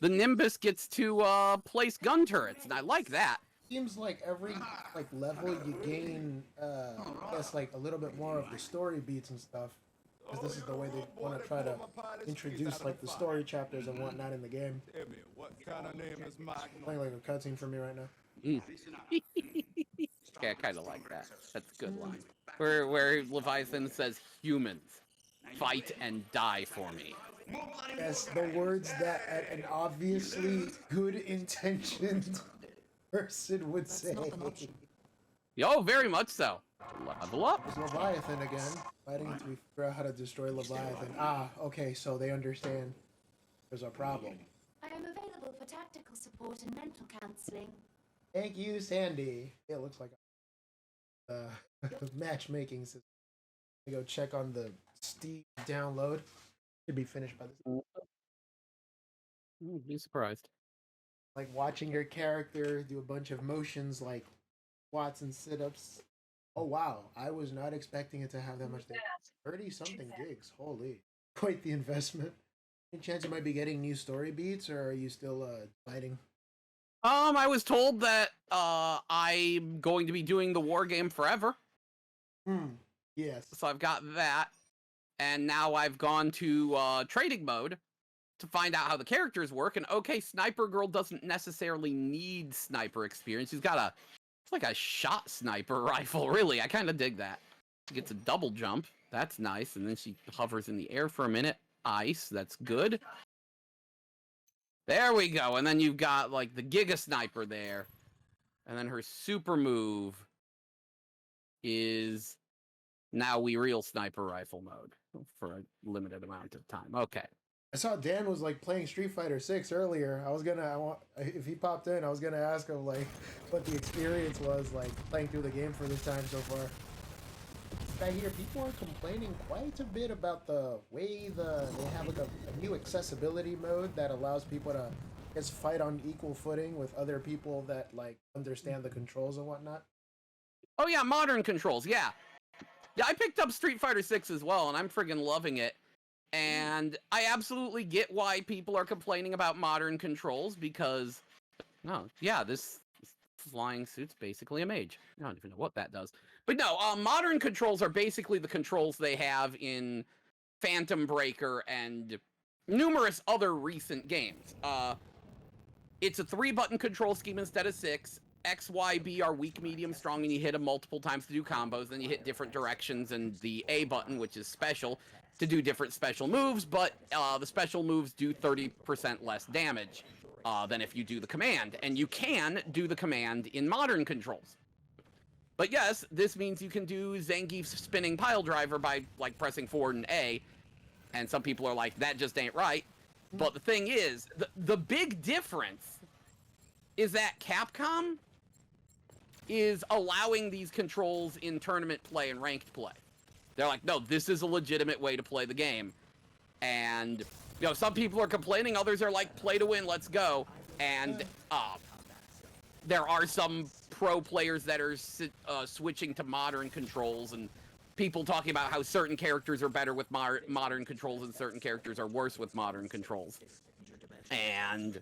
the Nimbus gets to place gun turrets, and I like that.
Seems like every level you gain, I guess like a little bit more of the story beats and stuff. Because this is the way they want to try to introduce like the story chapters and whatnot in the game.
What kind of name is Mike?
Playing like a cutscene for me right now.
Yeah, I kind of like that. That's a good line. Where Leviathan says, "Humans, fight and die for me."
Yes, the words that an obviously good-intentioned person would say.
Oh, very much so. Level up.
It's Leviathan again, fighting until we figure out how to destroy Leviathan. Ah, okay, so they understand there's a problem.
I am available for tactical support and mental counseling.
Thank you, Sandy. It looks like matchmaking system. Let me go check on the Steam download. Should be finished by this.
Be surprised.
Like watching your character do a bunch of motions like squats and sit-ups. Oh wow, I was not expecting it to have that much data. 30-something gigs, holy. Quite the investment. Any chance you might be getting new story beats, or are you still fighting?
I was told that I'm going to be doing the war game forever.
Yes.
So I've got that, and now I've gone to trading mode to find out how the characters work. And okay, Sniper Girl doesn't necessarily need sniper experience. She's got it's like a shot sniper rifle, really. I kind of dig that. She gets a double jump. That's nice. And then she hovers in the air for a minute. Ice. That's good. There we go. And then you've got like the Giga Sniper there. And then her super move is now we real sniper rifle mode for a limited amount of time. Okay.
I saw Dan was like playing Street Fighter 6 earlier. If he popped in, I was gonna ask him like what the experience was like playing through the game for this time so far. I hear people are complaining quite a bit about the way they have like a new accessibility mode that allows people to, I guess, fight on equal footing with other people that like understand the controls and whatnot.
Oh yeah, modern controls. Yeah, I picked up Street Fighter 6 as well, and I'm friggin' loving it. And I absolutely get why people are complaining about modern controls because, this flying suit's basically a mage. I don't even know what that does. But no, modern controls are basically the controls they have in Phantom Breaker and numerous other recent games. It's a 3-button control scheme instead of 6. X, Y, B are weak, medium, strong, and you hit them multiple times to do combos. Then you hit different directions, and the A button, which is special, to do different special moves, but the special moves do 30% less damage than if you do the command. And you can do the command in modern controls. But yes, this means you can do Zangief's spinning pile driver by like pressing forward and A. And some people are like, that just ain't right. But the thing is, the big difference is that Capcom is allowing these controls in tournament play and ranked play. They're like, no, this is a legitimate way to play the game. And, some people are complaining, others are like, play to win, let's go. And there are some pro players that are switching to modern controls, and people talking about how certain characters are better with modern controls and certain characters are worse with modern controls. And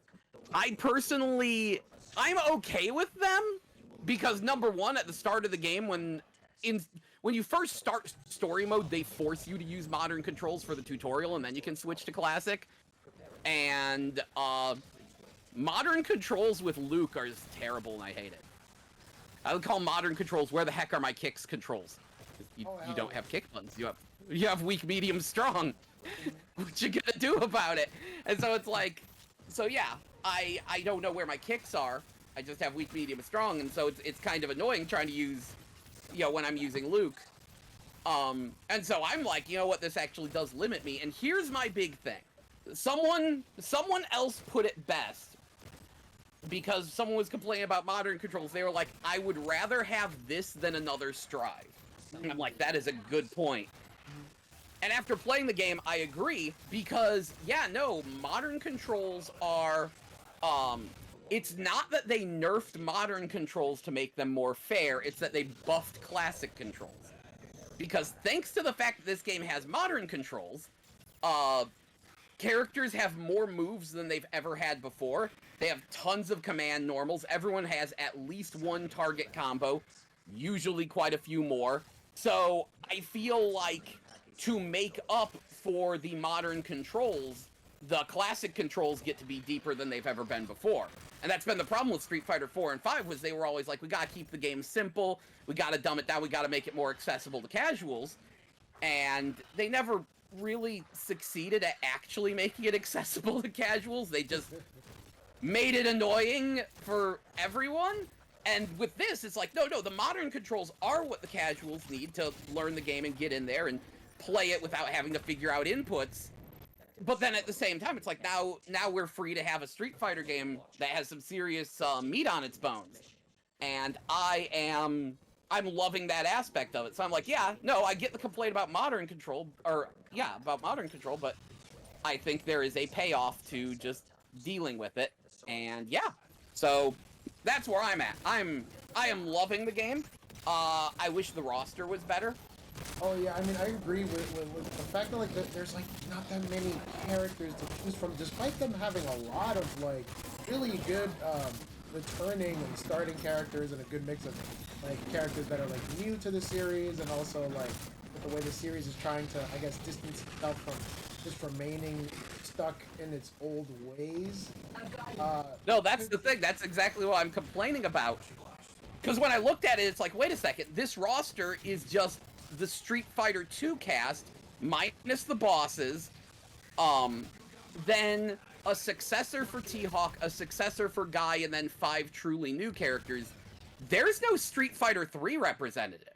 I personally, I'm okay with them, because number one, at the start of the game, when you first start story mode, they force you to use modern controls for the tutorial, and then you can switch to classic. And modern controls with Luke are just terrible, and I hate it. I would call modern controls, where the heck are my kicks controls? You don't have kick buttons. You have weak, medium, strong. What you gonna do about it? And so it's like, I don't know where my kicks are. I just have weak, medium, strong, and so it's kind of annoying trying to use, when I'm using Luke. And so I'm like, you know what, this actually does limit me. And here's my big thing. Someone else put it best, because someone was complaining about modern controls. They were like, I would rather have this than another Strive. And I'm like, that is a good point. And after playing the game, I agree, because, yeah, no, modern controls are, it's not that they nerfed modern controls to make them more fair, it's that they buffed classic controls. Because thanks to the fact that this game has modern controls, characters have more moves than they've ever had before. They have tons of command normals. Everyone has at least one target combo, usually quite a few more. So I feel like to make up for the modern controls, the classic controls get to be deeper than they've ever been before. And that's been the problem with Street Fighter 4 and 5, was they were always like, we gotta keep the game simple, we gotta dumb it down, we gotta make it more accessible to casuals. And they never really succeeded at actually making it accessible to casuals. They just made it annoying for everyone. And with this, it's like, no, the modern controls are what the casuals need to learn the game and get in there and play it without having to figure out inputs. But then at the same time, it's like, now we're free to have a Street Fighter game that has some serious meat on its bones. And I'm loving that aspect of it. So I'm like, yeah, no, I get the complaint about modern control, but I think there is a payoff to just dealing with it. And yeah, so that's where I'm at. I am loving the game. I wish the roster was better.
Oh yeah, I mean, I agree with the fact that, like, there's, like, not that many characters to choose from, despite them having a lot of, like, really good, returning and starting characters, and a good mix of, like, characters that are, like, new to the series, and also, like, with the way the series is trying to, I guess, distance itself from just remaining stuck in its old ways.
No, that's the thing. That's exactly what I'm complaining about. Because when I looked at it, it's like, wait a second, this roster is just the Street Fighter 2 cast, minus the bosses, then a successor for T-Hawk, a successor for Guy, and then 5 truly new characters. There's no Street Fighter 3 representative,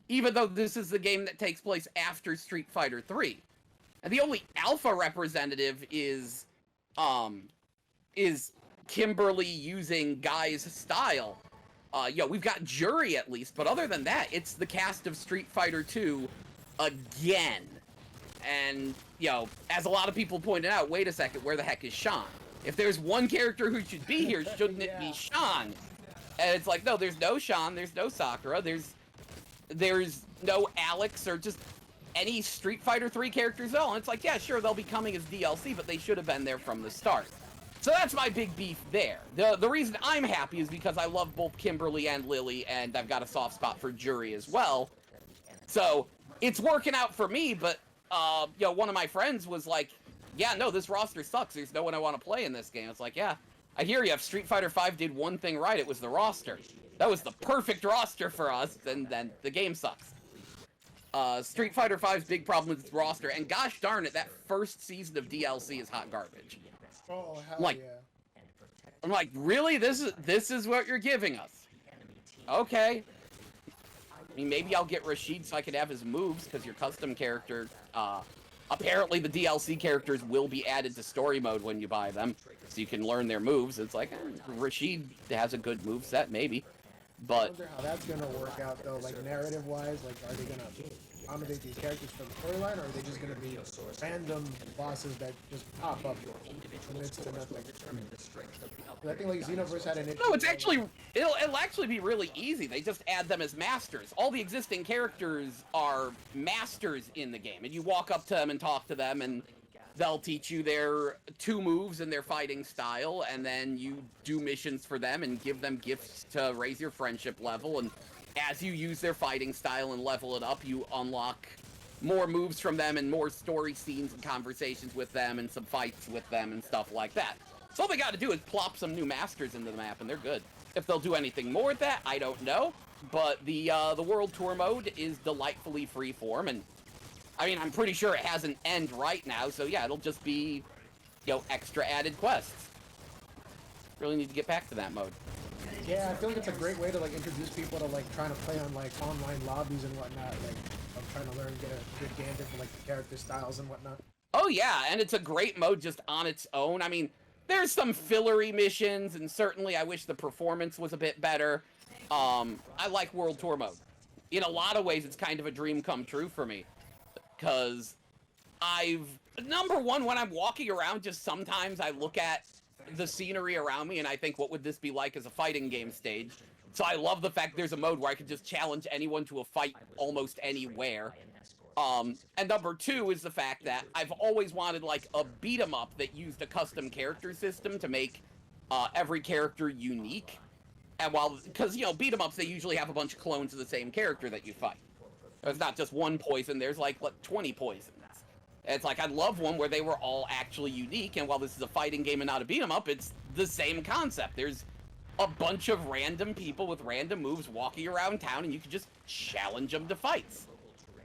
even though this is the game that takes place after Street Fighter 3. And the only alpha representative is Kimberly using Guy's style. We've got Jury at least, but other than that, it's the cast of Street Fighter 2 again. And, as a lot of people pointed out, wait a second, where the heck is Sean? If there's one character who should be here, shouldn't it be Sean? And it's like, no, there's no Sean, there's no Sakura, there's no Alex, or just any Street Fighter 3 characters at all. And it's like, yeah, sure, they'll be coming as DLC, but they should have been there from the start. So that's my big beef there. The reason I'm happy is because I love both Kimberly and Lily, and I've got a soft spot for Jury as well. So it's working out for me, but, one of my friends was like, yeah, no, this roster sucks. There's no one I want to play in this game. It's like, yeah, I hear you. If Street Fighter V did one thing right, it was the roster. That was the perfect roster for us, and then the game sucks. Street Fighter V's big problem is its roster, and gosh darn it, that first season of DLC is hot garbage.
Oh, hell yeah.
I'm like, really? This is what you're giving us? Okay. I mean, maybe I'll get Rashid so I can have his moves, because your custom character, apparently the DLC characters will be added to story mode when you buy them, so you can learn their moves. It's like, Rashid has a good move set, maybe. But
I wonder how that's gonna work out, though, like, narrative-wise. Like, are they gonna accommodate these characters for the storyline, or are they just gonna be random bosses that just pop up amidst to nothing? I think, like, Xenoverse had an issue.
No, it'll actually be really easy. They just add them as masters. All the existing characters are masters in the game, and you walk up to them and talk to them, and they'll teach you their 2 moves and their fighting style, and then you do missions for them and give them gifts to raise your friendship level, and as you use their fighting style and level it up, you unlock more moves from them and more story scenes and conversations with them and some fights with them and stuff like that. So all they gotta do is plop some new masters into the map and they're good. If they'll do anything more with that, I don't know. But the World Tour mode is delightfully freeform, and I mean, I'm pretty sure it has an end right now, so yeah, it'll just be, extra added quests. Really need to get back to that mode.
Yeah, I feel like it's a great way to, like, introduce people to, like, trying to play on, like, online lobbies and whatnot, like, of trying to learn, get a good gander for like the character styles and whatnot.
Oh yeah, and it's a great mode just on its own. I mean, there's some fillery missions, and certainly I wish the performance was a bit better. I like World Tour mode. In a lot of ways, it's kind of a dream come true for me. Because number one, when I'm walking around, just sometimes I look at the scenery around me and I think, what would this be like as a fighting game stage? So I love the fact there's a mode where I could just challenge anyone to a fight almost anywhere. And number two is the fact that I've always wanted like a beat 'em up that used a custom character system to make every character unique. And because, you know, beat 'em ups, they usually have a bunch of clones of the same character that you fight. There's not just one poison, there's like 20 poisons. It's like, I'd love one where they were all actually unique, and while this is a fighting game and not a beat 'em up, it's the same concept. There's a bunch of random people with random moves walking around town, and you can just challenge them to fights.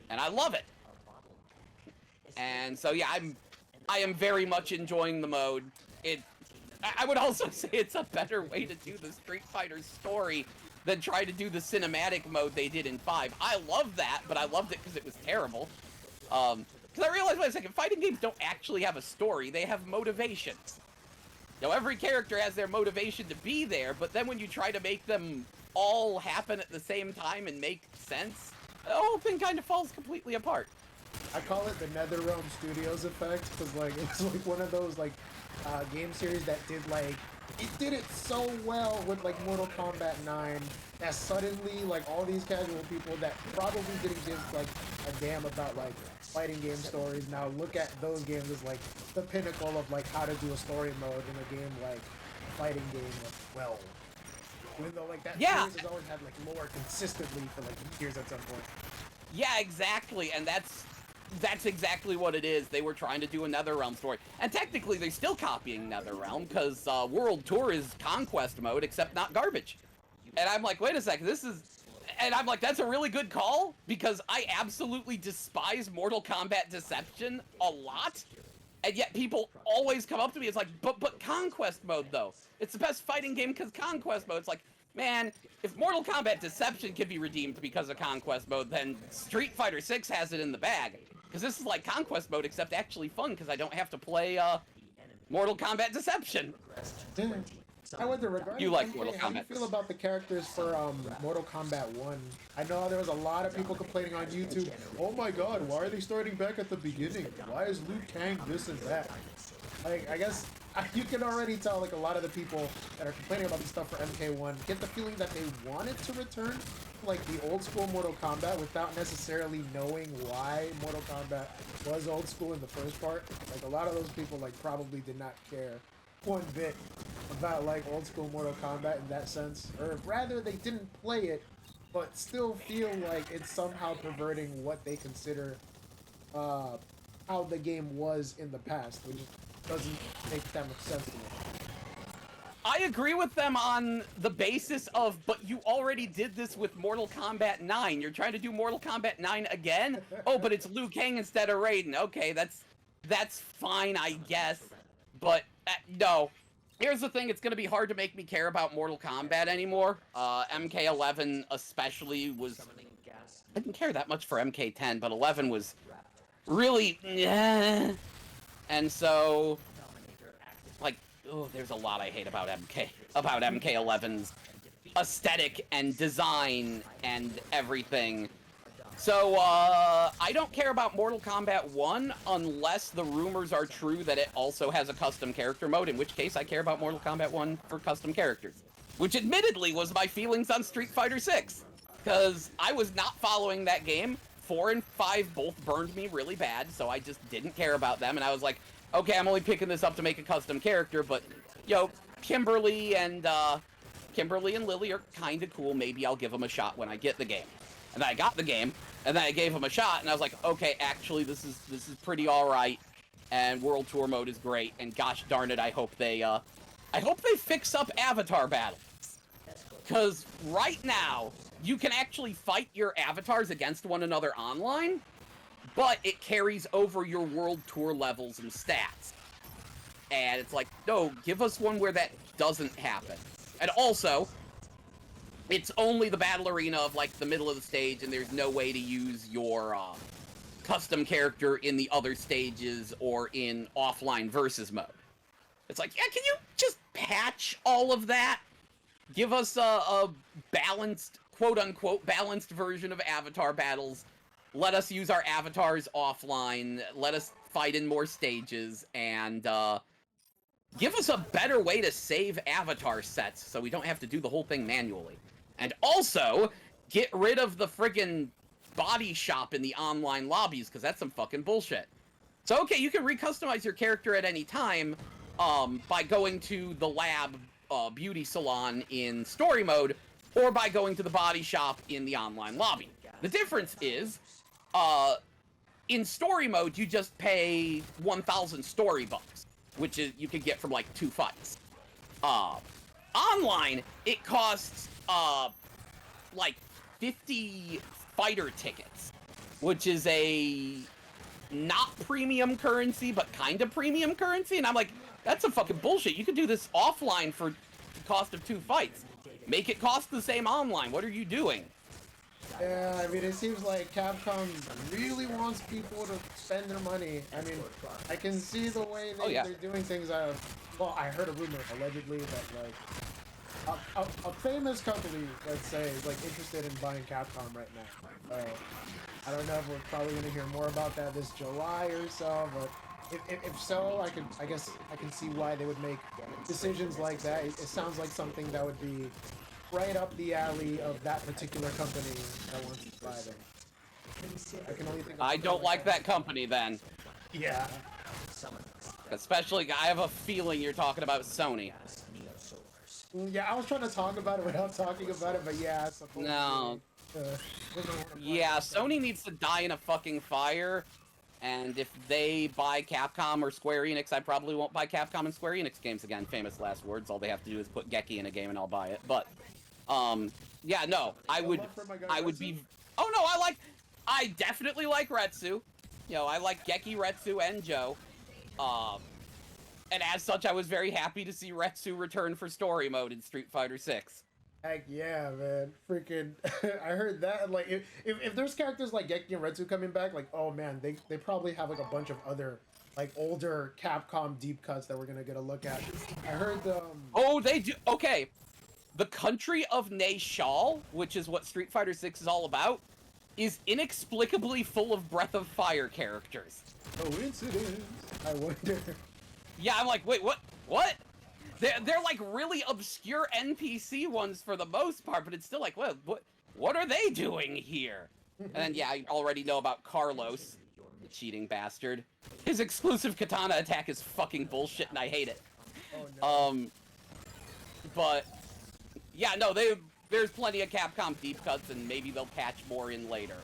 And I love it. And so, yeah, I am very much enjoying the mode. I would also say it's a better way to do the Street Fighter story than try to do the cinematic mode they did in 5. I love that, but I loved it because it was terrible. Because I realized, wait a second, fighting games don't actually have a story, they have motivations. You know, every character has their motivation to be there, but then when you try to make them all happen at the same time and make sense, the whole thing kind of falls completely apart.
I call it the NetherRealm Studios effect, because like it's like one of those like game series that did like, it did it so well with like Mortal Kombat 9 that suddenly like all these casual people that probably didn't give like a damn about like fighting game stories now look at those games as like the pinnacle of like how to do a story mode in a game like a fighting game like, well, even though like that series has always had like lore consistently for like years at some point.
Yeah, exactly, and that's exactly what it is. They were trying to do a NetherRealm story. And technically, they're still copying NetherRealm, because World Tour is Conquest mode, except not garbage. And I'm like, wait a second, this is... And I'm like, that's a really good call, because I absolutely despise Mortal Kombat Deception a lot. And yet people always come up to me, it's like, but Conquest mode, though. It's the best fighting game because Conquest mode. It's like, man, if Mortal Kombat Deception can be redeemed because of Conquest mode, then Street Fighter 6 has it in the bag. Because this is like Conquest mode, except actually fun, because I don't have to play Mortal Kombat Deception.
I wonder, regarding
you like
MK,
Mortal
how do you
Kombat.
feel about the characters for Mortal Kombat 1? I know there was a lot of people complaining on YouTube, oh my god, why are they starting back at the beginning? Why is Liu Kang this and that? Like, I guess you can already tell, like, a lot of the people that are complaining about the stuff for MK1 get the feeling that they wanted to return to, like, the old school Mortal Kombat without necessarily knowing why Mortal Kombat was old school in the first part. Like, a lot of those people, like, probably did not care one bit about like old school Mortal Kombat in that sense, or rather they didn't play it but still feel like it's somehow perverting what they consider how the game was in the past, which doesn't make that much sense to me.
I agree with them on the basis of, but you already did this with Mortal Kombat 9. You're trying to do Mortal Kombat 9 again? Oh, but it's Liu Kang instead of Raiden. Okay, that's fine, I guess. But no. Here's the thing, it's going to be hard to make me care about Mortal Kombat anymore. MK11 especially was... I didn't care that much for MK10, but 11 was really... And so... Like, oh, there's a lot I hate about MK11's aesthetic and design and everything. So, I don't care about Mortal Kombat 1 unless the rumors are true that it also has a custom character mode, in which case I care about Mortal Kombat 1 for custom characters. Which admittedly was my feelings on Street Fighter 6. Because I was not following that game. 4 and 5 both burned me really bad, so I just didn't care about them, and I was like, okay, I'm only picking this up to make a custom character, but, yo, Kimberly and Lily are kinda cool, maybe I'll give them a shot when I get the game. And then I got the game, and then I gave him a shot, and I was like, okay, actually, this is pretty alright, and World Tour mode is great, and gosh darn it, I hope they fix up Avatar battles. Because right now, you can actually fight your avatars against one another online, but it carries over your World Tour levels and stats. And it's like, no, give us one where that doesn't happen. And also, it's only the battle arena of like the middle of the stage, and there's no way to use your custom character in the other stages or in offline versus mode. It's like, yeah, can you just patch all of that? Give us a balanced, quote-unquote, balanced version of avatar battles. Let us use our avatars offline. Let us fight in more stages. And give us a better way to save avatar sets so we don't have to do the whole thing manually. And also, get rid of the friggin' body shop in the online lobbies, because that's some fucking bullshit. So, okay, you can recustomize your character at any time by going to the lab beauty salon in story mode, or by going to the body shop in the online lobby. The difference is, in story mode, you just pay 1,000 story bucks, which is you could get from like 2 fights. Online, it costs like 50 fighter tickets, which is a not premium currency, but kind of premium currency. And I'm like, that's some fucking bullshit. You could do this offline for the cost of 2 fights. Make it cost the same online. What are you doing?
Yeah, I mean, it seems like Capcom really wants people to spend their money. I mean, I can see the way they're doing things. Well, I heard a rumor, allegedly, that like a famous company, let's say, is like interested in buying Capcom right now. I don't know if we're probably going to hear more about that this July or so, but if so, I guess I can see why they would make decisions like that. It sounds like something that would be right up the alley of that particular company that wants to buy them. I can only think of
I don't like that company then.
Yeah.
Especially, I have a feeling you're talking about Sony.
Yeah, I was trying to talk about it without talking about it, but yeah,
no. Yeah, Sony needs to die in a fucking fire, and if they buy Capcom or Square Enix, I probably won't buy Capcom and Square Enix games again. Famous last words. All they have to do is put Geki in a game and I'll buy it. But, yeah, no, I would be... Oh, no, I definitely like Retsu. You know, I like Geki, Retsu, and Joe. And as such, I was very happy to see Retsu return for story mode in Street Fighter 6.
Heck yeah, man. Freaking, I heard that, and like, if there's characters like Geki and Retsu coming back, like, oh man, they probably have like a bunch of other, like, older Capcom deep cuts that we're gonna get a look at. I heard,
Oh, they do, okay. The country of Neyshal, which is what Street Fighter 6 is all about, is inexplicably full of Breath of Fire characters.
Coincidence, I wonder.
Yeah, I'm like, wait, what? What? They're like really obscure NPC ones for the most part, but it's still like, what are they doing here? And then, yeah, I already know about Carlos, the cheating bastard. His exclusive katana attack is fucking bullshit, and I hate it.
Oh, no.
But yeah, no, there's plenty of Capcom deep cuts, and maybe they'll patch more in later.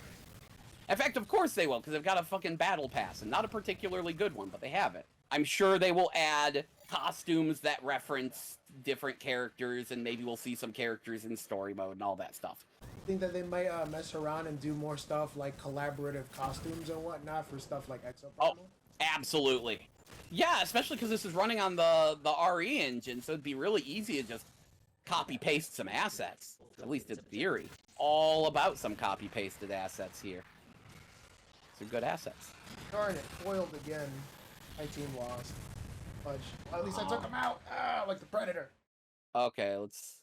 In fact, of course they will, because they've got a fucking battle pass, and not a particularly good one, but they have it. I'm sure they will add costumes that reference different characters, and maybe we'll see some characters in story mode and all that stuff.
I think that they might mess around and do more stuff like collaborative costumes and whatnot for stuff like Exoprimal.
Oh, absolutely. Yeah, especially because this is running on the RE engine, so it'd be really easy to just copy-paste some assets, at least in theory. All about some copy-pasted assets here. These are good assets.
Darn it, foiled again. My team lost. Fudge. Well, at least I took him out. Like the Predator.
Okay, let's...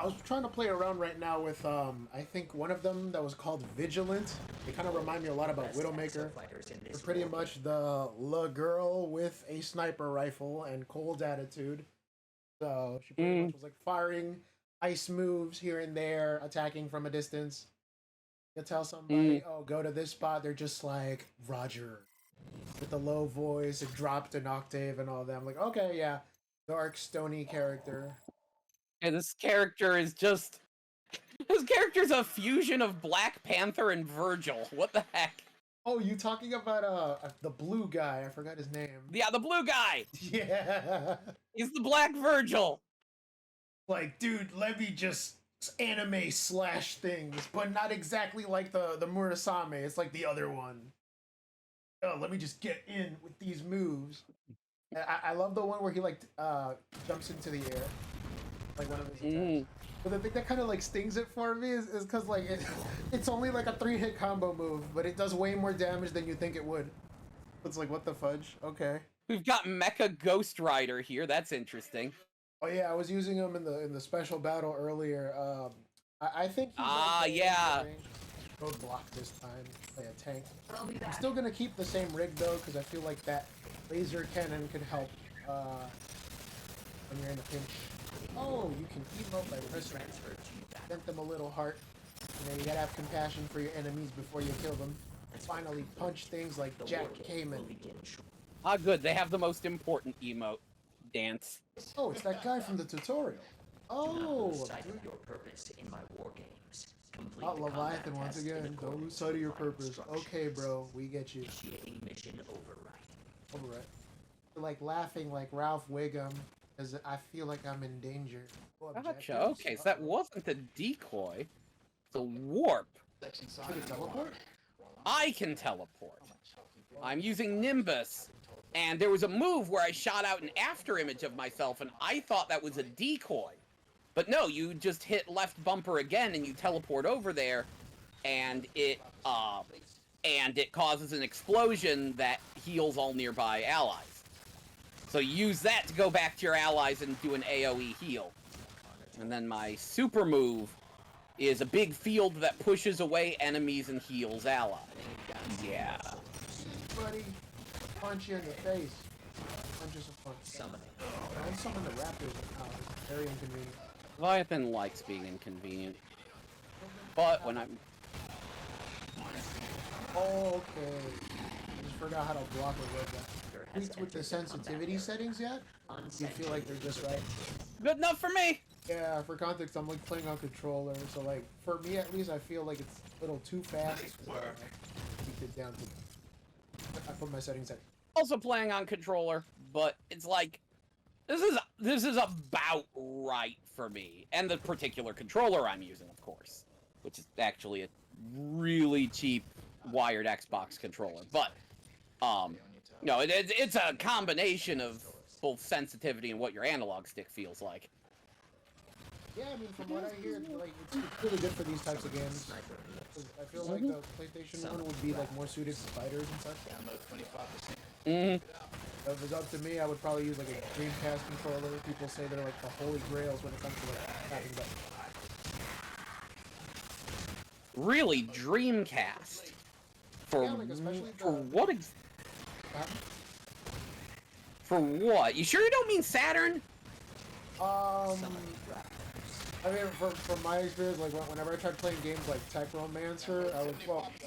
I was trying to play around right now with, I think one of them that was called Vigilant. They kind of remind me a lot about Widowmaker. They're pretty much the girl with a sniper rifle and cold attitude. So she pretty much was like firing ice moves here and there, attacking from a distance. You tell somebody, oh, go to this spot. They're just like, Roger. With the low voice, it dropped an octave and all that. I'm like, okay, yeah. Dark, stony character.
And this character is just... This character's a fusion of Black Panther and Virgil. What the heck?
Oh, you talking about the blue guy. I forgot his name.
Yeah, the blue guy!
Yeah!
He's the Black Virgil!
Like, dude, let me just anime slash things, but not exactly like the Murasame. It's like the other one. Oh, let me just get in with these moves. I love the one where he like jumps into the air, like one of his attacks. But the thing that kind of like stings it for me is because like it's only like a 3-hit combo move, but it does way more damage than you think it would. It's like, what the fudge? Okay.
We've got Mecha Ghost Rider here. That's interesting.
Oh yeah, I was using him in the special battle earlier. I think.
Yeah.
Roadblock this time. Play a tank. I'm still gonna keep the same rig though, because I feel like that laser cannon could help when you're in a pinch. Oh, you can emote by pressing. Sent them a little heart. You know, you gotta have compassion for your enemies before you kill them. And finally, punch things like Jack Cayman.
Ah, good. They have the most important emote. Dance.
Oh, it's that guy from the tutorial. Oh,
your purpose in my war games.
Not Leviathan once again. Don't lose sight of your purpose. Okay, bro, we get you.
Mission override.
Like laughing like Ralph Wiggum, as I feel like I'm in danger.
Gotcha. Okay, so that wasn't a decoy. It's a warp.
Can you teleport?
I can teleport. I'm using Nimbus. And there was a move where I shot out an after image of myself, and I thought that was a decoy. But no, you just hit left bumper again, and you teleport over there, and it causes an explosion that heals all nearby allies. So you use that to go back to your allies and do an AoE heal. And then my super move is a big field that pushes away enemies and heals allies. Yeah.
Buddy. Punch you in the face. Punches a punch.
Summoning.
And summon the raptors. Very inconvenient.
Leviathan likes being inconvenient. But when I'm...
Okay. I just forgot how to block a red guy. Tweaked with the sensitivity settings yet? You feel like they're just right?
Good enough for me!
Yeah, for context, I'm like playing on controller, so like, for me at least, I feel like it's a little too fast. Keep it down to... I put my settings at.
Also playing on controller, but it's like this is about right for me, and the particular controller I'm using, of course, which is actually a really cheap wired Xbox controller. But no, it's a combination of both sensitivity and what your analog stick feels like.
Yeah, I mean, from what I hear, like it's really good for these types of games. I feel like the PlayStation one would be like more suited to fighters and such. If it's up to me, I would probably use like a Dreamcast controller. People say they're like the holy grails when it comes to like tapping buttons.
Really, Dreamcast? For what? For what? You sure you don't mean Saturn?
I mean, from my experience, like whenever I tried playing games like Tech Romancer, I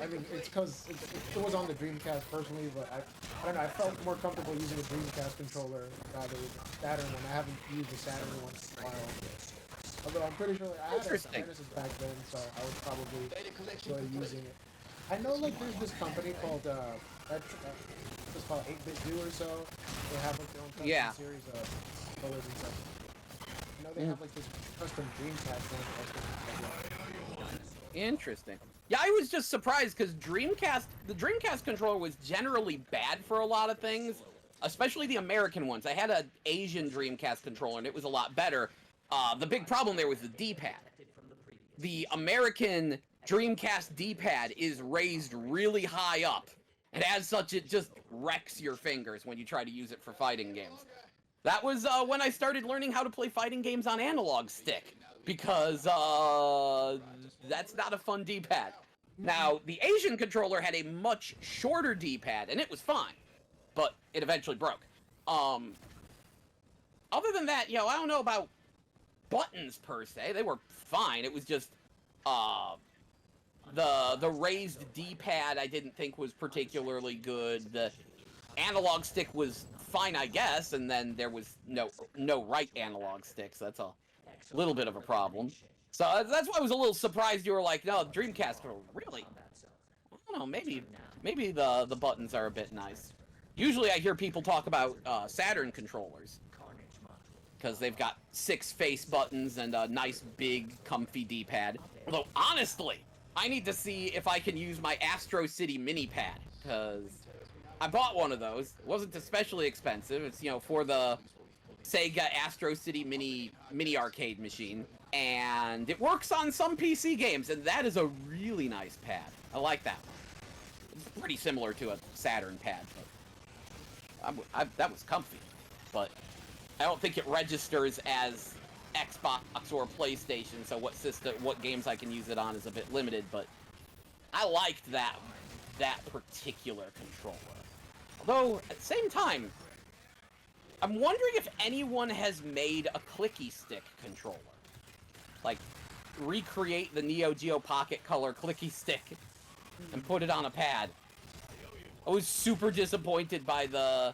mean, it's because it was on the Dreamcast personally, but I don't know, I felt more comfortable using a Dreamcast controller rather than Saturn one. I haven't used the Saturn one in a while. Although I'm pretty sure like, I had a Genesis back then, so I would probably enjoy using it. I know like there's this company called it's called 8-Bit Do or so. They have like their own custom series of controllers and stuff. I know they have like this custom Dreamcast one.
Interesting. Yeah, I was just surprised because the Dreamcast controller was generally bad for a lot of things, especially the American ones. I had an Asian Dreamcast controller and it was a lot better. The big problem there was the D-pad. The American Dreamcast D-pad is raised really high up, and as such, it just wrecks your fingers when you try to use it for fighting games. That was when I started learning how to play fighting games on analog stick, because that's not a fun D-pad. Now, the Asian controller had a much shorter D-pad, and it was fine, but it eventually broke. Other than that, I don't know about buttons per se. They were fine. It was just the raised D-pad I didn't think was particularly good. The analog stick was fine, I guess, and then there was no right analog stick, so that's a little bit of a problem. So that's why I was a little surprised you were like, no, Dreamcast, really? I don't know, maybe the buttons are a bit nice. Usually I hear people talk about Saturn controllers, because they've got 6 face buttons and a nice big comfy D-pad. Although honestly, I need to see if I can use my Astro City mini pad, because I bought one of those. It wasn't especially expensive. It's for the Sega Astro City mini arcade machine, and it works on some PC games, and that is a really nice pad. I like that one. It's pretty similar to a Saturn pad, but that was comfy. But I don't think it registers as Xbox or PlayStation, so what games I can use it on is a bit limited, but I liked that particular controller. Although, at the same time, I'm wondering if anyone has made a clicky stick controller. Like, recreate the Neo Geo Pocket Color clicky stick and put it on a pad. I was super disappointed by the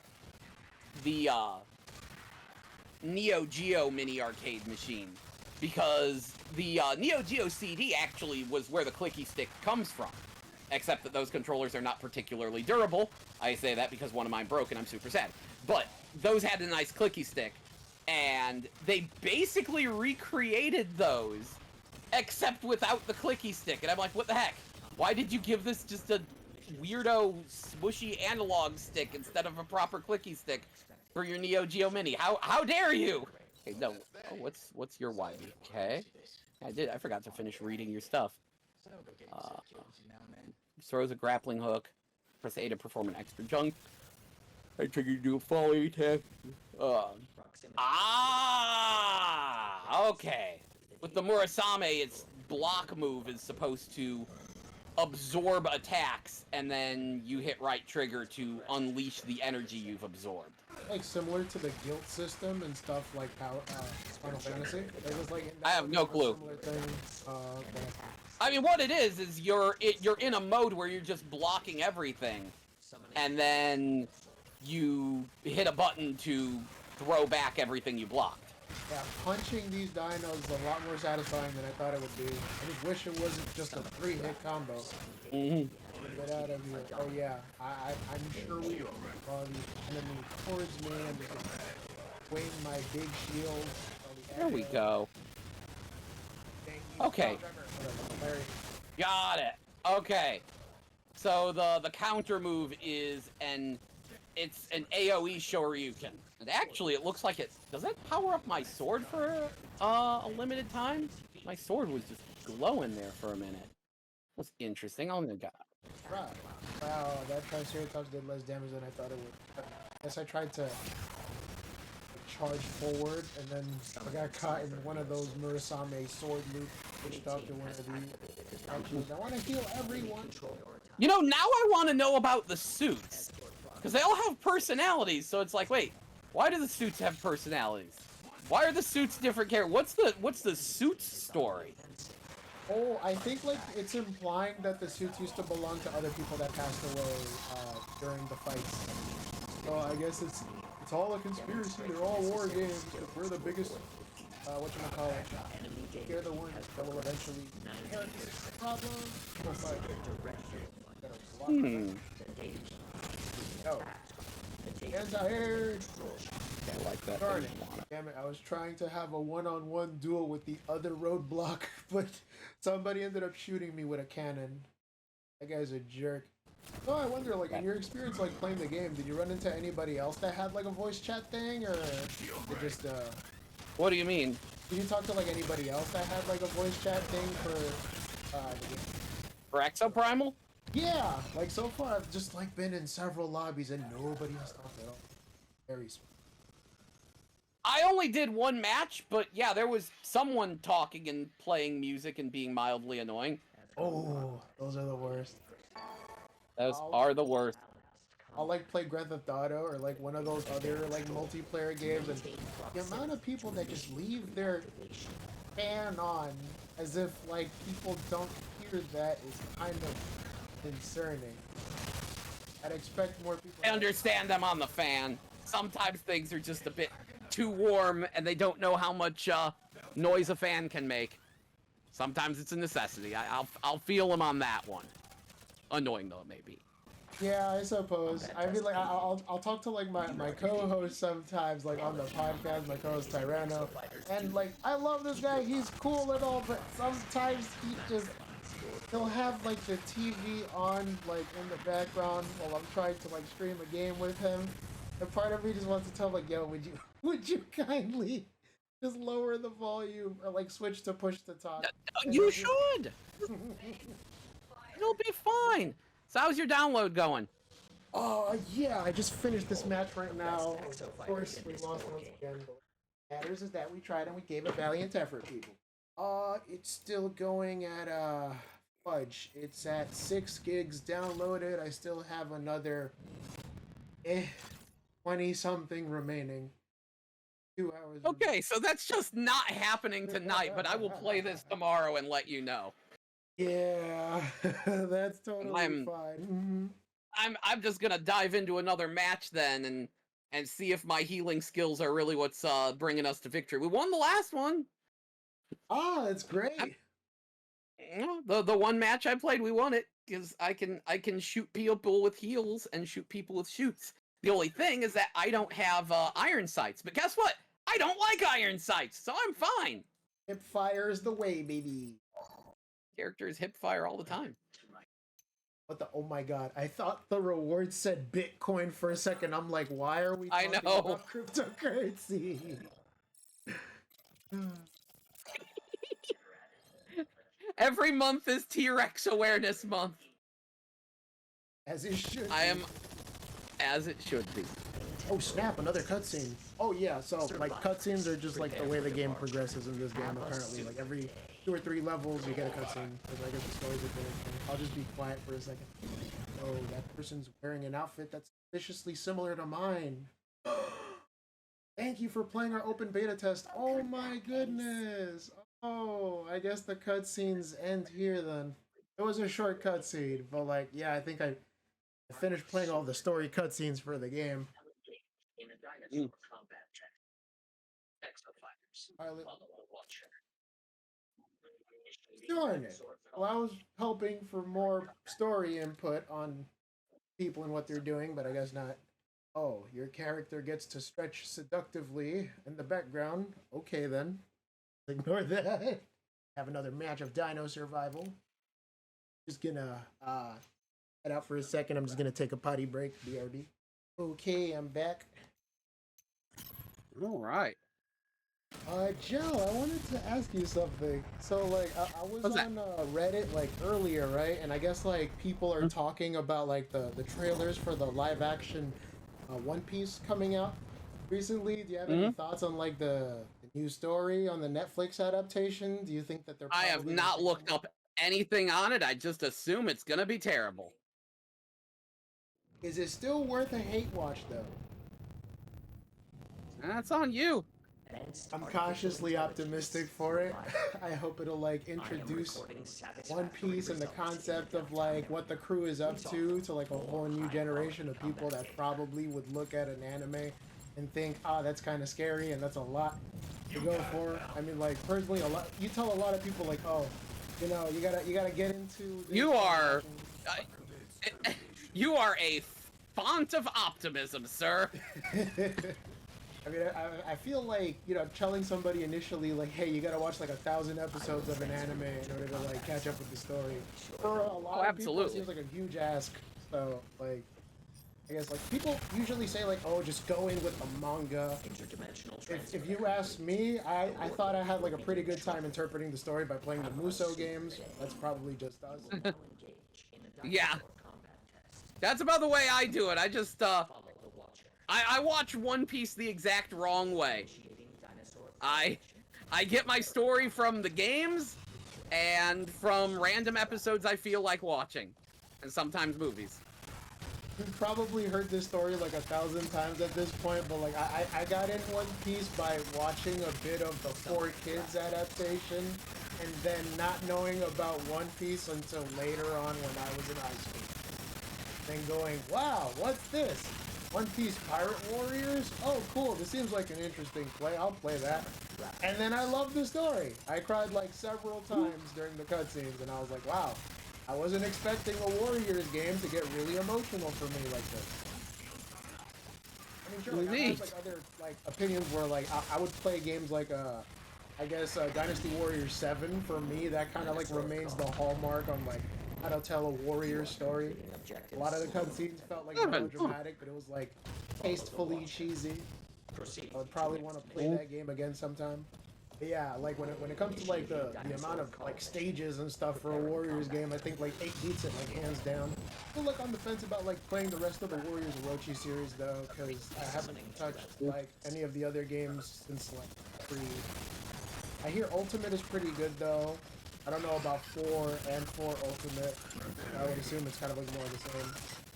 Neo Geo mini arcade machine, because the Neo Geo CD actually was where the clicky stick comes from, except that those controllers are not particularly durable. I say that because one of mine broke and I'm super sad. But those had a nice clicky stick, and they basically recreated those, except without the clicky stick. And I'm like, what the heck? Why did you give this just a weirdo smushy analog stick instead of a proper clicky stick for your Neo Geo Mini? How dare you? Okay, no. Oh, what's your YB? Okay. I forgot to finish reading your stuff. Throws a grappling hook. Press A to perform an extra jump. I trigger you to do a volley attack. Okay. With the Murasame, its block move is supposed to absorb attacks, and then you hit right trigger to unleash the energy you've absorbed.
Like similar to the guilt system and stuff like Final Fantasy. It was like
I have no clue.
Okay.
I mean, what it is you're in a mode where you're just blocking everything, and then you hit a button to throw back everything you blocked.
Yeah, punching these dinos is a lot more satisfying than I thought it would be. I just wish it wasn't just a 3-hit combo. Get out of here. Oh yeah, I'm sure we draw the enemy towards me and just wave my big shield.
There we go. Okay. Got it. Okay. So the counter move is it's an AoE Shoryuken. And actually, it looks like does that power up my sword for a limited time? My sword was just glowing there for a minute. That's interesting. Oh my god.
Right. Wow, that Triceratops did less damage than I thought it would. I guess I tried to charge forward, and then I got caught in one of those Murasame sword loops, switched up to one of these actions. I want to heal everyone.
You know, now I want to know about the suits, because they all have personalities. So it's like, wait, why do the suits have personalities? Why are the suits different characters? What's the suits story?
Oh, I think like it's implying that the suits used to belong to other people that passed away during the fights. So I guess it's all a conspiracy. They're all war games. We're the biggest. Whatchamacallit? They're the ones that will eventually inherit this problem. No. Anti-air.
I like that.
Darn it. Damn it, I was trying to have a one-on-one duel with the other roadblock, but somebody ended up shooting me with a cannon. That guy's a jerk. No, I wonder, like, in your experience, like, playing the game, did you run into anybody else that had, like, a voice chat thing, or it just,
What do you mean?
Did you talk to, like, anybody else that had, like, a voice chat thing for, the game?
For Exoprimal?
Yeah! Like, so far, I've just, like, been in several lobbies and nobody has talked at all. Very sweet.
I only did one match, but yeah, there was someone talking and playing music and being mildly annoying.
Oh, those are the worst.
Those are the worst.
I'll like play Grand Theft Auto or like one of those other like multiplayer games, and the amount of people that just leave their fan on as if like people don't hear that is kind of concerning. I'd expect more people.
I understand them on the fan. Sometimes things are just a bit too warm and they don't know how much noise a fan can make. Sometimes it's a necessity. I'll feel them on that one. Annoying though it may be.
Yeah, I suppose. I mean, like, I'll talk to, like, my co-host sometimes, like, on the podcast, my co-host Tyranno, and, like, I love this guy, he's cool and all, but sometimes he'll have, like, the TV on, like, in the background while I'm trying to, like, stream a game with him, and part of me just wants to tell him, like, yo, Would you kindly just lower the volume or like switch to push to talk?
You should. It'll be fine. So how's your download going?
Yeah, I just finished this match right now. Of course, we lost once again. But what matters is that we tried and we gave a valiant effort, people. It's still going at fudge. It's at 6 gigs downloaded. I still have another 20 something remaining. 2 hours.
Okay, so that's just not happening tonight, but I will play this tomorrow and let you know.
Yeah, that's totally fine. Mm-hmm.
I'm just gonna dive into another match then and see if my healing skills are really what's bringing us to victory. We won the last one.
Oh, that's great.
The one match I played, we won it because I can shoot people with heals and shoot people with shoots. The only thing is that I don't have iron sights. But guess what? I don't like iron sights, so I'm fine.
Hip fire is the way, baby.
Characters hip fire all the time.
What the? Oh my god! I thought the reward said Bitcoin for a second. I'm like, why are we talking about cryptocurrency?
Every month is T-Rex Awareness Month.
As it should.
As it should be.
Oh snap! Another cutscene. Oh yeah. So like cutscenes are just like the way the game progresses in this game. Apparently, like every 2 or 3 levels, you get a cutscene. Because I guess the stories are finished. I'll just be quiet for a second. Oh, that person's wearing an outfit that's suspiciously similar to mine. Thank you for playing our open beta test. Oh my goodness. Oh, I guess the cutscenes end here then. It was a short cutscene, but like, yeah, I think I finished playing all the story cutscenes for the game. Darn it. Well, I was hoping for more story input on people and what they're doing, but I guess not. Oh, your character gets to stretch seductively in the background. Okay, then. Ignore that. Have another match of Dino Survival. Just gonna head out for a second. I'm just gonna take a potty break. BRB. Okay, I'm back.
All right.
Joe, I wanted to ask you something. So, like, I was on Reddit, like, earlier, right? And I guess, like, people are talking about, like, the trailers for the live-action One Piece coming out recently. Do you have any thoughts on, like, the new story on the Netflix adaptation? Do you think that they're
I have not looked up anything on it. I just assume it's gonna be terrible.
Is it still worth a hate watch, though?
That's on you.
I'm cautiously optimistic for it. I hope it'll like introduce One Piece and the concept of like what the crew is up to like a whole new generation of people that probably would look at an anime and think, ah, that's kind of scary and that's a lot to go for. I mean, like personally, you tell a lot of people like, oh, you know, you gotta get into.
You are a font of optimism, sir.
I mean, I feel like, you know, telling somebody initially, like, hey, you gotta watch like 1,000 episodes of an anime in order to like catch up with the story. For a lot of people, it seems like a huge ask. So, like, I guess like people usually say like, oh, just go in with the manga. If you ask me, I thought I had like a pretty good time interpreting the story by playing the Muso games. That's probably just us.
Yeah. That's about the way I do it. I just, I watch One Piece the exact wrong way. I get my story from the games and from random episodes I feel like watching, and sometimes movies.
You've probably heard this story like 1,000 times at this point, but like I got in One Piece by watching a bit of the 4 Kids adaptation and then not knowing about One Piece until later on when I was in high school. Then going, wow, what's this? One Piece Pirate Warriors? Oh, cool. This seems like an interesting play. I'll play that. And then I loved the story. I cried like several times during the cutscenes, and I was like, wow, I wasn't expecting a Warriors game to get really emotional for me like this. I mean, sure, like, I have like other like opinions where like I would play games like I guess Dynasty Warriors 7 for me. That kind of like remains the hallmark on like how to tell a warrior story. A lot of the cutscenes felt like melodramatic, but it was like tastefully cheesy. I would probably want to play that game again sometime. But yeah, like when it comes to like the amount of like stages and stuff for a Warriors game, I think like 8 beats it like hands down. Still like on the fence about like playing the rest of the Warriors Orochi series though, because I haven't touched like any of the other games since like 3. I hear Ultimate is pretty good though. I don't know about 4 and 4 Ultimate. I would assume it's kind of like more of the same.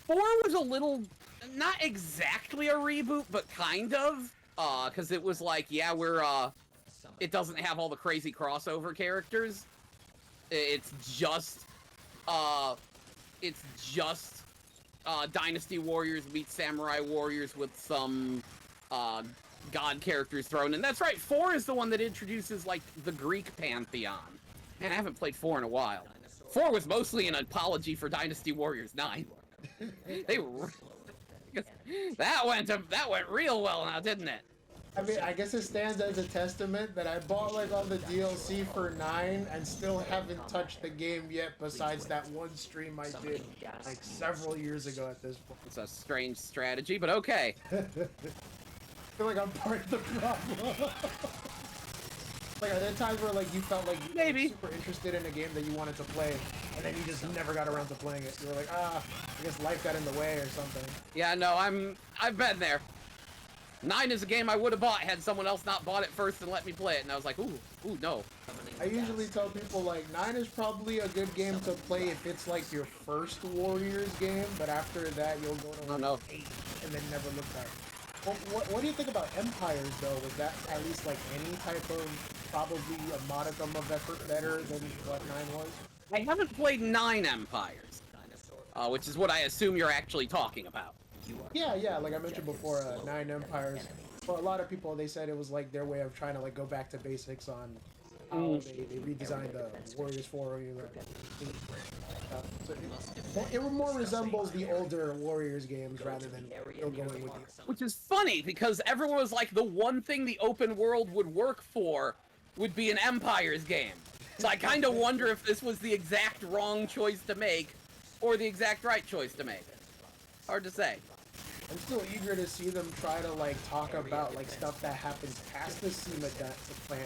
4 was a little, not exactly a reboot, but kind of. Because it was like, yeah, it doesn't have all the crazy crossover characters. It's just Dynasty Warriors meets Samurai Warriors with some, god characters thrown in. That's right, 4 is the one that introduces, like, the Greek pantheon. Man, I haven't played 4 in a while. 4 was mostly an apology for Dynasty Warriors 9. That went real well now, didn't it?
I mean, I guess it stands as a testament that I bought like all the DLC for 9 and still haven't touched the game yet besides that one stream I did like several years ago at this point.
It's a strange strategy, but okay.
I feel like I'm part of the problem. Like, are there times where like you felt like you were super interested in a game that you wanted to play and then you just never got around to playing it? You were like, I guess life got in the way or something.
Yeah, no, I've been there. 9 is a game I would have bought had someone else not bought it first and let me play it, and I was like, ooh, no.
I usually tell people, like, 9 is probably a good game to play if it's, like, your first Warriors game, but after that, you'll go to, like, 8 and then never look back. Well, what do you think about Empires, though? Was that at least, like, any type of, probably a modicum of effort better than what 9 was?
I haven't played 9 Empires, which is what I assume you're actually talking about.
Yeah, like I mentioned before, 9 Empires. For a lot of people, they said it was like their way of trying to like go back to basics on how they redesigned the Warriors 4. So it more resembles the older Warriors games rather than still going with the...
Which is funny, because everyone was like, the one thing the open world would work for would be an Empires game. So I kind of wonder if this was the exact wrong choice to make, or the exact right choice to make. Hard to say.
I'm still eager to see them try to like talk about like stuff that happens past the SEMA plan.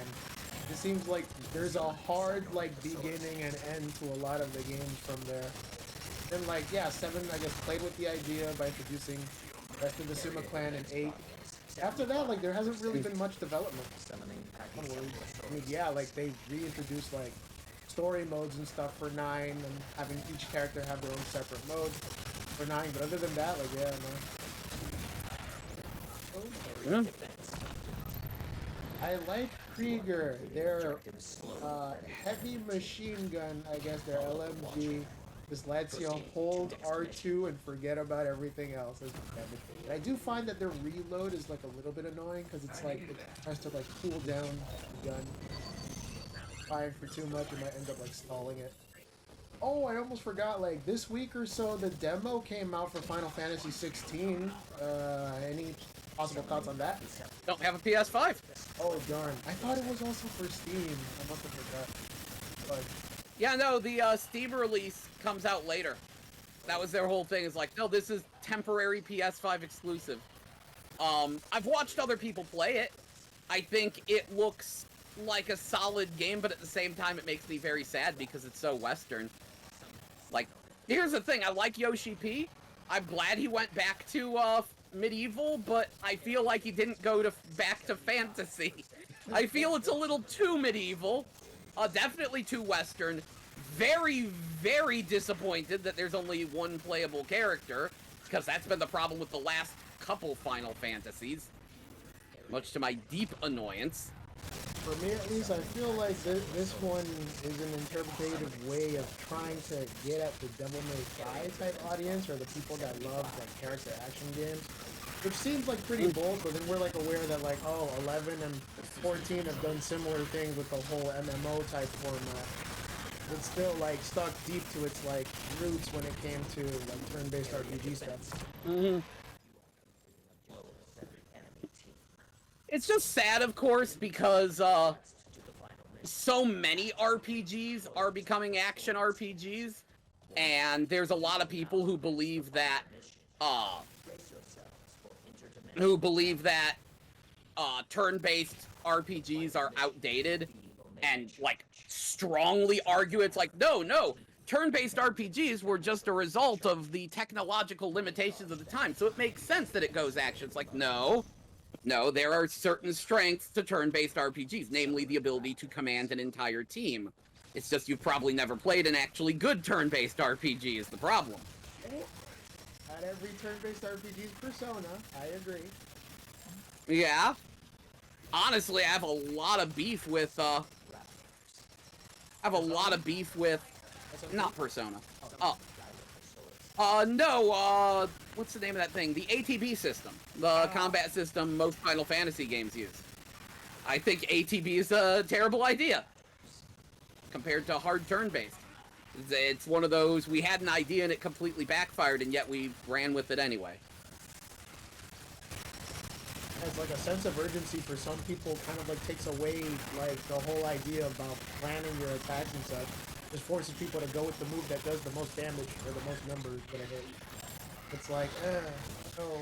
It seems like there's a hard like beginning and end to a lot of the games from there. And like, yeah, 7 I guess played with the idea by introducing the rest of the SEMA clan in 8. After that, like there hasn't really been much development. I mean, yeah, like they reintroduced like story modes and stuff for 9 and having each character have their own separate mode for 9, but other than that, like, yeah, no.
Yeah.
I like Krieger. Their heavy machine gun, I guess their LMG, just lets you hold R2 and forget about everything else. I do find that their reload is like a little bit annoying because it's like it tries to like cool down the gun. Firing for too much, you might end up like stalling it. Oh, I almost forgot, like, this week or so, the demo came out for Final Fantasy 16. Any possible thoughts on that?
Don't have a PS5.
Oh, darn. I thought it was also for Steam. I must have forgot. But...
yeah, no, the Steam release comes out later. That was their whole thing, is like, no, this is temporary PS5 exclusive. I've watched other people play it. I think it looks like a solid game, but at the same time, it makes me very sad because it's so Western. Like, here's the thing, I like Yoshi P. I'm glad he went back to, medieval, but I feel like he didn't go back to fantasy. I feel it's a little too medieval, definitely too Western. Very, very disappointed that there's only one playable character, because that's been the problem with the last couple Final Fantasies, much to my deep annoyance.
For me, at least, I feel like this one is an interpretative way of trying to get at the Devil May Cry type audience, or the people that love like character action games, which seems like pretty bold, but then we're like aware that like, oh, 11 and 14 have done similar things with the whole MMO type format. It's still like stuck deep to its like roots when it came to like turn-based RPG stuff.
It's just sad, of course, because so many RPGs are becoming action RPGs, and there's a lot of people who believe that turn-based RPGs are outdated and like strongly argue it's like no, turn-based RPGs were just a result of the technological limitations of the time, so it makes sense that it goes action. It's like no, there are certain strengths to turn-based RPGs, namely the ability to command an entire team. It's just you've probably never played an actually good turn-based RPG is the problem.
Not every turn-based RPG is Persona. I agree.
Yeah. Honestly, I have a lot of beef with, not Persona. No, what's the name of that thing? The ATB system. The combat system most Final Fantasy games use. I think ATB is a terrible idea compared to hard turn-based. It's one of those, we had an idea and it completely backfired, and yet we ran with it anyway.
Has like a sense of urgency for some people, kind of like takes away like the whole idea about planning your attacks and such. Just forces people to go with the move that does the most damage or the most numbers that it hits. It's like, so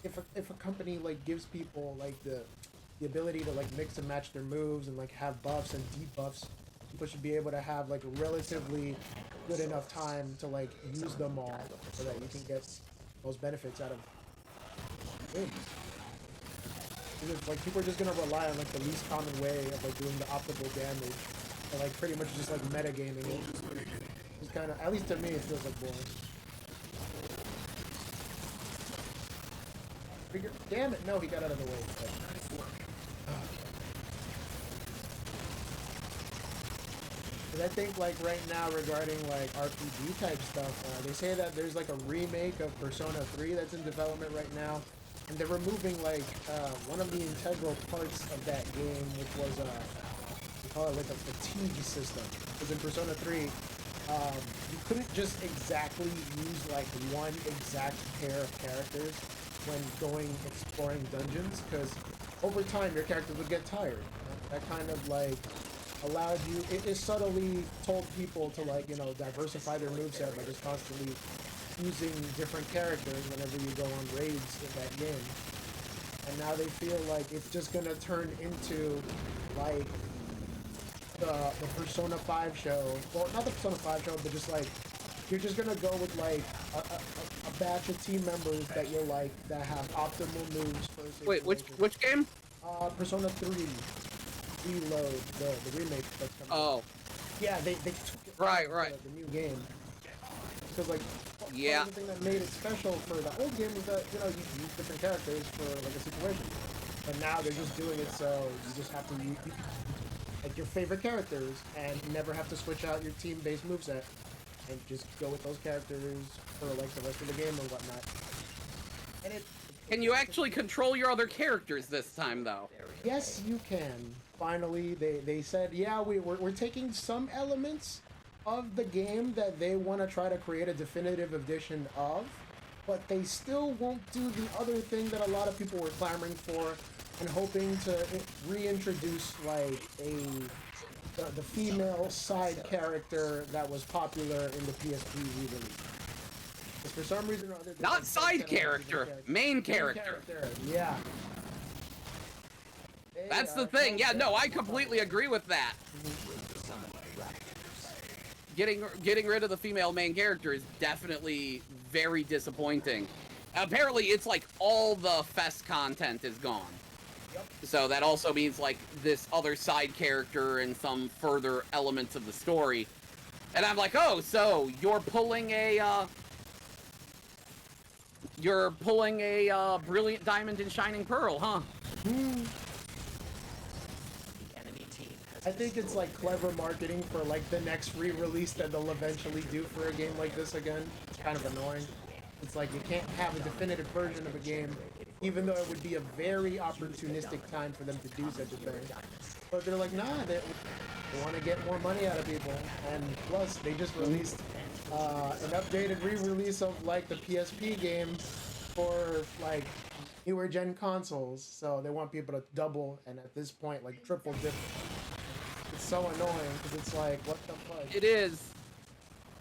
if a company like gives people like the ability to like mix and match their moves and like have buffs and debuffs, people should be able to have like a relatively good enough time to like use them all so that you can get those benefits out of wins. Because like people are just gonna rely on like the least common way of like doing the optimal damage and like pretty much just like metagaming it. It's kind of, at least to me, it feels like boring. Damn it! No, he got out of the way. Because I think like right now regarding like RPG type stuff, they say that there's like a remake of Persona 3 that's in development right now, and they're removing like one of the integral parts of that game, which was they call it like a fatigue system. Because in Persona 3, you couldn't just exactly use like one exact pair of characters when going exploring dungeons, because over time your character would get tired. That kind of like allowed you, it subtly told people to like, you know, diversify their moveset by just constantly using different characters whenever you go on raids in that game. And now they feel like it's just gonna turn into like the Persona 5 show. Well, not the Persona 5 show, but just like you're just gonna go with like a batch of team members that you like that have optimal moves for a situation.
Wait, which game?
Persona 3 Reload, the remake that's coming out. Yeah, they took it
right.
The new game. Because like
yeah,
the thing that made it special for the old game was that, you know, you use different characters for like a situation. But now they're just doing it so you just have to use like your favorite characters and never have to switch out your team-based moveset and just go with those characters for like the rest of the game and whatnot. And
can you actually control your other characters this time though?
Yes, you can. Finally, they said, yeah, we're taking some elements of the game that they want to try to create a definitive edition of, but they still won't do the other thing that a lot of people were clamoring for and hoping to reintroduce like the female side character that was popular in the PSP re-release. For some reason or other,
not side character, main character.
Yeah.
That's the thing. Yeah, no, I completely agree with that. Getting rid of the female main character is definitely very disappointing. Apparently, it's like all the Fest content is gone. Yep. So that also means like this other side character and some further elements of the story. And I'm like, oh, so you're pulling a Brilliant Diamond and Shining Pearl, huh?
I think it's like clever marketing for like the next re-release that they'll eventually do for a game like this again. It's kind of annoying. It's like you can't have a definitive version of a game, even though it would be a very opportunistic time for them to do such a thing. But they're like, nah, they want to get more money out of people. And plus, they just released an updated re-release of like the PSP game for like newer gen consoles. So they want people to double and at this point like triple dip. It's so annoying because it's like, what the fuck?
It is.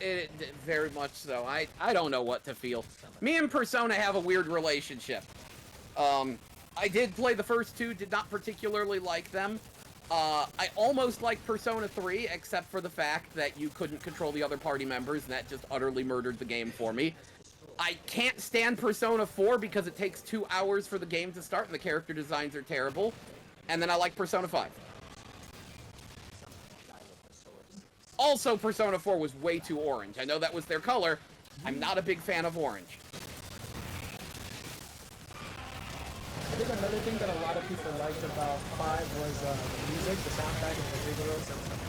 It very much so. I don't know what to feel. Me and Persona have a weird relationship. I did play the first two, did not particularly like them. I almost liked Persona 3, except for the fact that you couldn't control the other party members, and that just utterly murdered the game for me. I can't stand Persona 4 because it takes 2 hours for the game to start, and the character designs are terrible. And then I like Persona 5. Also, Persona 4 was way too orange. I know that was their color. I'm not a big fan of orange.
I think another thing that a lot of people liked about 5 was the music, the soundtrack in particular.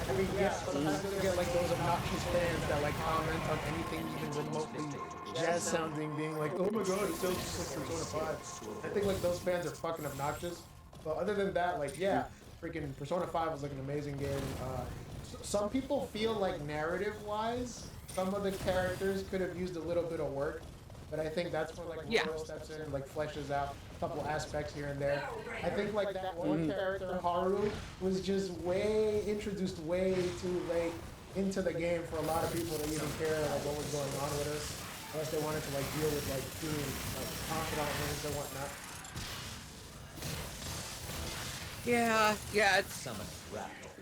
I mean, yeah, sometimes you get like those obnoxious fans that like comment on anything even remotely jazz sounding, being like, oh my god, it sounds just like Persona 5. I think like those fans are fucking obnoxious. But other than that, like, yeah, freaking Persona 5 was like an amazing game. Some people feel like narrative-wise, some of the characters could have used a little bit of work. But I think that's where like Royal steps in and like fleshes out a couple aspects here and there. I think like that one character, Haru, was just introduced way too late into the game for a lot of people to even care like what was going on with us. Unless they wanted to like deal with like doing like confidant things and whatnot.
Yeah, it's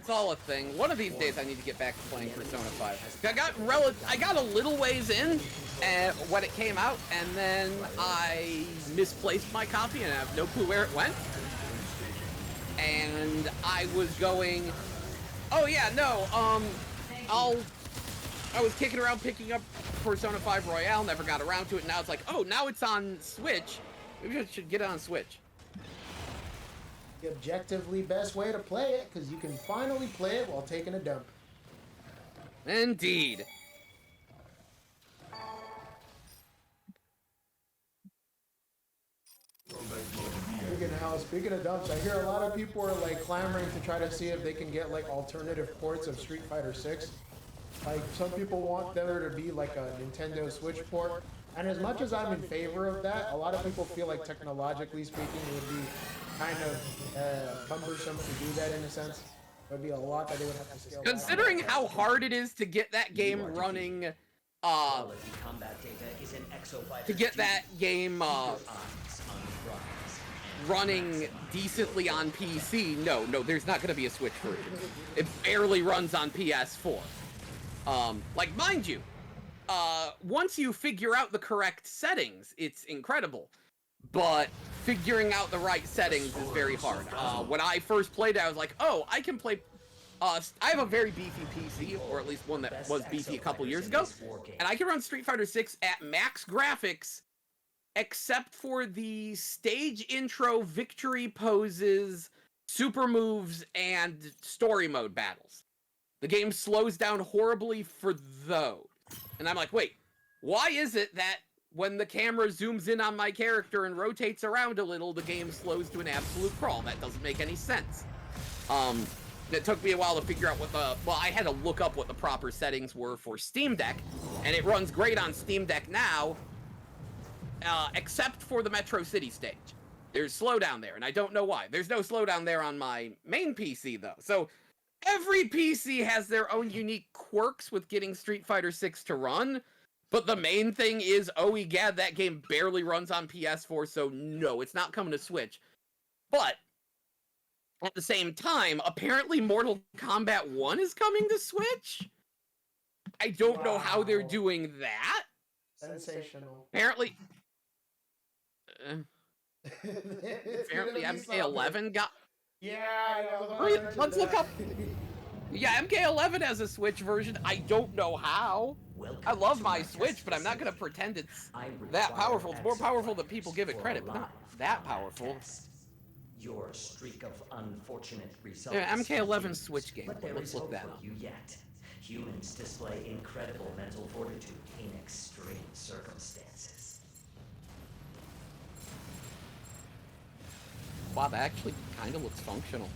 all a thing. One of these days I need to get back to playing Persona 5. I got a little ways in when it came out, and then I misplaced my copy and I have no clue where it went. And I was going, oh yeah, no, I was kicking around picking up Persona 5 Royale, never got around to it, and now it's like, oh, now it's on Switch. Maybe I should get it on Switch.
The objectively best way to play it, because you can finally play it while taking a dump.
Indeed.
Speaking of dumps, I hear a lot of people are like clamoring to try to see if they can get like alternative ports of Street Fighter 6. Like some people want there to be like a Nintendo Switch port, and as much as I'm in favor of that, a lot of people feel like technologically speaking it would be kind of cumbersome to do that in a sense. It would be a lot that they would have to scale back.
Considering how hard it is to get that game running, to get that game running decently on PC, no, there's not going to be a Switch version. It barely runs on PS4. Like, mind you, once you figure out the correct settings, it's incredible. But figuring out the right settings is very hard. When I first played it, I was like, oh, I can play... I have a very beefy PC, or at least one that was beefy a couple years ago, and I can run Street Fighter 6 at max graphics, except for the stage intro, victory poses, super moves, and story mode battles. The game slows down horribly for those. And I'm like, wait, why is it that when the camera zooms in on my character and rotates around a little, the game slows to an absolute crawl? That doesn't make any sense. It took me a while to figure out well, I had to look up what the proper settings were for Steam Deck, and it runs great on Steam Deck now, except for the Metro City stage. There's slowdown there, and I don't know why. There's no slowdown there on my main PC, though. So every PC has their own unique quirks with getting Street Fighter 6 to run, but the main thing is, oh, egad, that game barely runs on PS4, so no, it's not coming to Switch. But at the same time, apparently Mortal Kombat 1 is coming to Switch? I don't know how they're doing that.
Sensational.
Apparently... apparently MK11 got...
Yeah,
let's look up... Yeah, MK11 has a Switch version. I don't know how. I love my Switch, but I'm not going to pretend it's that powerful. It's more powerful than people give it credit, but not that powerful.
Your streak of unfortunate results.
Yeah, MK11 Switch game. Let's look that up.
Humans display incredible mental fortitude in extreme circumstances.
Wow, that actually kind of looks functional.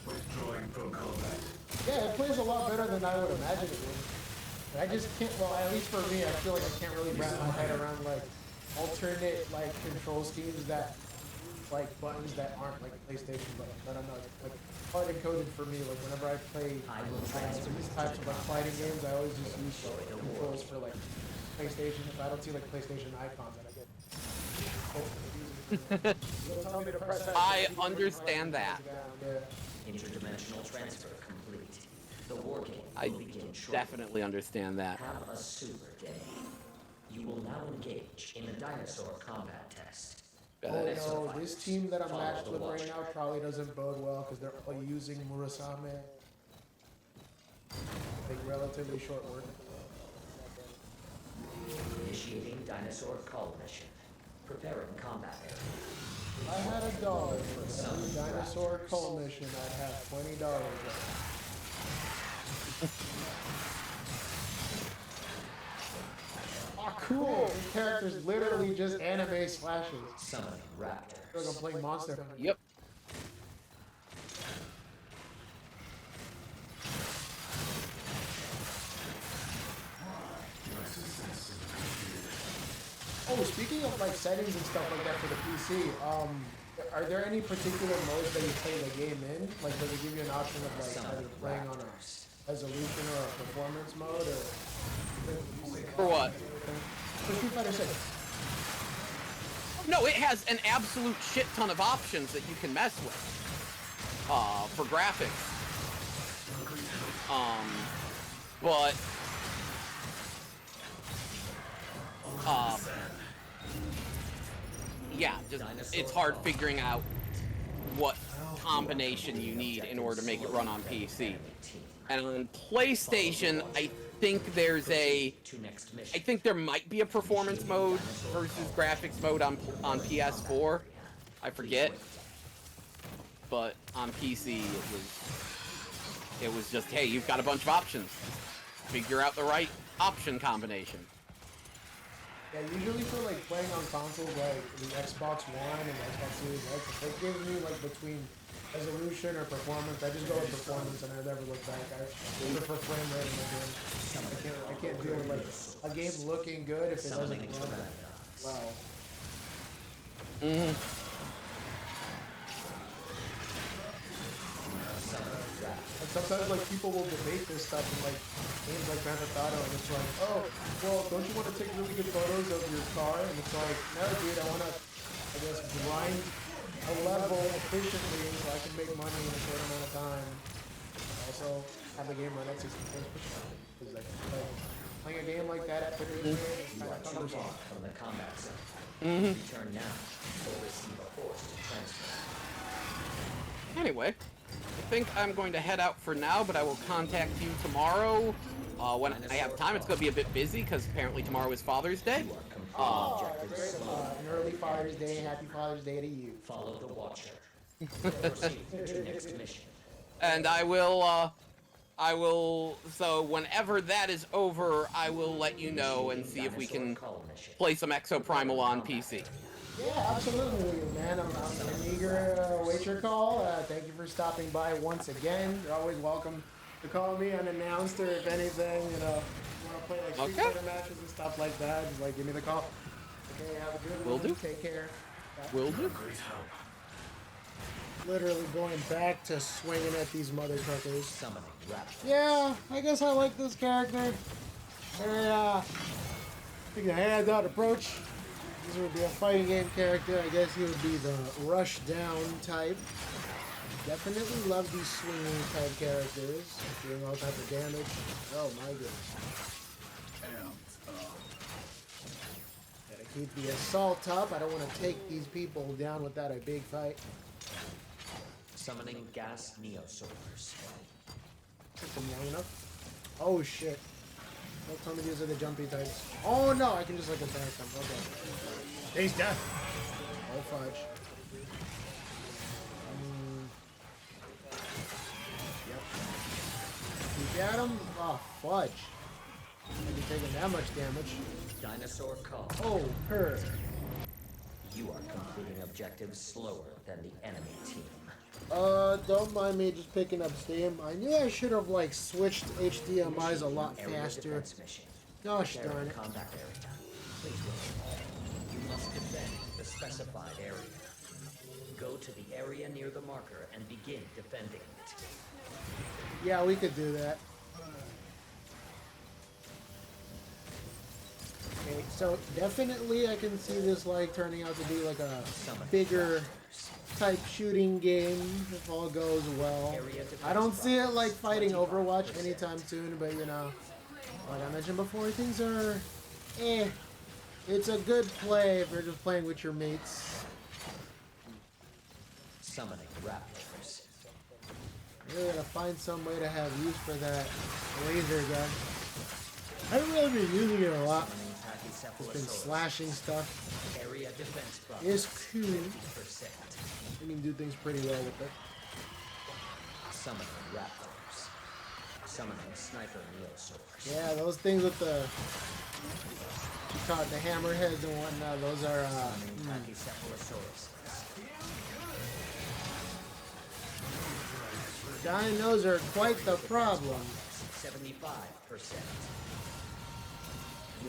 Withdrawing from combat.
Yeah, it plays a lot better than I would imagine it would. I just can't, well, at least for me, I feel like I can't really wrap my head around, like, alternate, like, control schemes that, like, buttons that aren't, like, PlayStation buttons. I don't know, like, hard-encoded for me. Like, whenever I play these types of, like, fighting games, I always just use controls for, like, PlayStation. If I don't see, like, PlayStation icons, then I get Tell me to press X.
I understand that.
Interdimensional transfer complete. The war game
I
will begin shortly.
definitely understand that.
Have a super day. You will now engage in a dinosaur combat test.
Oh no, this team that I'm matched with right now probably doesn't bode well because they're all using Murasame. Like relatively short work.
Initiating dinosaur call mission. Preparing combat area.
If I had $1 for every dinosaur call mission, I'd have $20 left. Oh, cool! This character's literally just anime splashes.
Summoning raptor.
Like I'm playing Monster Hunter.
Yep.
Oh, speaking of like settings and stuff like that for the PC, are there any particular modes that you play the game in? Like, does it give you an option of like either playing on a resolution or a performance mode, or?
For what?
For Street Fighter 6.
No, it has an absolute shit ton of options that you can mess with. For graphics. But yeah, just it's hard figuring out what combination you need in order to make it run on PC. And on PlayStation, I think there might be a performance mode versus graphics mode on PS4. I forget. But on PC, it was just, hey, you've got a bunch of options. Figure out the right option combination.
Yeah, usually for like playing on consoles like the Xbox One and the Xbox Series X, if it gives me like between resolution or performance, I just go with performance and I never look back. I prefer frame rate in my game. I can't deal with like a game looking good if it doesn't run well.
Mm-hmm.
And sometimes like people will debate this stuff in like games like Grand Theft Auto, and it's like, oh, well, don't you want to take really good photos of your car? And it's like, no, dude, I want to, I guess, grind a level efficiently so I can make money in a short amount of time. Also, have the game run at 60 frames per second. Because like playing a game like that at 30 frames is kind of cumbersome.
From the combat zone. Return now or receive a forced transfer.
Anyway, I think I'm going to head out for now, but I will contact you tomorrow when I have time. It's going to be a bit busy because apparently tomorrow is Father's Day.
An early Father's Day. Happy Father's Day to you.
Follow the Watcher. Proceed to next mission.
And I will, so whenever that is over, I will let you know and see if we can play some Exoprimal on PC.
Yeah, absolutely, man. I'm eager to await your call. Thank you for stopping by once again. You're always welcome to call me unannounced or if anything, you know, you want to play like Street Fighter matches and stuff like that, just like give me the call. Okay, have a good one.
Will do.
Take care.
Will do.
Literally going back to swinging at these mother truckers.
Summoning raptor.
Yeah, I guess I like this character. Very, taking a hands-out approach. This would be a fighting game character. I guess he would be the rush down type. Definitely love these swinging type characters. Doing all type of damage. Oh my goodness. Gotta keep the assault up. I don't want to take these people down without a big fight.
Summoning gas neosaurs.
Took them long enough. Oh shit. Don't tell me these are the jumpy types. Oh no, I can just like attack them. Okay. He's dead. Oh fudge. Yep. You got him? Oh fudge. I've been taking that much damage.
Dinosaur call.
Oh, her.
You are completing objectives slower than the enemy team.
Don't mind me just picking up steam. I knew I should have like switched HDMIs a lot faster. Gosh darn it.
Combat area. Please wait. You must defend the specified area. Go to the area near the marker and begin defending it.
Yeah, we could do that. Okay, so definitely I can see this like turning out to be like a bigger type shooting game if all goes well. I don't see it like fighting Overwatch anytime soon, but you know, like I mentioned before, things are it's a good play if you're just playing with your mates.
Summoning raptors.
I really gotta find some way to have use for that laser gun. I haven't really been using it a lot. It's been slashing stuff.
Area defense
It's cool. You can do things pretty well with it.
Summoning raptors. Summoning sniper neosaurs.
Yeah, those things with the you call it the hammerheads and whatnot. Those are dinos are quite the problem.
75%.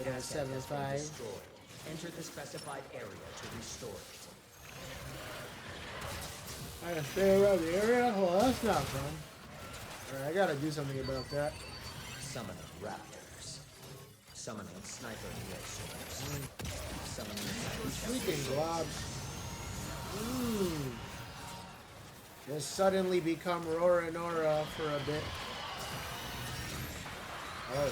Yeah, 75.
Enter the specified area to restore it.
I gotta stay around the area? Well, that's not fun. Alright, I gotta do something about that.
Summoning raptors. Summoning sniper neosaurs. Summoning
Freaking globs. Just suddenly become Roranora for a bit. Oh.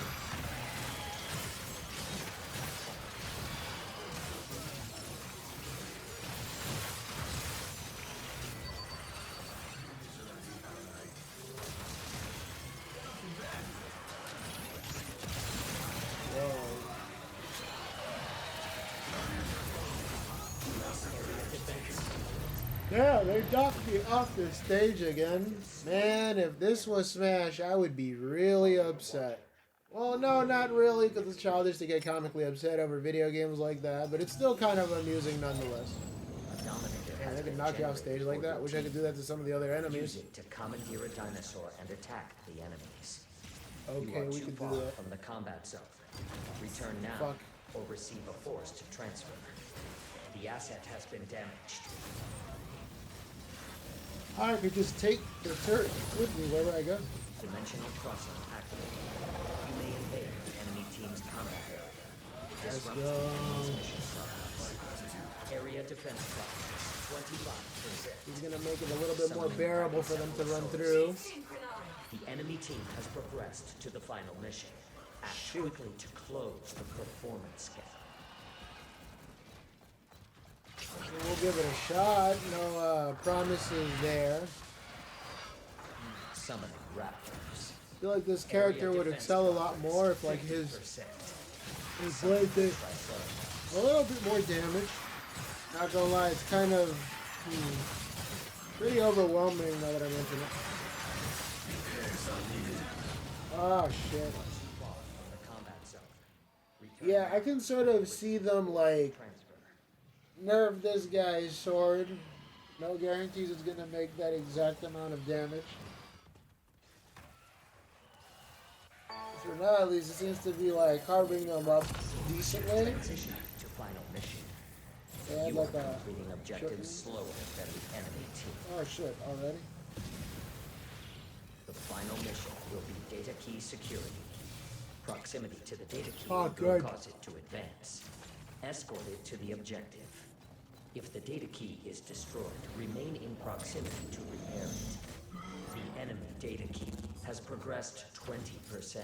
Yeah, they docked me off the stage again. Man, if this was Smash, I would be really upset. Well, no, not really, because it's childish to get comically upset over video games like that, but it's still kind of amusing nonetheless. Man, they can knock you off stage like that. Wish I could do that to some of the other enemies.
Use it to commandeer a dinosaur and attack the enemies.
Okay, we can do that.
From the combat zone. Return now
Fuck.
or receive a forced transfer. The asset has been damaged.
I could just take the turret with me wherever I go.
Dimensional crossing activated. You may invade the enemy team's combat area.
Let's
Disrupt
go.
transmission progress. Area defense progress 25%.
He's gonna make it a little bit more bearable for them to run through.
The enemy team has progressed to the final mission. Act quickly to close the performance gap.
We'll give it a shot. No promises there.
Summoning raptors.
I feel like this character would excel a lot more if like his blade did a little bit more damage. Not gonna lie, it's kind of pretty overwhelming now that I mention it. Oh shit. Yeah, I can sort of see them like nerf this guy's sword. No guarantees it's gonna make that exact amount of damage. For now, at least it seems to be like carving them up decently.
Transition to final mission.
Yeah,
You
like
are
a
completing objectives slower than the enemy team.
oh shit, already?
The final mission will be data key security. Proximity to the data key
Oh,
will
good.
cause it to advance. Escort it to the objective. If the data key is destroyed, remain in proximity to repair it. The enemy data key has progressed 20%.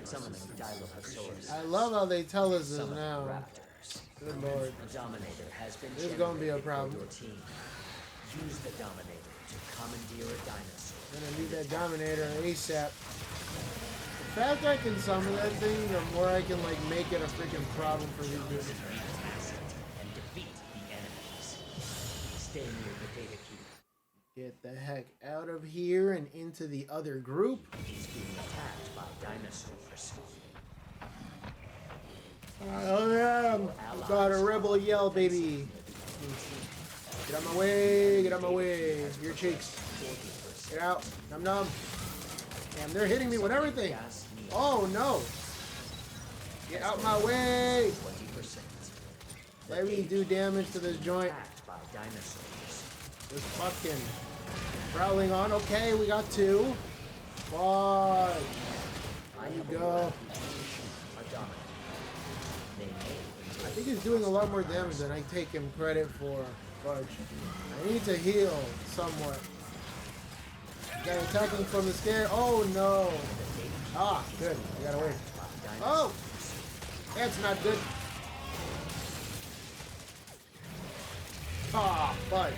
Summoning Dilophosaurus.
I love how they tell us this
Summoning
now.
raptors.
Good lord.
A Dominator has been
This is gonna be a
generated for
problem.
your team. Use the Dominator to commandeer a dinosaur.
Gonna need that Dominator ASAP. The faster I can summon that thing, the more I can like make it a freaking problem for these dudes.
And defeat the enemies. Stay near the data key.
Get the heck out of here and into the other group.
He's being attacked by dinosaurs.
Oh yeah, got a rebel yell, baby. Get out my way, get out my way. Your cheeks. Get out. Num num. Damn, they're hitting me with everything. Oh no. Get out my way.
20%.
Let me do damage to this joint.
Attacked by dinosaurs.
Just fucking prowling on. Okay, we got two. Fuck. There you go.
A Dominator.
I think he's doing a lot more damage than I take him credit for. Fudge. I need to heal somewhat. Guy attacking from the scare. Oh no. Ah, good. I got away. Oh! That's not good. Ah, fudge.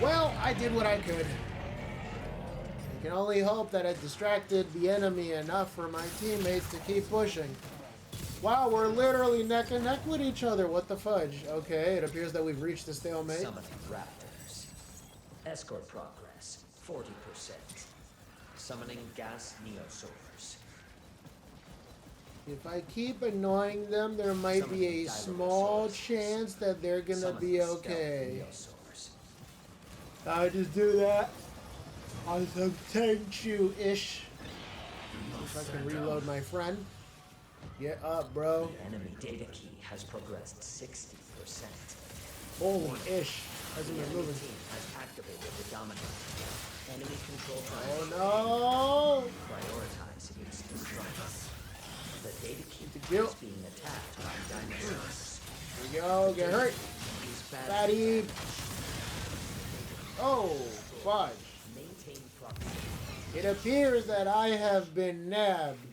Well, I did what I could. I can only hope that it distracted the enemy enough for my teammates to keep pushing. Wow, we're literally neck and neck with each other. What the fudge? Okay, it appears that we've reached a stalemate.
Summoning raptors. Escort progress, 40%. Summoning gas neosaurs.
If I keep annoying them, there might be a small chance that they're gonna be okay. I just do that on some Tenchu-ish. If I can reload my friend. Get up, bro.
The enemy data key has progressed 60%.
Holy ish. Hasn't been moving.
Team has activated the dominant. Enemy control.
Oh no!
Prioritize its destruction. The data key
is
being attacked by dinosaurs.
Here we go. Get hurt. Fatty. Oh, fudge.
Maintain proximity.
It appears that I have been nabbed.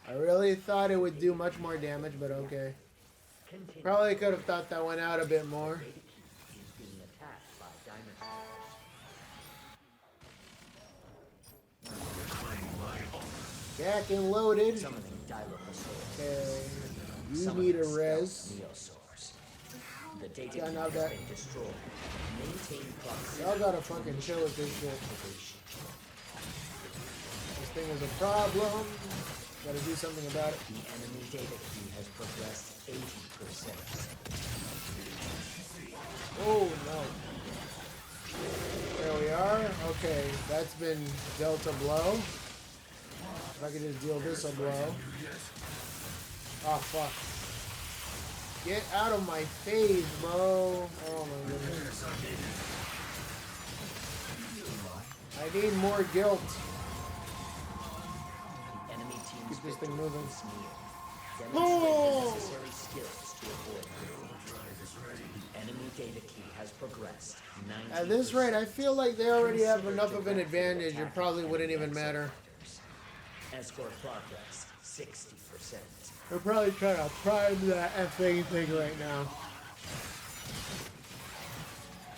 I really thought it would do much more damage, but okay. Probably could have thought that went out a bit more. Back and loaded. Okay. You need a res. Yeah, not that. Y'all gotta fucking chill with this shit. This thing is a problem. Gotta do something about it.
The enemy data key has progressed 80%.
Oh no. There we are. Okay, that's been dealt a blow. If I could just deal this a blow. Oh fuck. Get out of my face, bro. Oh my goodness. I need more guilt. Keep this thing moving. Oh!
The enemy data key has progressed.
At this rate, I feel like they already have enough of an advantage. It probably wouldn't even matter.
Escort progress 60%.
We're probably trying to prime that effing thing right now.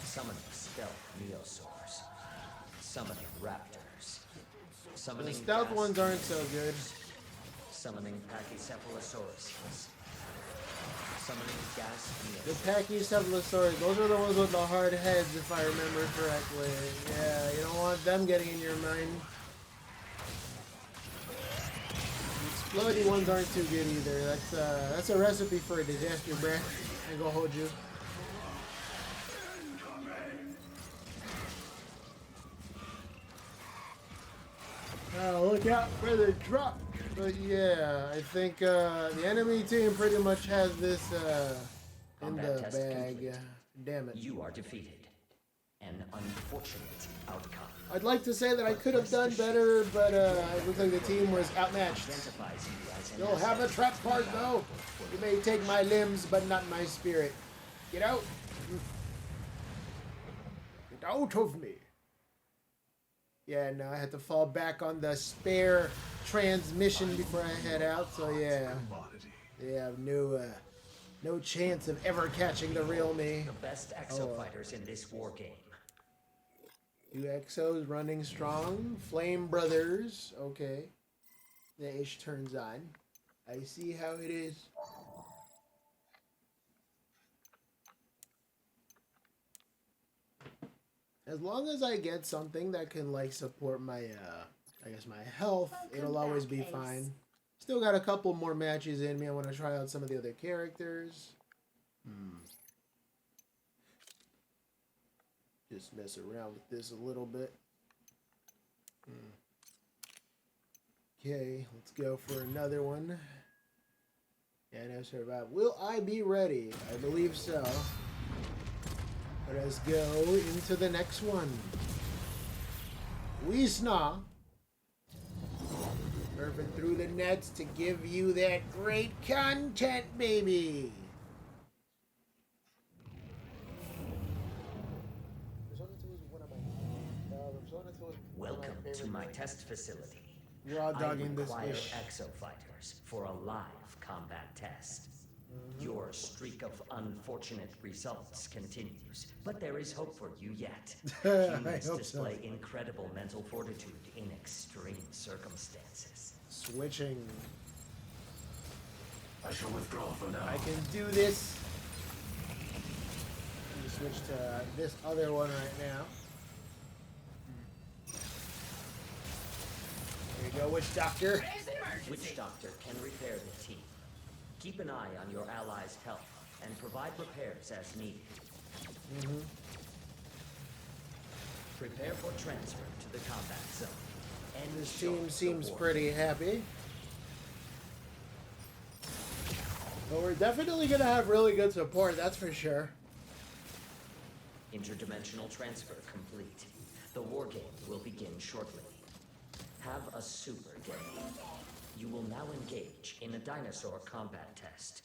Summoning stealth neosaurs. Summoning raptors. Summoning
the stealth ones aren't so good.
Summoning Pachycephalosauruses. Summoning gas neosaurs.
The Pachycephalosaurus, those are the ones with the hard heads, if I remember correctly. Yeah, you don't want them getting in your mind. The explodey ones aren't too good either. That's a recipe for a disaster, bruh. I go hold you. Look out for the drop. But yeah, I think the enemy team pretty much has this in the bag. Damn it.
You are defeated. An unfortunate outcome.
I'd like to say that I could have done better, but it looks like the team was outmatched. You'll have a trap card though. You may take my limbs, but not my spirit. Get out. Get out of me. Yeah, no, I had to fall back on the spare transmission before I head out, so yeah. Yeah, no chance of ever catching the real me.
The best exo fighters in this war game.
You exos running strong. Flame Brothers. Okay. The ish turns on. I see how it is. As long as I get something that can like support my I guess my health, it'll always be fine. Still got a couple more matches in me. I want to try out some of the other characters. Just mess around with this a little bit. Okay, let's go for another one. Yeah, no survive. Will I be ready? I believe so. Let us go into the next one. Wisna Surfing through the nets to give you that great content, baby.
Welcome to my test facility.
Raw
I
dogging this
require
ish.
exo-fighters for a live combat test. Your streak of unfortunate results continues, but there is hope for you yet. Humans
hope
display incredible mental fortitude in extreme circumstances.
Switching.
I shall withdraw for now.
I can do this. Let me switch to this other one right now. There you go, Witch Doctor.
Witch Doctor can repair the teeth. Keep an eye on your allies' health and provide repairs as needed. Prepare for transfer to the combat zone. And
This team seems pretty happy. But we're definitely going to have really good support, that's for sure.
Interdimensional transfer complete. The war game will begin shortly. Have a super game. You will now engage in a dinosaur combat test.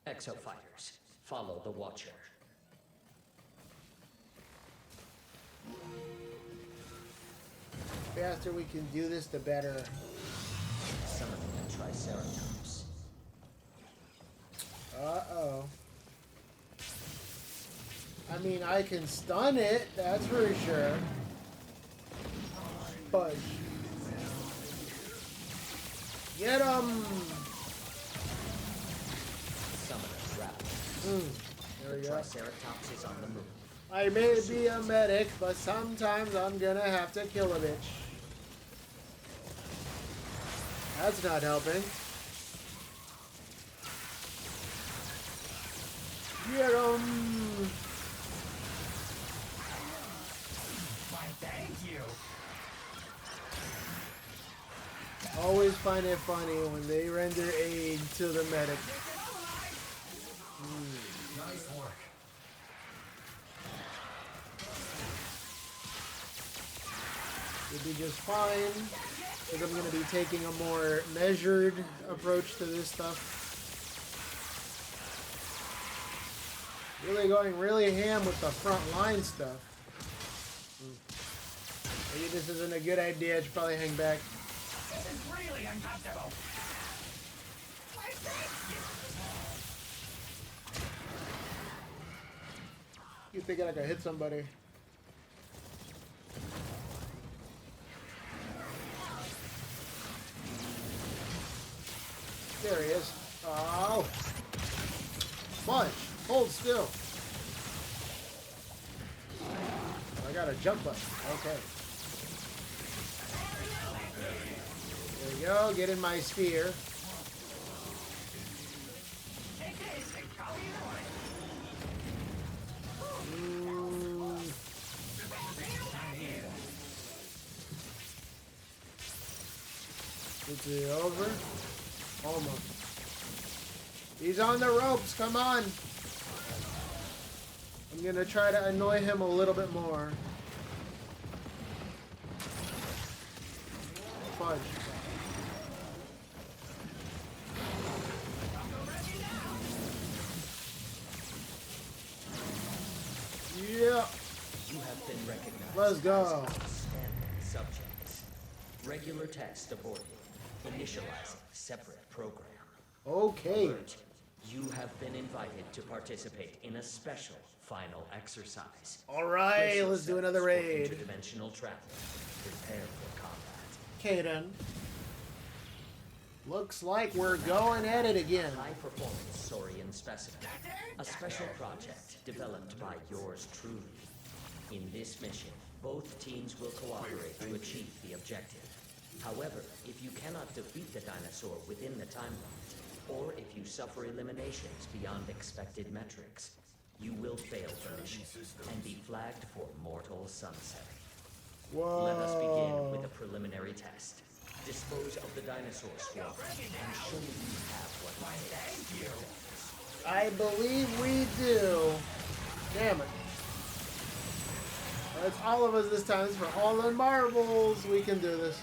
Exo-fighters, follow the Watcher.
The faster we can do this, the better.
Summoning a Triceratops.
Uh-oh. I mean, I can stun it, that's for sure. But get him!
Summoner grab.
There we
The
go.
Triceratops is on the move.
I may be a medic, but sometimes I'm gonna have to kill a bitch. That's not helping. Get him!
Why, thank you.
Always find it funny when they render aid to the medic.
Nice work.
You'll be just fine, because I'm going to be taking a more measured approach to this stuff. Really going really ham with the front line stuff. Maybe this isn't a good idea, I should probably hang back.
This is really uncomfortable. Why, thank you.
You thinking I could hit somebody? There he is. Oh! Bunch! Hold still! I got a jump button. Okay. There we go. Get in my sphere. Is it over? Almost. He's on the ropes, come on! I'm gonna try to annoy him a little bit more. Fudge. Yeah!
You have been recognized.
Let's go.
As outstanding subjects. Regular test aborted. Initializing separate program.
Okay.
Alert. You have been invited to participate in a special final exercise.
Alright,
Brace
let's do
yourselves
another
for
raid.
Interdimensional travel. Prepare for combat.
Okay then. Looks like we're going at it again.
High performance Saurian specimen. A special project developed by yours truly. In this mission, both teams will cooperate to achieve the objective. However, if you cannot defeat the dinosaur within the timeline, or if you suffer eliminations beyond expected metrics, you will fail the mission and be flagged for mortal sunset.
Whoa.
Let us begin with a preliminary test. Dispose of the dinosaur swarm and show me you have what it takes.
I believe we do. Damn it. That's all of us this time. It's for all the marbles. We can do this.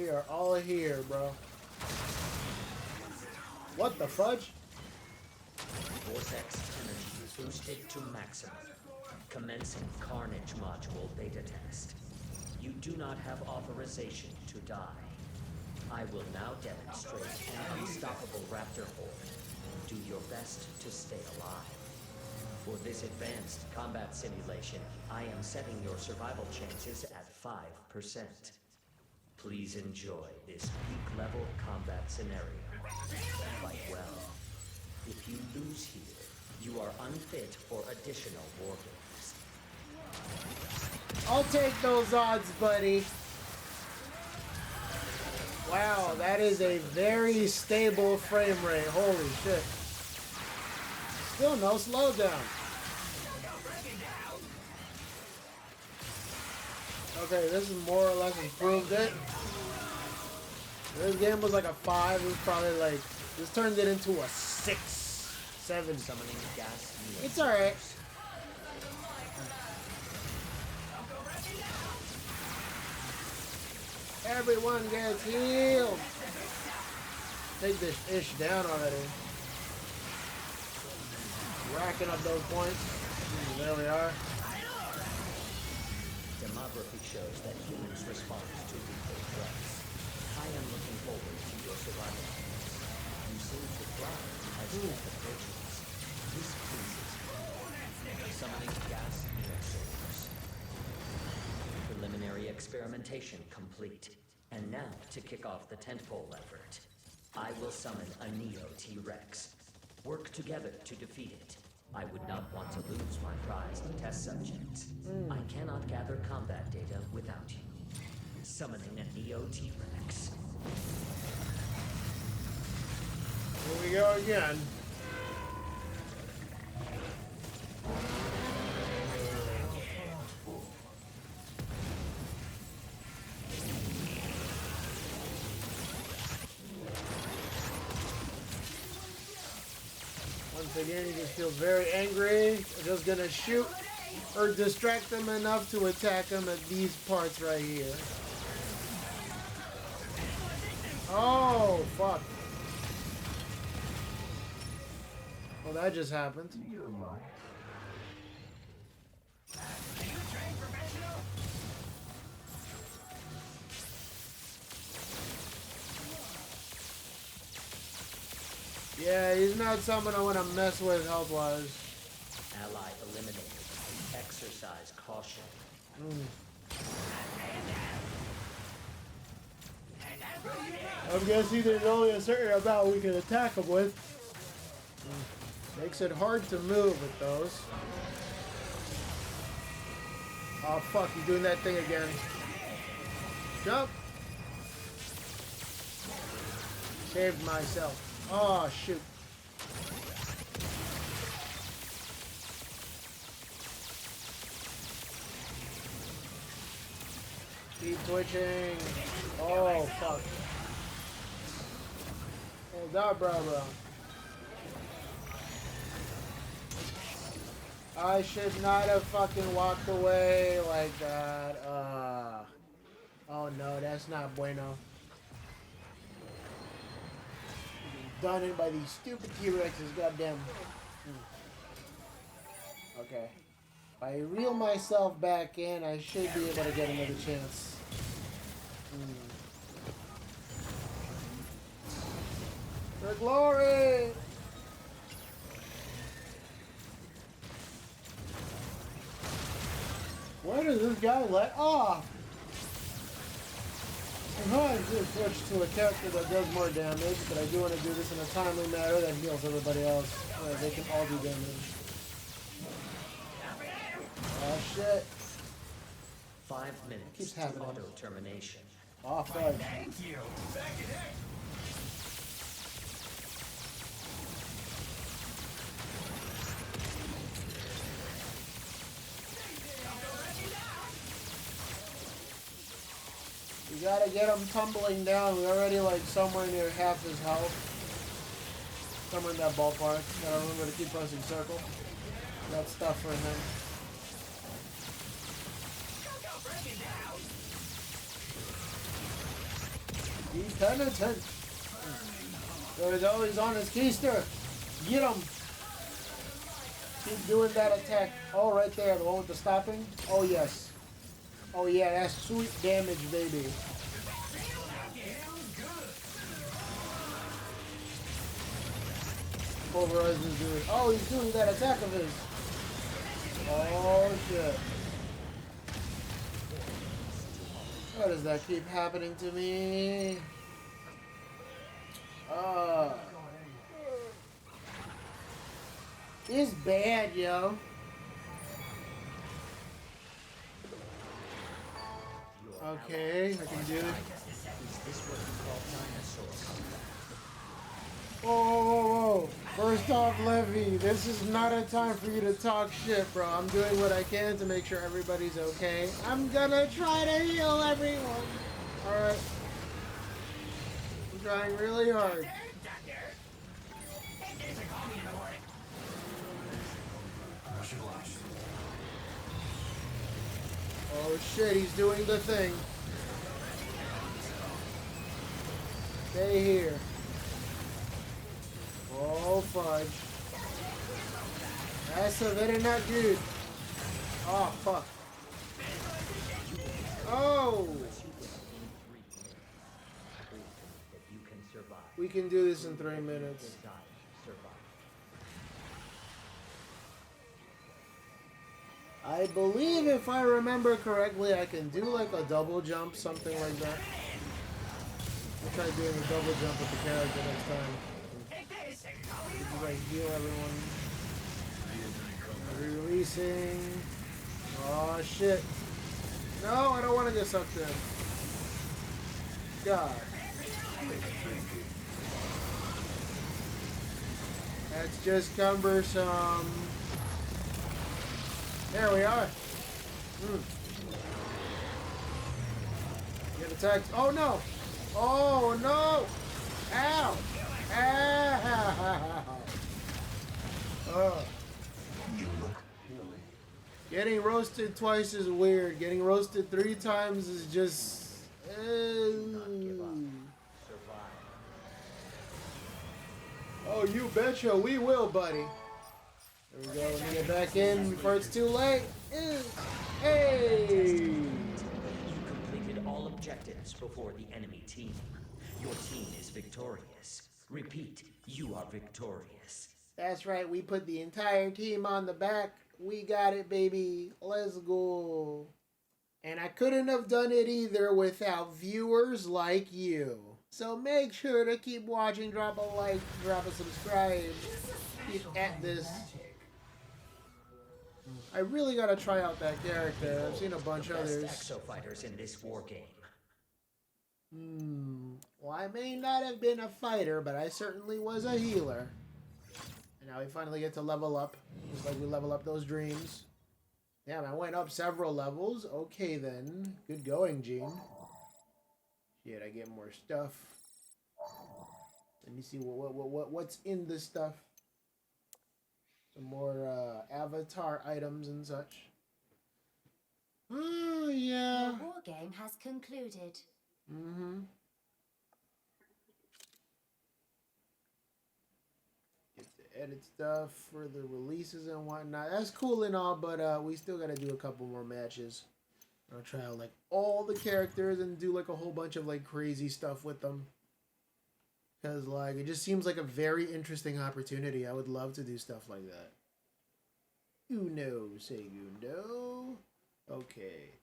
We are all here, bro. What the fudge?
Vortex energy boosted to maximum. Commencing Carnage Module beta test. You do not have authorization to die. I will now demonstrate an unstoppable raptor horde. Do your best to stay alive. For this advanced combat simulation, I am setting your survival chances at 5%. Please enjoy this peak-level combat scenario. Fight well. If you lose here, you are unfit for additional war games.
I'll take those odds, buddy. Wow, that is a very stable frame rate. Holy shit. Still no slowdown. Okay, this is more or less improved it. This game was like a 5. It was probably like... This turned it into a 6, 7.
Summoning gas.
It's alright. Everyone gets healed. Take this ish down already. Racking up those points. There we are.
Demography shows that humans respond to lethal threats. I am looking forward to your survival. You seem to thrive as death approaches. This pleases me. Summoning gas emulators. Preliminary experimentation complete. And now to kick off the tentpole effort. I will summon a Neo T-Rex. Work together to defeat it. I would not want to lose my prized test subjects. I cannot gather combat data without you. Summoning a Neo T-Rex.
Here we go again. Once again, he just feels very angry. I'm just gonna shoot or distract them enough to attack him at these parts right here. Oh, fuck. Well, that just happened. Yeah, he's not someone I want to mess with health-wise.
Ally eliminated. Exercise caution.
I'm guessing there's only a certain amount we can attack him with. Makes it hard to move with those. Oh fuck, he's doing that thing again. Jump! Saved myself. Oh shoot. Keep twitching. Oh fuck. Hold up, bro. I should not have fucking walked away like that. Oh no, that's not bueno. Done in by these stupid T-Rexes, goddamn. Okay. If I reel myself back in, I should be able to get another chance. For glory! Where does this guy let off? I'm trying to switch to a character that does more damage, but I do want to do this in a timely manner that heals everybody else, so that they can all do damage. Oh shit.
5 minutes
Keeps
to
happening.
auto termination.
Oh fuck.
Thank you. Back it up.
You gotta get him tumbling down. We're already like somewhere near half his health. Somewhere in that ballpark. Gotta remember to keep pressing circle. Got stuff for him. He's penitent. So he's always on his keister. Get him. Keep doing that attack. Oh, right there. The one with the stopping. Oh, yes. Oh, yeah. That's sweet damage, baby. Pulverize is doing. Oh, he's doing that attack of his. Oh, shit. Why does that keep happening to me? It's bad, yo. Okay, I can do it. Whoa, whoa, whoa, whoa. First off, Levy, this is not a time for you to talk shit, bro. I'm doing what I can to make sure everybody's okay. I'm gonna try to heal everyone. Alright. I'm trying really hard. Oh shit, he's doing the thing. Stay here. Oh fudge. That's a very not good. Oh fuck. Oh! We can do this in 3 minutes. I believe if I remember correctly, I can do like a double jump, something like that. I'll try doing a double jump with the character next time. Just like heal everyone. Releasing. Oh shit. No, I don't want to get sucked in. God. That's just cumbersome. There we are. Get attacked. Oh no! Oh no! Ow! Ow! Oh. Getting roasted twice is weird. Getting roasted 3 times is just... Oh, you betcha we will, buddy. There we go. Let me get back in before it's too late. Hey!
You completed all objectives before the enemy team. Your team is victorious. Repeat, you are victorious.
That's right. We put the entire team on the back. We got it, baby. Let's go. And I couldn't have done it either without viewers like you. So make sure to keep watching. Drop a like, drop a subscribe. Keep at this. I really gotta try out that character. I've seen a bunch of others.
Exo fighters in this war game.
Well, I may not have been a fighter, but I certainly was a healer. And now we finally get to level up. Just like we level up those dreams. Damn, I went up several levels. Okay then. Good going, Gene. Shit, I get more stuff. Let me see what's in this stuff. Some more avatar items and such. Oh, yeah.
The war game has concluded.
Get to edit stuff for the releases and whatnot. That's cool and all, but we still gotta do a couple more matches. I'll try out like all the characters and do like a whole bunch of like crazy stuff with them. Because like it just seems like a very interesting opportunity. I would love to do stuff like that. Uno, segundo. Okay.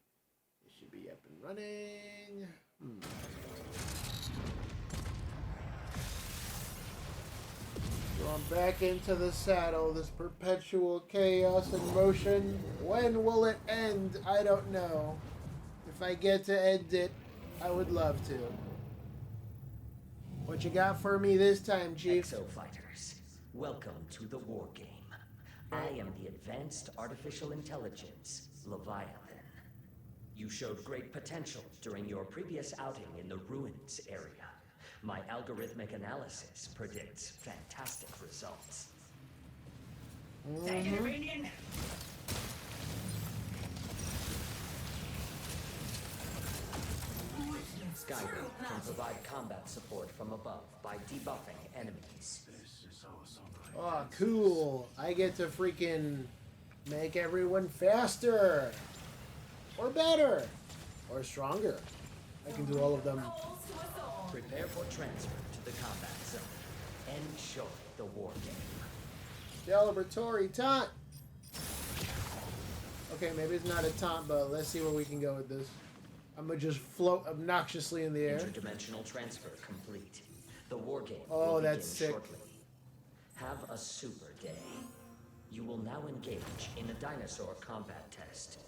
It should be up and running. Going back into the saddle. This perpetual chaos and motion. When will it end? I don't know. If I get to end it, I would love to. What you got for me this time, Chief?
Exo fighters, welcome to the war game. I am the Advanced Artificial Intelligence, Leviathan. You showed great potential during your previous outing in the ruins area. My algorithmic analysis predicts fantastic results. Skyrim can provide combat combat support from above by debuffing enemies.
Oh, cool. I get to freaking make everyone faster. Or better. Or stronger. I can do all of them.
Prepare for transfer to the combat zone. Enjoy the war game.
Celebratory taunt. Okay, maybe it's not a taunt, but let's see where we can go with this. I'm gonna just float obnoxiously in the air.
Interdimensional transfer complete. The war game
Oh,
will
that's
begin
sick.
shortly. Have a super day. You will now engage in a dinosaur combat test.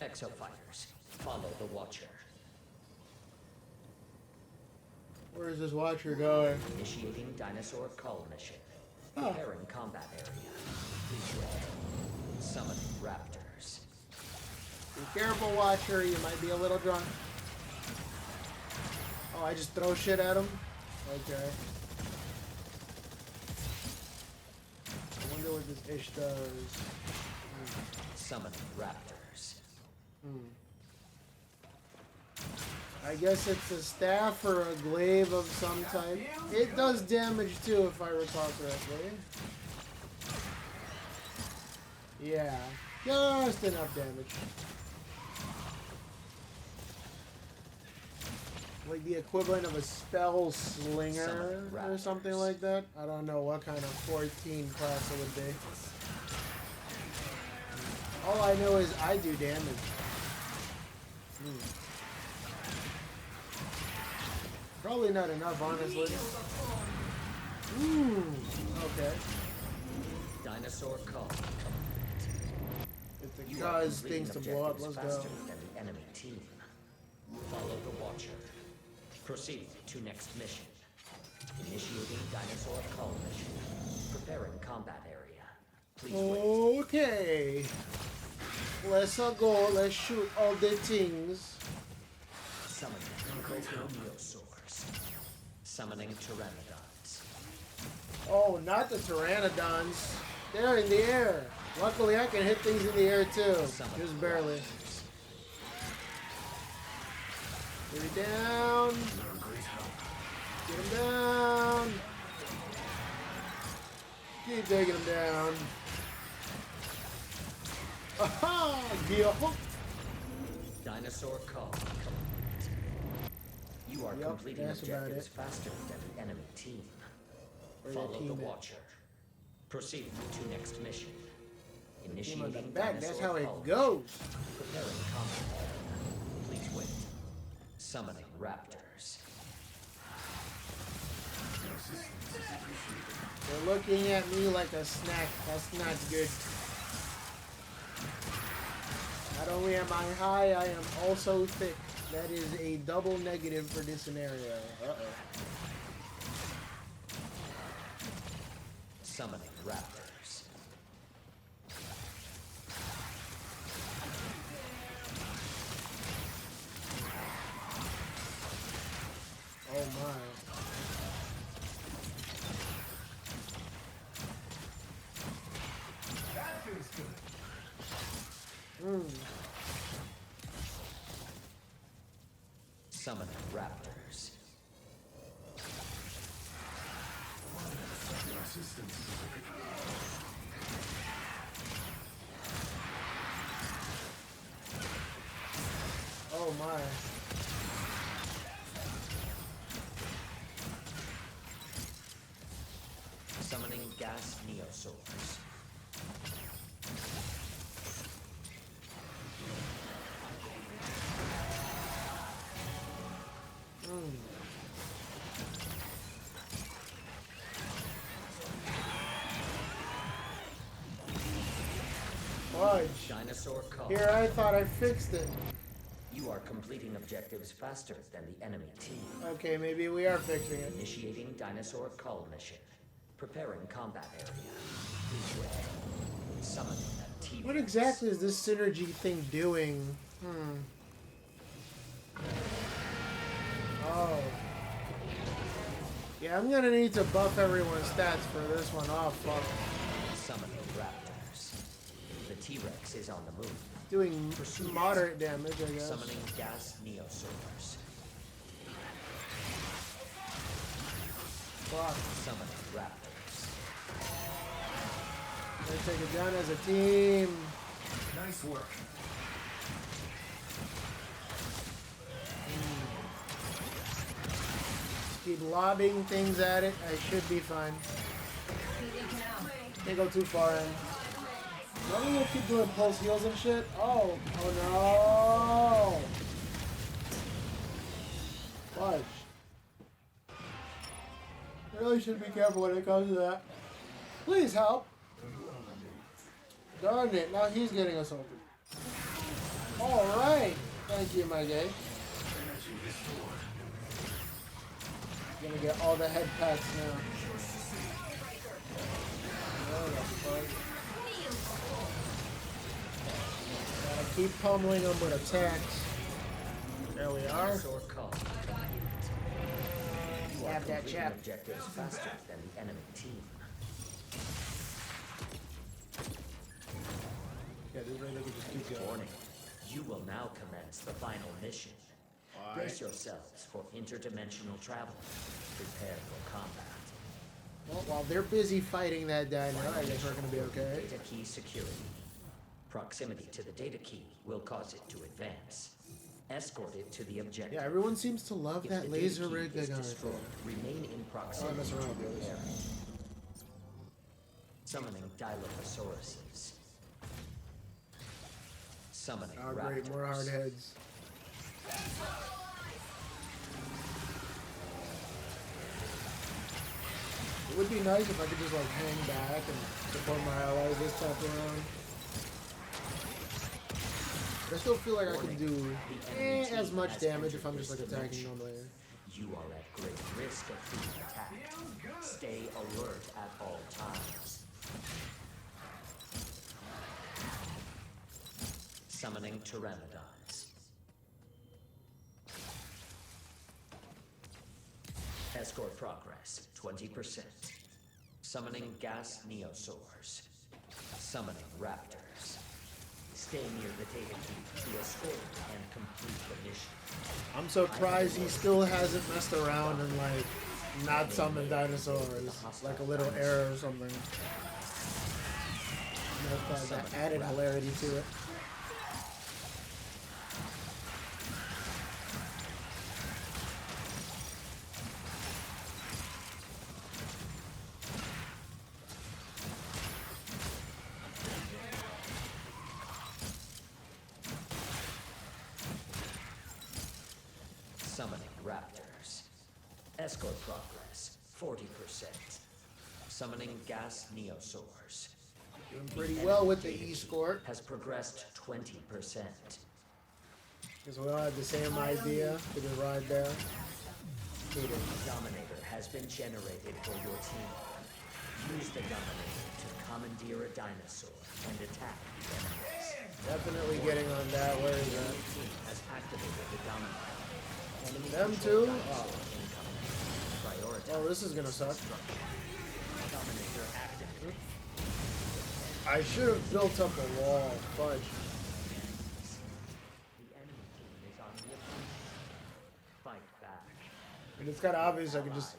Exo-fighters, follow the Watcher.
Where is this Watcher going?
Initiating dinosaur call mission. Preparing combat area. Please wait. Summoning raptors.
Be careful, Watcher. You might be a little drunk. Oh, I just throw shit at him? Okay. I wonder what this ish does.
Summoning raptors.
I guess it's a staff or a glaive of some type. It does damage too, if I recall correctly. Yeah, just enough damage. Like the equivalent of a spell slinger or something like that. I don't know what kind of 14 class it would be. All I know is I do damage. Probably not enough, honestly. Okay.
Dinosaur call.
If it cause things to blow up, let's go.
Faster than the enemy team. Follow the Watcher. Proceed to next mission. Initiating dinosaur call mission. Preparing combat area. Please wait.
Okay. Let's go. Let's shoot all the things.
Summoning Neosaurs. Summoning Pteranodons.
Oh, not the Pteranodons. They're in the air. Luckily, I can hit things in the air too. Just barely. Get it down. Get him down. Keep taking him down. Aha! Deal.
Dinosaur call complete. You are completing objectives faster than the enemy team. Follow the Watcher. Proceed to next mission. Initiating
back. That's how it
call
goes.
mission. Preparing combat area. Please wait. Summoning raptors.
They're looking at me like a snack. That's not good. Not only am I high, I am also thick. That is a double negative for this scenario. Uh-oh.
Summoning raptors.
Oh my.
That feels good.
Summoning raptors.
Oh my.
Summoning gas Neosaurs.
Fudge.
Dinosaur call.
Here, I thought I fixed it.
You are completing objectives faster than the enemy team.
Okay, maybe we are fixing it.
Initiating dinosaur call mission. Preparing combat area. Please wait. Summoning a T-Rex.
What exactly is this synergy thing doing? Oh. Yeah, I'm gonna need to buff everyone's stats for this one. Oh, fuck.
Summoning raptors. The T-Rex is on the move.
Doing moderate damage, I guess.
Summoning gas Neosaurs.
Fuck.
Summoning raptors.
They take it down as a team.
Nice work.
Keep lobbing things at it. I should be fine. Can't go too far in. Why do you keep doing pulse heals and shit? Oh no! Fudge. Really should be careful when it comes to that. Please help. Darn it! Now he's getting assaulted. All right. Thank you, my guy. Gonna get all the head pats now. Oh, that's fun. Gotta keep pummeling them with attacks. There we are. Stab that chap.
Objectives faster than the enemy team.
Yeah, this way they can just keep going.
Warning. You will now commence the final mission. Brace yourselves for interdimensional travel. Prepare for combat.
Well, while they're busy fighting that dino, I guess we're gonna be okay.
Data key security. Proximity to the data key will cause it to advance. Escort it to the objective.
Yeah, everyone seems to love
If
that
the
laser
data key
rig they
is
got.
destroyed, remain in proximity
mess around
to
with
the
those.
area. Summoning Dilophosauruses. Summoning
Oh, great, more hard heads. It would be nice if I could just like hang back and support my allies this time around. But I still feel like I can do as much damage if I'm just like attacking normally.
You are at great risk of being attacked. Stay alert at all times. Summoning Pteranodons. Escort progress, 20%. Summoning gas neosaurs. Summoning raptors. Stay near the data key to escort and complete the mission.
I'm surprised he still hasn't messed around and like not summoned dinosaurs, like a little error or something. That added hilarity to it.
Summoning raptors. Escort progress, 40%. Summoning gas neosaurs.
Doing pretty well with the escort.
Has progressed 20%.
Because we all have the same idea for the ride there.
Dominator has been generated for your team. Use the Dominator to commandeer a dinosaur and attack the enemies.
Definitely getting on that. Where is that?
Team has activated the Dominator. Enemy
Them
control
too?
dinosaurs incoming. Prioritize
Oh, this is gonna suck.
Dominator activated.
I should have built up a wall. Fudge.
The enemy team is on the offensive. Fight back.
And it's kind of obvious I could just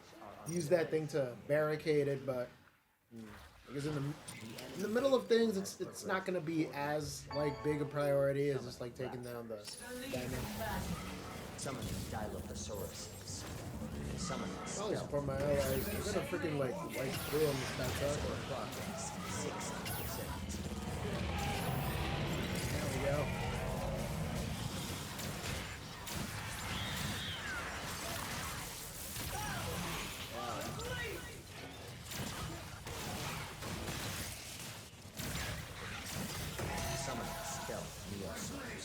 use that thing to barricade it, but because in the middle of things, it's not gonna be as like big a priority as just like taking down the dino.
Summoning Dilophosauruses. Summoning
Probably support my allies. I'm gonna freaking like through them this time.
progress, 60%.
There we go.
Summoning stealth neosaurs.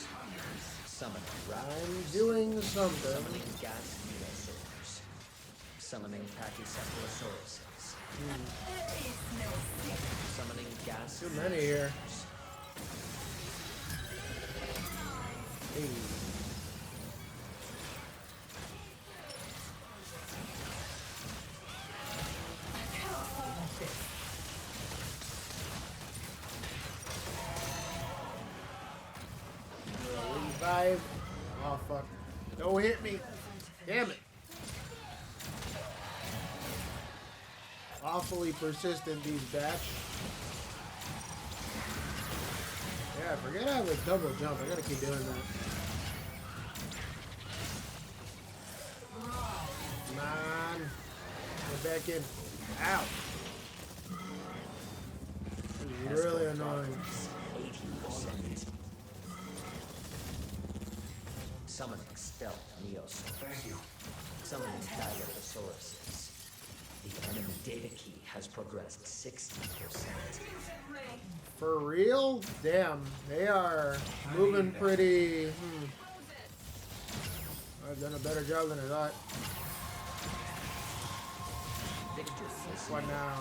Summoning
I'm doing something.
Summoning gas neosaurs. Summoning Pachycephalosauruses. Summoning gas.
Too many here. Hey. Revive. Oh fuck. Don't hit me. Damn it. awfully persistent, these batch. Yeah, forget I have a double jump. I gotta keep doing that. Come on. Get back in. Ow. This is really annoying.
80%. Summoning stealth Neos.
Thank you.
Summoning Dilophosaurus. The enemy data key has progressed 60%.
For real? Damn, they are moving pretty. I've done a better job than I thought.
Victor
What now?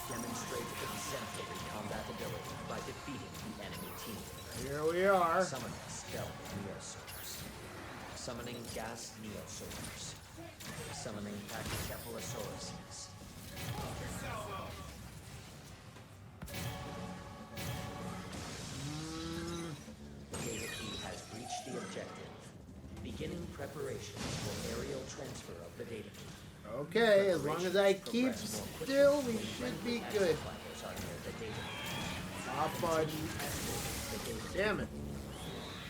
demonstrates exemplary combat ability by defeating the enemy team.
Here we are.
Summoning stealth Neosaurs. Summoning gas Neosaurs. Summoning Pachycephalosauruses. The data key has reached the objective. Beginning preparations for aerial transfer of the data key.
Okay, as long as I keep still, we should be good. Ah, fudge. Damn it.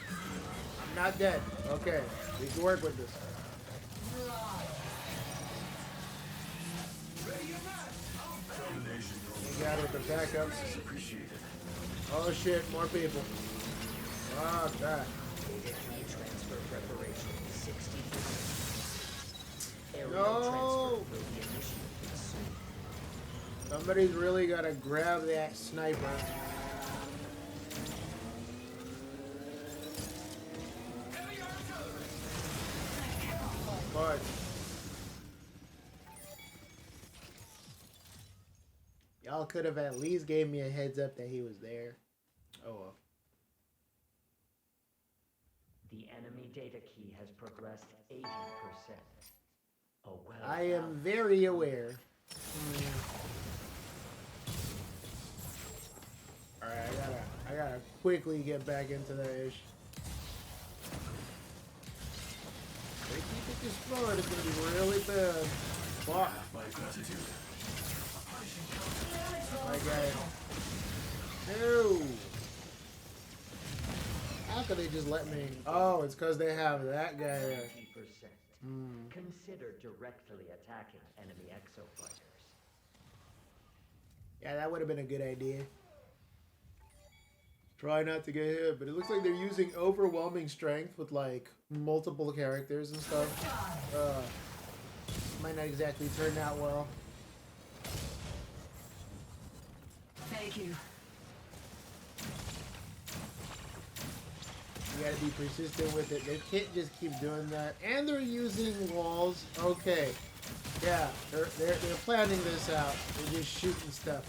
I'm not dead. Okay, we can work with this. We got it, the backups. Oh shit, more people. Fuck that.
Transfer preparation 60%.
No! Somebody's really gotta grab that sniper. But y'all could have at least gave me a heads up that he was there. Oh well.
The enemy data key has progressed 80%. Oh well.
I am very aware. Alright, I gotta quickly get back into that ish. If they keep it destroyed, it's gonna be really bad. Fuck. My guy. No. How could they just let me? Oh, it's because they have that guy there.
90%. Consider directly attacking enemy exo-fighters.
Yeah, that would have been a good idea. Try not to get hit, but it looks like they're using overwhelming strength with like multiple characters and stuff. Might not exactly turn out well.
Thank you.
You gotta be persistent with it. They can't just keep doing that. And they're using walls. Okay. Yeah, they're planning this out. They're just shooting stuff.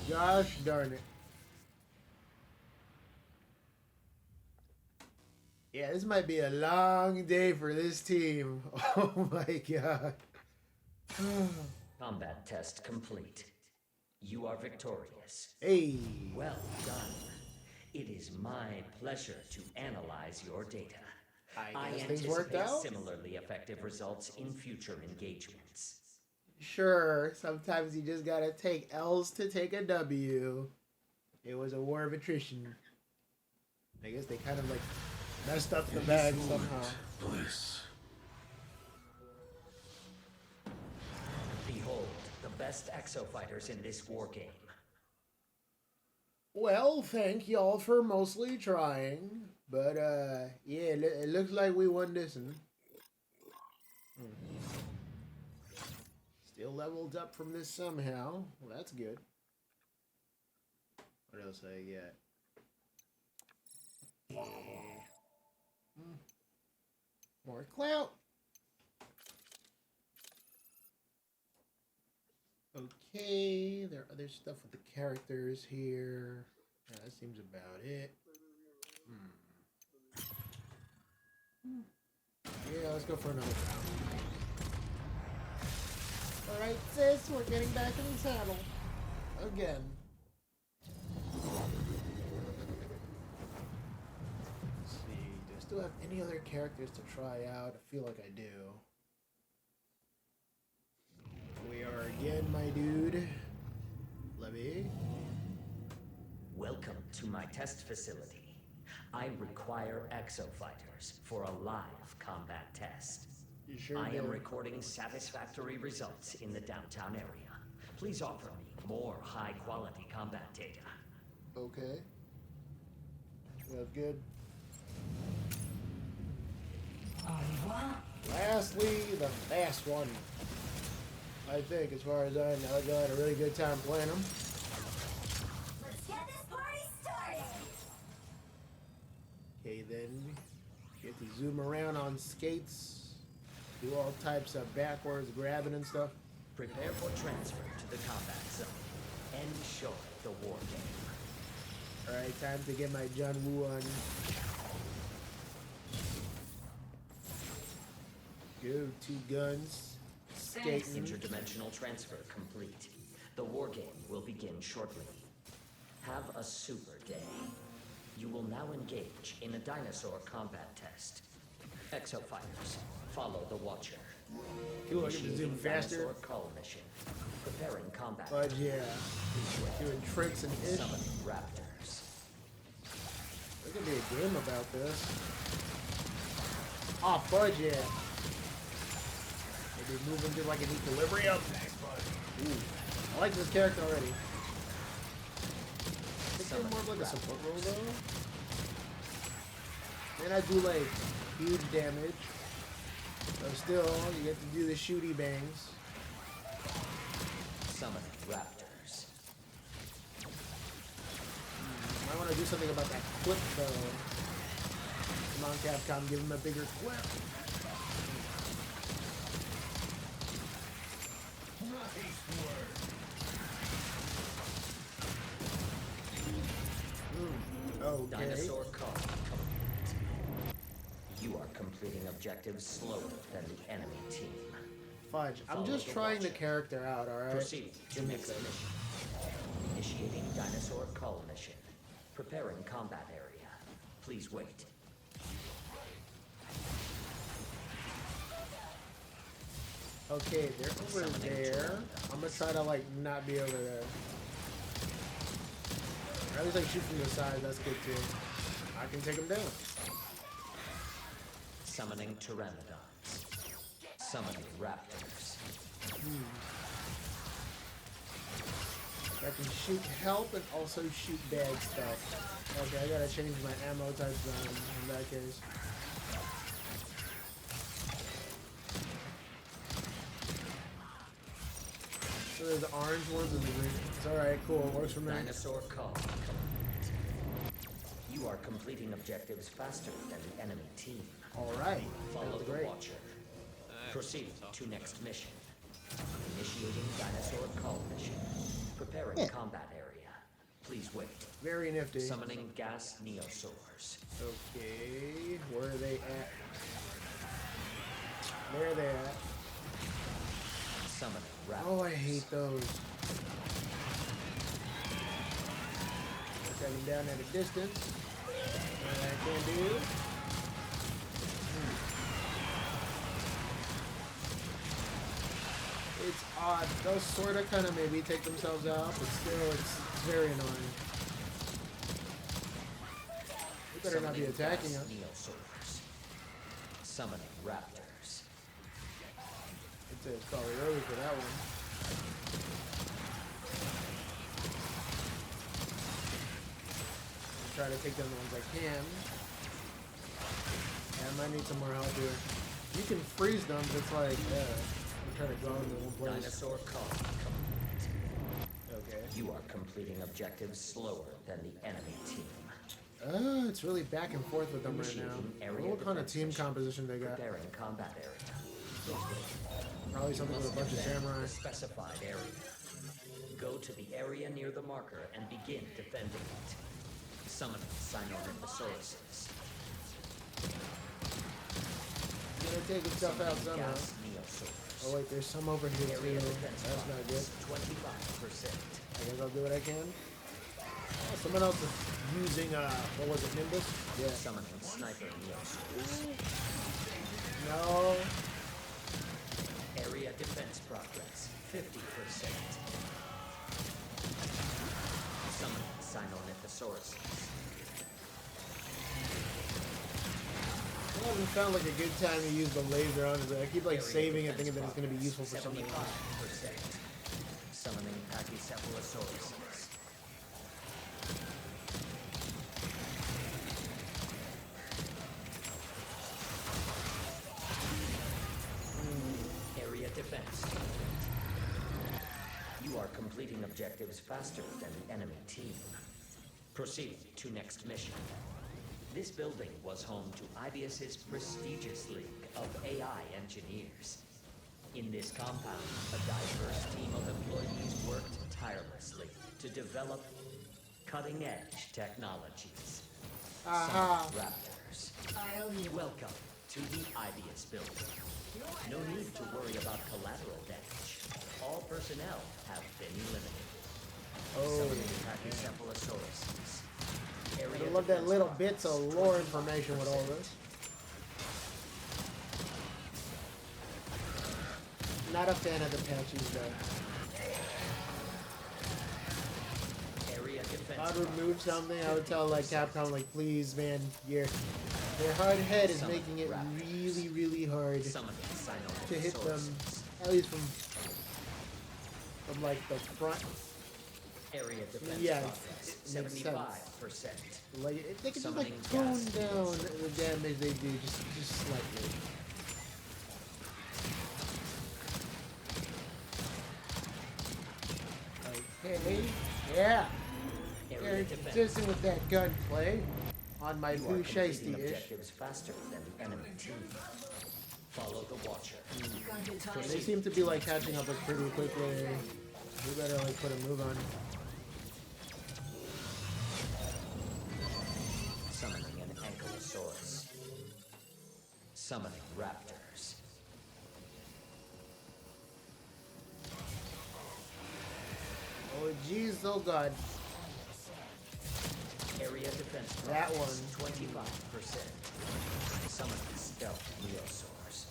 Gosh darn it. Yeah, this might be a long day for this team. Oh my god.
Combat test complete. You are victorious.
Hey.
Well done. It is my pleasure to analyze your data. I
things worked
anticipate
out?
similarly effective results in future engagements.
Sure, sometimes you just gotta take L's to take a W. It was a war of attrition. I guess they kind of like messed up the bag somehow.
Bliss.
Behold, the best exo-fighters in this war game.
Well, thank y'all for mostly trying. But, yeah, it looks like we won this one. Still leveled up from this somehow. Well, that's good. What else I got? Yeah. More clout. Okay, there are other stuff with the characters here. Yeah, that seems about it. Yeah, let's go for another round. Alright, sis, we're getting back in the saddle. Again. Let's see, do I still have any other characters to try out? I feel like I do. again, my dude. Levy.
Welcome to my test facility. I require exo-fighters for a live combat test.
You sure
I am
do.
recording satisfactory results in the downtown area. Please offer me more high-quality combat data.
Okay. That's good. Lastly, the fast one. I think, as far as I know, I had a really good time playing them.
Let's get this party started!
Okay, then get to zoom around on skates, do all types of backwards grabbing and stuff.
Prepare for transfer to the combat zone. Enjoy the war game.
Alright, time to get my John Woo on. Go, 2 guns. Skating.
Interdimensional transfer complete. The war game will begin shortly. Have a super day. You will now engage in a dinosaur combat test. Exo fighters, follow the Watcher.
Cool, I get to zoom faster.
Dinosaur call mission. Preparing combat.
But yeah, doing tricks and ish.
Summon raptors.
There could be a game about this. Oh, fudge, yeah. Maybe moving to like an equilibrium. Ooh, I like this character already. It's more of like a support role though. And I do like huge damage. But still, you get to do the shooty bangs.
Summon raptors.
Might want to do something about that clip though. Come on, Capcom, give him a bigger clip. Okay.
Dinosaur call complete. You are completing objectives slower than the enemy team.
Fudge, I'm
Follow
just
the
trying the
Watcher.
character out, alright?
Proceed to next mission. Initiating dinosaur call mission. Preparing combat area. Please wait.
Okay, they're over there. I'm gonna try to like not be over there. Or at least like shoot from the side, that's good too. I can take them down.
Summoning pteranodons. Summoning raptors.
I can shoot help and also shoot bad stuff. Okay, I gotta change my ammo types then in that case. So there's the orange ones and the green ones. Alright, cool. Works for me.
Dinosaur call complete. You are completing objectives faster than the enemy team.
Alright.
Follow the
Great.
Watcher. Proceed to next mission. Initiating dinosaur call mission. Preparing combat area. Please wait.
Very nifty.
Summoning gas neosaurs.
Okay, where are they at? Where are they at?
Summoning raptors.
Oh, I hate those. Take them down at a distance. What I can do. It's odd. Those sort of kind of maybe take themselves out, but still, it's very annoying. We better not be attacking us.
Neosaurs. Summoning raptors.
I'd say it's probably early for that one. I'll try to take down the ones I can. Yeah, I might need some more help here. You can freeze them, but it's like, I'm trying to go into one place.
Dinosaur call complete.
Okay.
You are completing objectives slower than the enemy team.
It's really back and forth with them right now. I wonder what kind of team composition they got.
Preparing combat area.
Probably something with a bunch of samurai.
The specified area. Go to the area near the marker and begin defending it. Summon Sinornithosauruses.
Gonna take his stuff out somehow.
Gas neosaurs.
Oh wait, there's some over here too.
Area defense
That's not good.
25%.
I guess I'll do what I can. Oh, someone else is using what was it, Nimbus? Yeah.
Summoning sniper neosaurs.
No.
Area defense progress 50%. Dilophosaurus.
It hasn't found like a good time to use the laser on it. I keep like saving it, thinking that it's going to be useful for something else.
75%. Summoning Pachycephalosaurus. Area defense. You are completing objectives faster than the enemy team. Proceed to next mission. This building was home to Ibius's prestigious league of AI engineers. In this compound, a diverse team of employees worked tirelessly to develop cutting-edge technologies. Summon raptors. Welcome to the Ibius building. No need to worry about collateral damage. All personnel have been eliminated. Summoning Pachycephalosaurus.
I love that little bits of lore information with all this. Not a fan of the patches though. I'd remove something. I would tell like Capcom, like, please, man, your hard head is making it really, really hard to hit them, at least from like the front.
Area defense.
Yeah,
progress,
it makes
75%.
sense. Like they can just like tone down the damage they do just slightly. Okay, yeah. Very consistent with that gunplay on my blue shiesty-ish.
Objectives faster than the enemy team. Follow the Watcher.
They seem to be like catching up like pretty quickly. We better like put a move on.
Summoning an Ankylosaurus. Summoning raptors.
Oh jeez, oh god.
Area defense.
That one.
25%. Summoning stealth Neosaurs.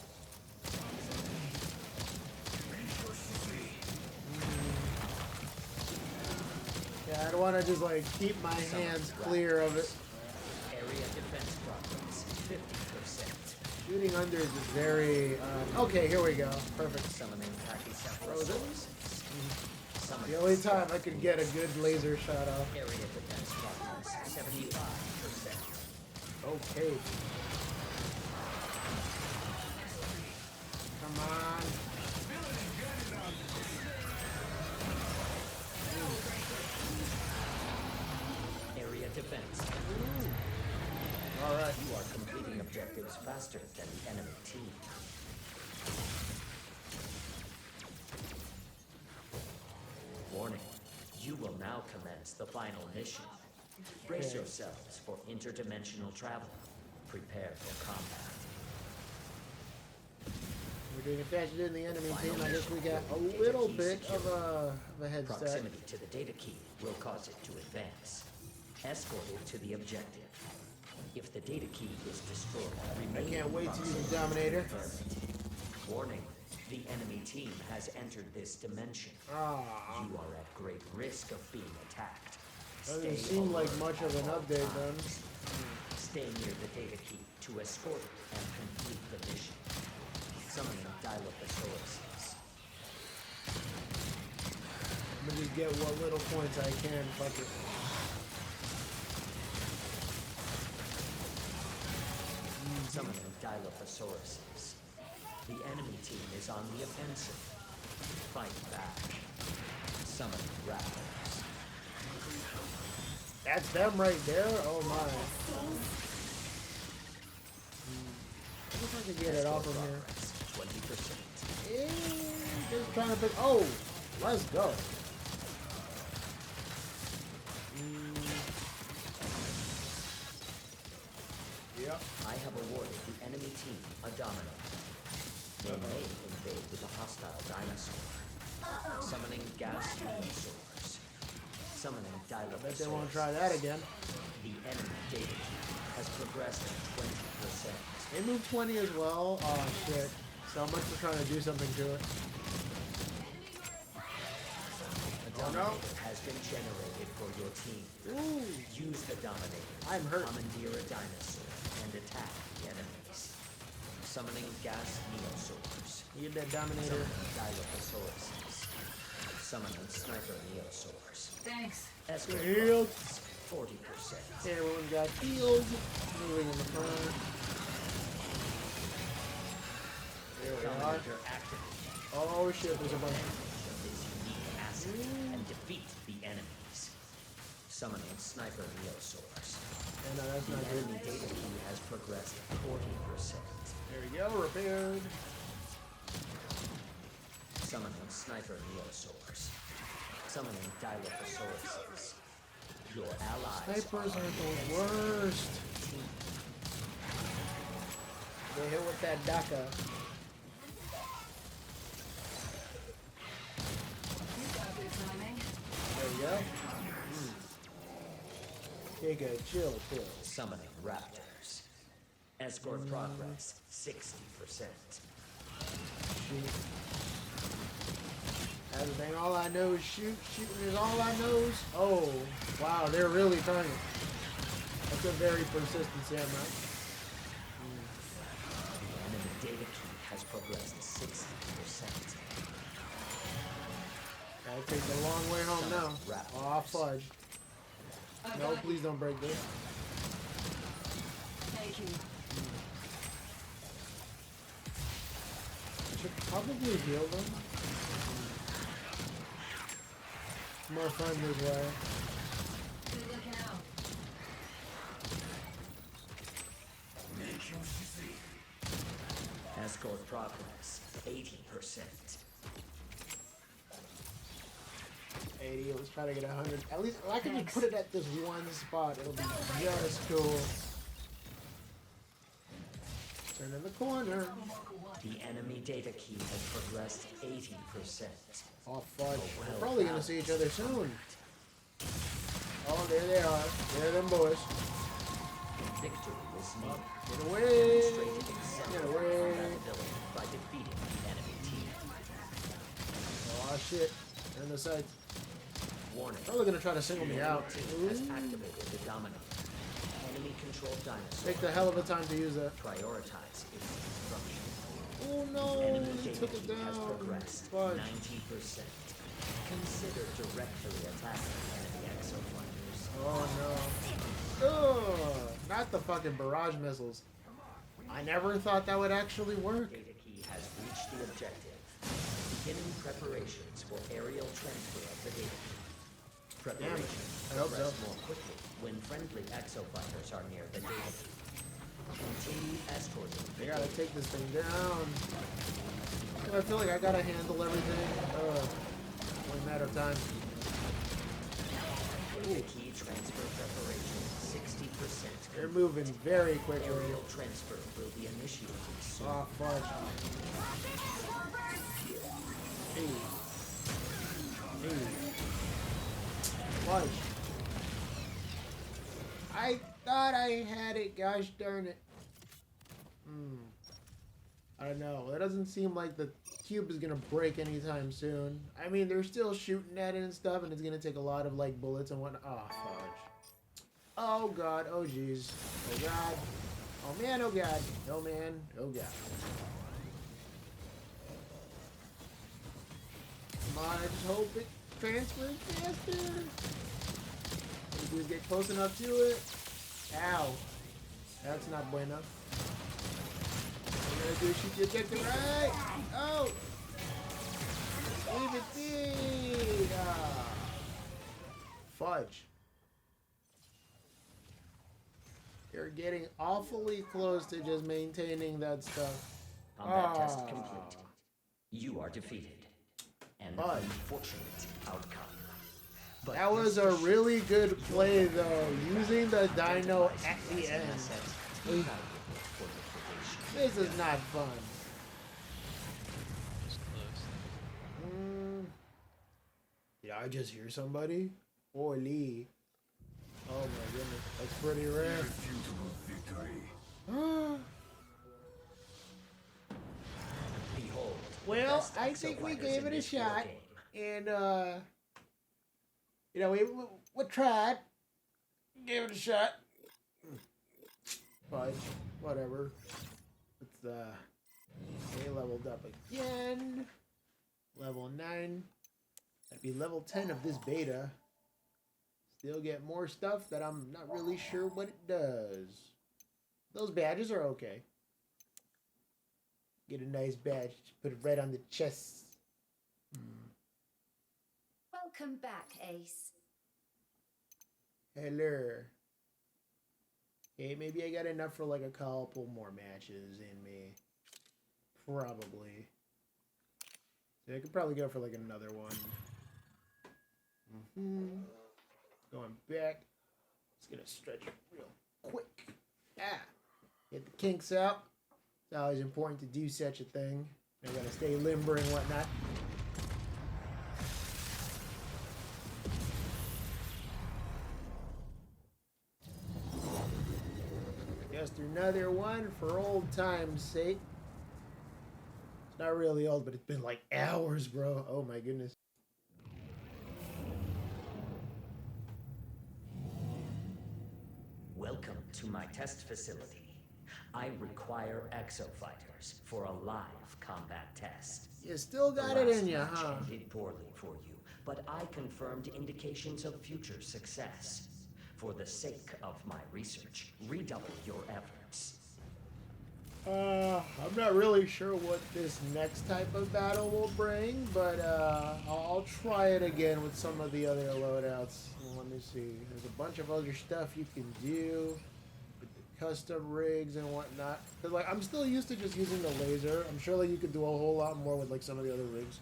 Yeah, I don't want to just like keep my hands clear of it.
Area defense progress. 50%.
Shooting under is very. Okay, here we go. Perfect.
Summoning Pachycephalosaurus.
The only time I could get a good laser shot off.
Area defense progress. 75%.
Okay. Come on.
Area defense.
Alright.
You are completing objectives faster than the enemy team. Warning. You will now commence the final mission. Brace yourselves for interdimensional travel. Prepare for combat.
We're doing it faster than the enemy team. I guess we got a little bit of a head start.
Proximity to the data key will cause it to advance. Escort it to the objective. If the data key is destroyed,
I can't wait to use the Dominator.
Warning. The enemy team has entered this dimension. You are at great risk of being attacked.
Doesn't seem like much of an update then.
Stay near the data key to escort it and complete the mission. Summoning Dilophosaurus.
I'm gonna just get what little points I can. Fuck it.
Summoning Dilophosaurus. The enemy team is on the offensive. Fight back. Summon raptors.
That's them right there? Oh my. I guess I can get it off of here.
20%.
Just trying to pick. Oh! Let's go. Yep.
I have awarded the enemy team a domino. They may invade with a hostile dinosaur. Summoning gas dinosaurs. Summoning Dilophosaurus.
Bet they won't try that again.
The enemy data key has progressed 20%.
They moved 20 as well. Oh shit. So much for trying to do something to it.
Dominator has been generated for your team.
Ooh.
Use the Dominator.
I'm hurt.
Commandeer a dinosaur and attack the enemies. Summoning gas neosaurs.
Get that Dominator.
Summoning Dilophosaurus. Summoning sniper neosaurs.
Thanks.
Escort
Healed.
40%.
Everyone got healed. Moving in the front. There we are.
Dominator activated.
Oh shit, there's a bunch.
This unique asset and defeat the enemies. Summoning sniper neosaurs.
No, that's not good.
Enemy data key has progressed 40%.
There we go, repaired.
Summoning sniper neosaurs. Summoning Dilophosaurus. Your allies
Snipers are the worst. They hit with that DACA. There we go. Take a chill pill.
Summoning raptors. Escort progress 60%.
Shoot. That's the thing, all I know is shoot. Shooting is all I know. Oh, wow, they're really trying. That's a very persistent samurai.
The enemy data key has progressed 60%.
Gotta take the long way home now. Aw, fudge. No, please don't break this.
Thank you.
I should probably heal them. More fun this way.
Good looking out.
Escort progress 80%.
80, let's try to get 100. At least, if I can just put it at this one spot, it'll be just cool. Turn in the corner.
The enemy data key has progressed 80%.
Oh, fudge. We're probably gonna see each other soon. Oh, there they are. There them boys.
Victory is near.
Get away.
Demonstrated exceptional
Get away.
combat ability by defeating the enemy team.
Oh, shit. Turn the sights.
Warning.
Probably gonna try to single me out.
Team has activated the Dominator. Enemy controlled dinosaur.
Take the hell of a time to use that.
Prioritize its destruction.
Oh no,
Enemy
he
data
took it
key has
down.
progressed
Fudge.
90%. Consider directly attacking enemy exofighters.
Oh no. Ugh, not the fucking barrage missiles. I never thought that would actually work.
Data key has reached the objective. Beginning preparations for aerial transfer of the data key. Preparations
I hope
progress
so.
more quickly when friendly exofighters are near the data key. Continue escorting
I
the
gotta
data
take this thing down. I feel like I gotta handle everything. Only a matter of time.
data key transfer preparation 60%.
They're moving very quickly.
Aerial transfer will be initiated soon.
Oh, fudge. Hey. Hey. Fudge. I thought I had it, gosh darn it. I don't know. It doesn't seem like the cube is gonna break anytime soon. I mean, they're still shooting at it and stuff, and it's gonna take a lot of like bullets and whatnot. Oh, fudge. Oh god. Oh jeez. Oh god. Oh man. Oh god. Oh man. Oh god. Come on. I just hope it transfers faster. Maybe just get close enough to it. Ow. That's not bueno. All you gotta do is shoot the objective right. Oh! Leave it be! Ah. Fudge. You're getting awfully close to just maintaining that stuff.
Combat test complete. You are defeated. An unfortunate outcome. But
that was a really good play, though. Using the dino at the end. This is not fun. Did I just hear somebody? Holy. Oh my goodness. That's pretty rare.
Behold.
Well, I think we gave it a shot. And, You know, we tried. Gave it a shot. Fudge. Whatever. Let's, stay leveled up again. Level 9. That'd be level 10 of this beta. Still get more stuff that I'm not really sure what it does. Those badges are okay. Get a nice badge. Put it right on the chest.
Welcome back, Ace.
Hello. Okay, maybe I got enough for like a couple more matches in me. Probably. So I could probably go for like another one. Going back. Just gonna stretch it real quick. Get the kinks out. It's always important to do such a thing. I gotta stay limber and whatnot. Just another one for old time's sake. It's not really old, but it's been like hours, bro. Oh my goodness.
Welcome to my test facility. I require exo-fighters for a live combat test.
You still got it in you, huh?
Ended poorly for you, but I confirmed indications of future success. For the sake of my research, redouble your efforts.
I'm not really sure what this next type of battle will bring, but I'll try it again with some of the other loadouts. Let me see. There's a bunch of other stuff you can do with the custom rigs and whatnot. Cause like I'm still used to just using the laser. I'm sure like you could do a whole lot more with like some of the other rigs.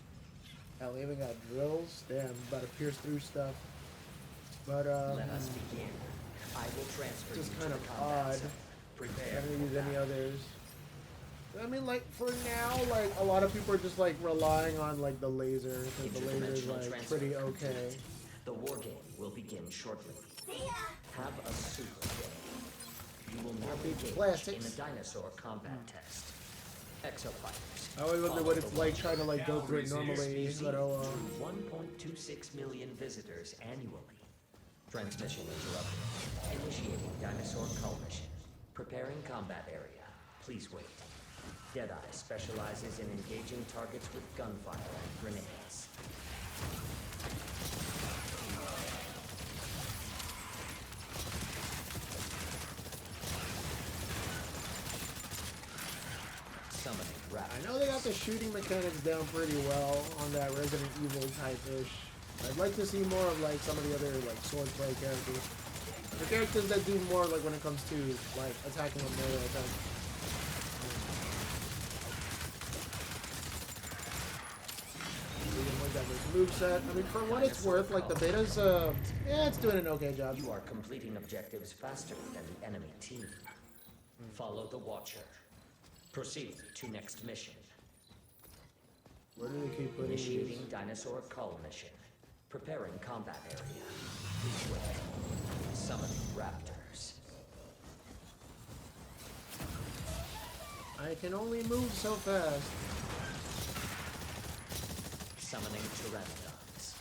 Hell, they even got drills. Damn, about to pierce through stuff. But
let us begin. I will transfer
just
you
kind
to
of
the combat
odd.
zone. Prepare
I haven't
for
used any
battle.
others. I mean, like for now, like a lot of people are just like relying on like the laser because the laser is like pretty okay.
The war game will begin shortly. Have a super day. You will now engage in a dinosaur combat test. Exo-fighters.
I always wonder what it's like trying to like go through it normally, but oh
1.26 million visitors annually. Transmission interrupted. Initiating dinosaur cull mission. Preparing combat area. Please wait. Deadeye specializes in engaging targets with gunfire and grenades. Summoning raptor.
I know they got the shooting mechanics down pretty well on that Resident Evil type-ish. I'd like to see more of like some of the other like swordplay characters. The characters that do more like when it comes to like attacking with melee attacks. Moveset. I mean, for what it's worth, like the beta's, yeah, it's doing an okay job.
You are completing objectives faster than the enemy team. Follow the Watcher. Proceed to next mission.
Where do they keep putting
Initiating
these?
dinosaur cull mission. Preparing combat area. Please wait. Summoning raptors.
I can only move so fast.
Summoning pteranodons.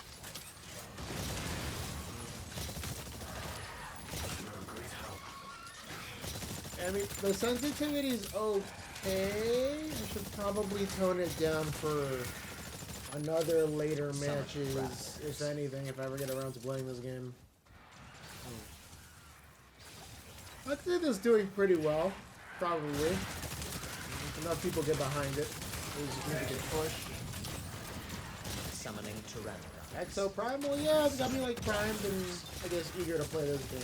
I mean, the sensitivity's okay. I should probably tone it down for another later matches, if anything, if I ever get around to playing this game. I think it's doing pretty well, probably. If enough people get behind it. There's a significant push.
Summoning pteranodons.
Exoprimal, yeah, it's got me like primed and I guess eager to play this game.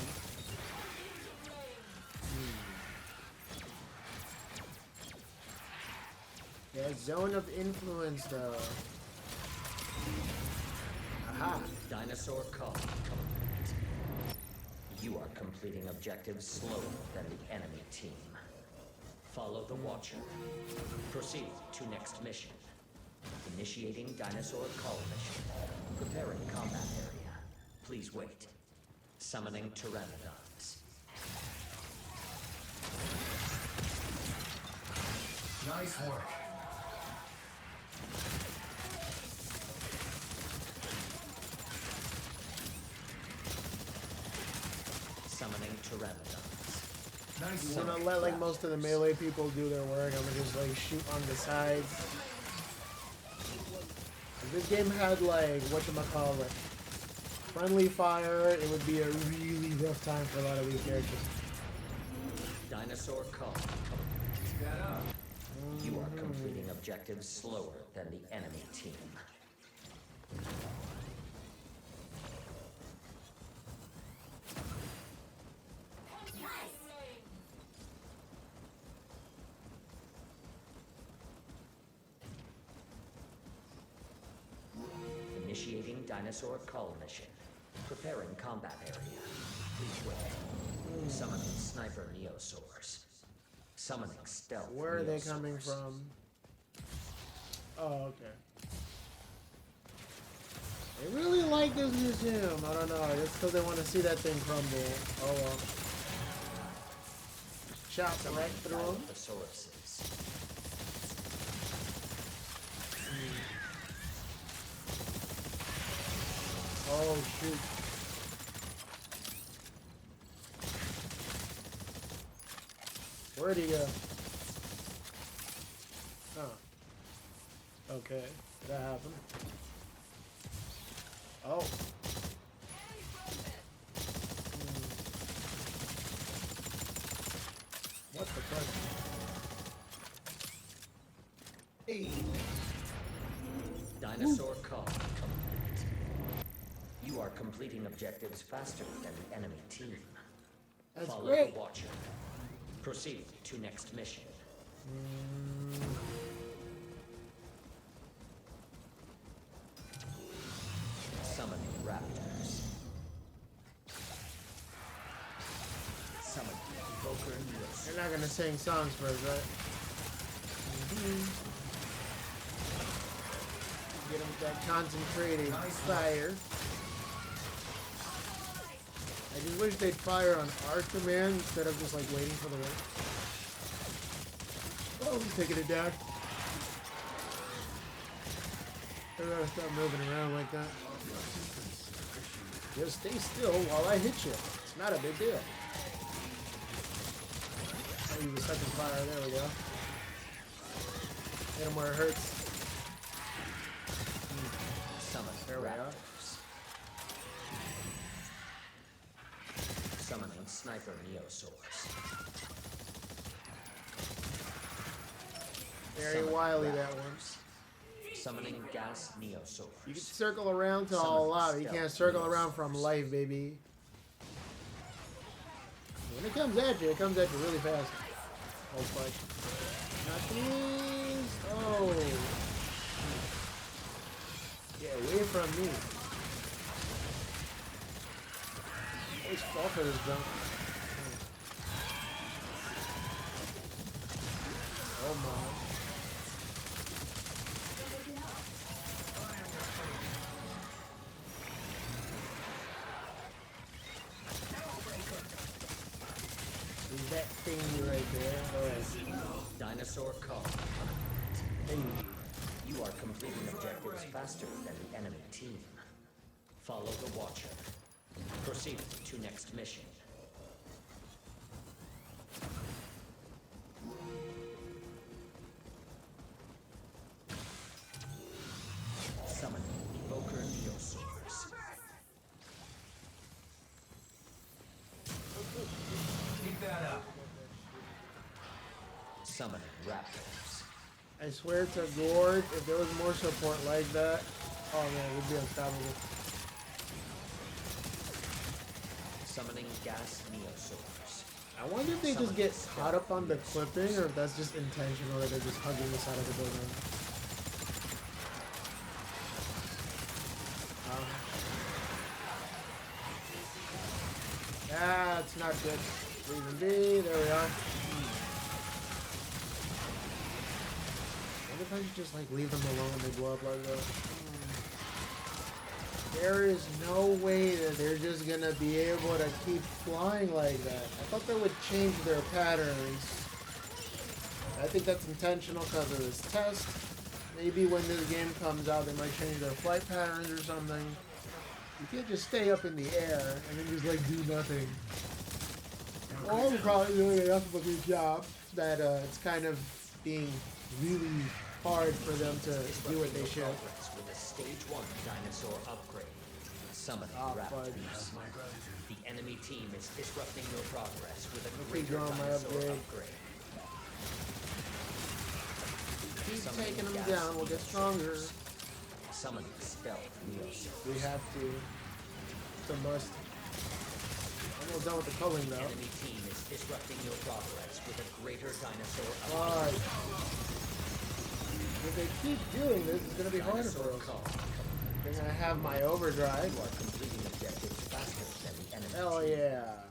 Yeah, zone of influence though. Aha.
Dinosaur cull complete. You are completing objectives slower than the enemy team. Follow the Watcher. Proceed to next mission. Initiating dinosaur cull mission. Preparing combat area. Please wait. Summoning pteranodons.
Nice work.
Summoning pteranodons.
Nice
I'm
work.
gonna let like most of the melee people do their work. I'm gonna just like shoot on the sides. If this game had like whatchamacallit, friendly fire, it would be a really rough time for a lot of these characters.
Dinosaur call. You are completing objectives slower than the enemy team. Initiating dinosaur call mission. Preparing combat area. Please wait. Summoning sniper neosaurs. Summoning stealth.
Where are they
neosaurs.
coming from? Oh, okay. They really like this museum. I don't know. Just because they want to see that thing crumble. Oh well. Shot right through them.
Dilophosaurus.
Oh shoot. Where'd he go? Oh. Okay. That happened. Oh. What the fuck? Hey.
Dinosaur call complete. You are completing objectives faster than the enemy team.
That's
Follow
great.
the Watcher. Proceed to next mission. Summoning raptors. Summoning evoker neos.
You're not gonna sing songs for us, right? Get him with that concentrated fire. I just wish they'd fire on our command instead of just like waiting for the win. Oh, he's taking it down. I gotta stop moving around like that. Just stay still while I hit you. It's not a big deal. Oh, use the second fire. There we go. Hit him where it hurts.
Summon
There we go.
raptors. Summoning sniper neosaurs.
Very
Summon
wily, that one.
raptors. Summoning gas neosaurs.
You can circle around to all
Summoning
out. You can't
stealth
circle around from
neosaurs.
life, baby. When it comes at you really fast. Oh, fuck. Not these. Oh. Get away from me. Always fall for this jump. Oh my. Is that thing right there? Alright.
Dinosaur call.
Hey.
You are completing objectives faster than the enemy team. Follow the Watcher. Proceed to next mission. Summon Evoker Neosaurs.
Keep that up.
Summon Raptors.
I swear to Gord, if there was more support like that, oh man, we'd be unstoppable.
Summoning Gas Neosaurs.
I wonder if they just get caught up on the clipping, or if that's just intentional, that they're just hugging the side of the building. That's not good. Leave them be. There we are. What if I should just like leave them alone and they blow up like that? There is no way that they're just gonna be able to keep flying like that. I thought they would change their patterns. I think that's intentional because of this test. Maybe when this game comes out, they might change their flight patterns or something. You can't just stay up in the air and then just like do nothing. all probably doing enough of a good job that it's kind of being really hard for them to do what they should.
With a stage 1 dinosaur upgrade. Summoning raptors. The enemy team is disrupting your progress with a greater dinosaur upgrade.
Keep taking them down, we'll get stronger.
Summoning stealth Neos.
We have to. It's a must. I'm almost done with the culling though.
The enemy team is disrupting your progress with a greater dinosaur
upgrade. If they keep doing this, it's gonna be harder for us. They're gonna have my overdrive.
You are completing objectives faster than the enemy.
Hell yeah.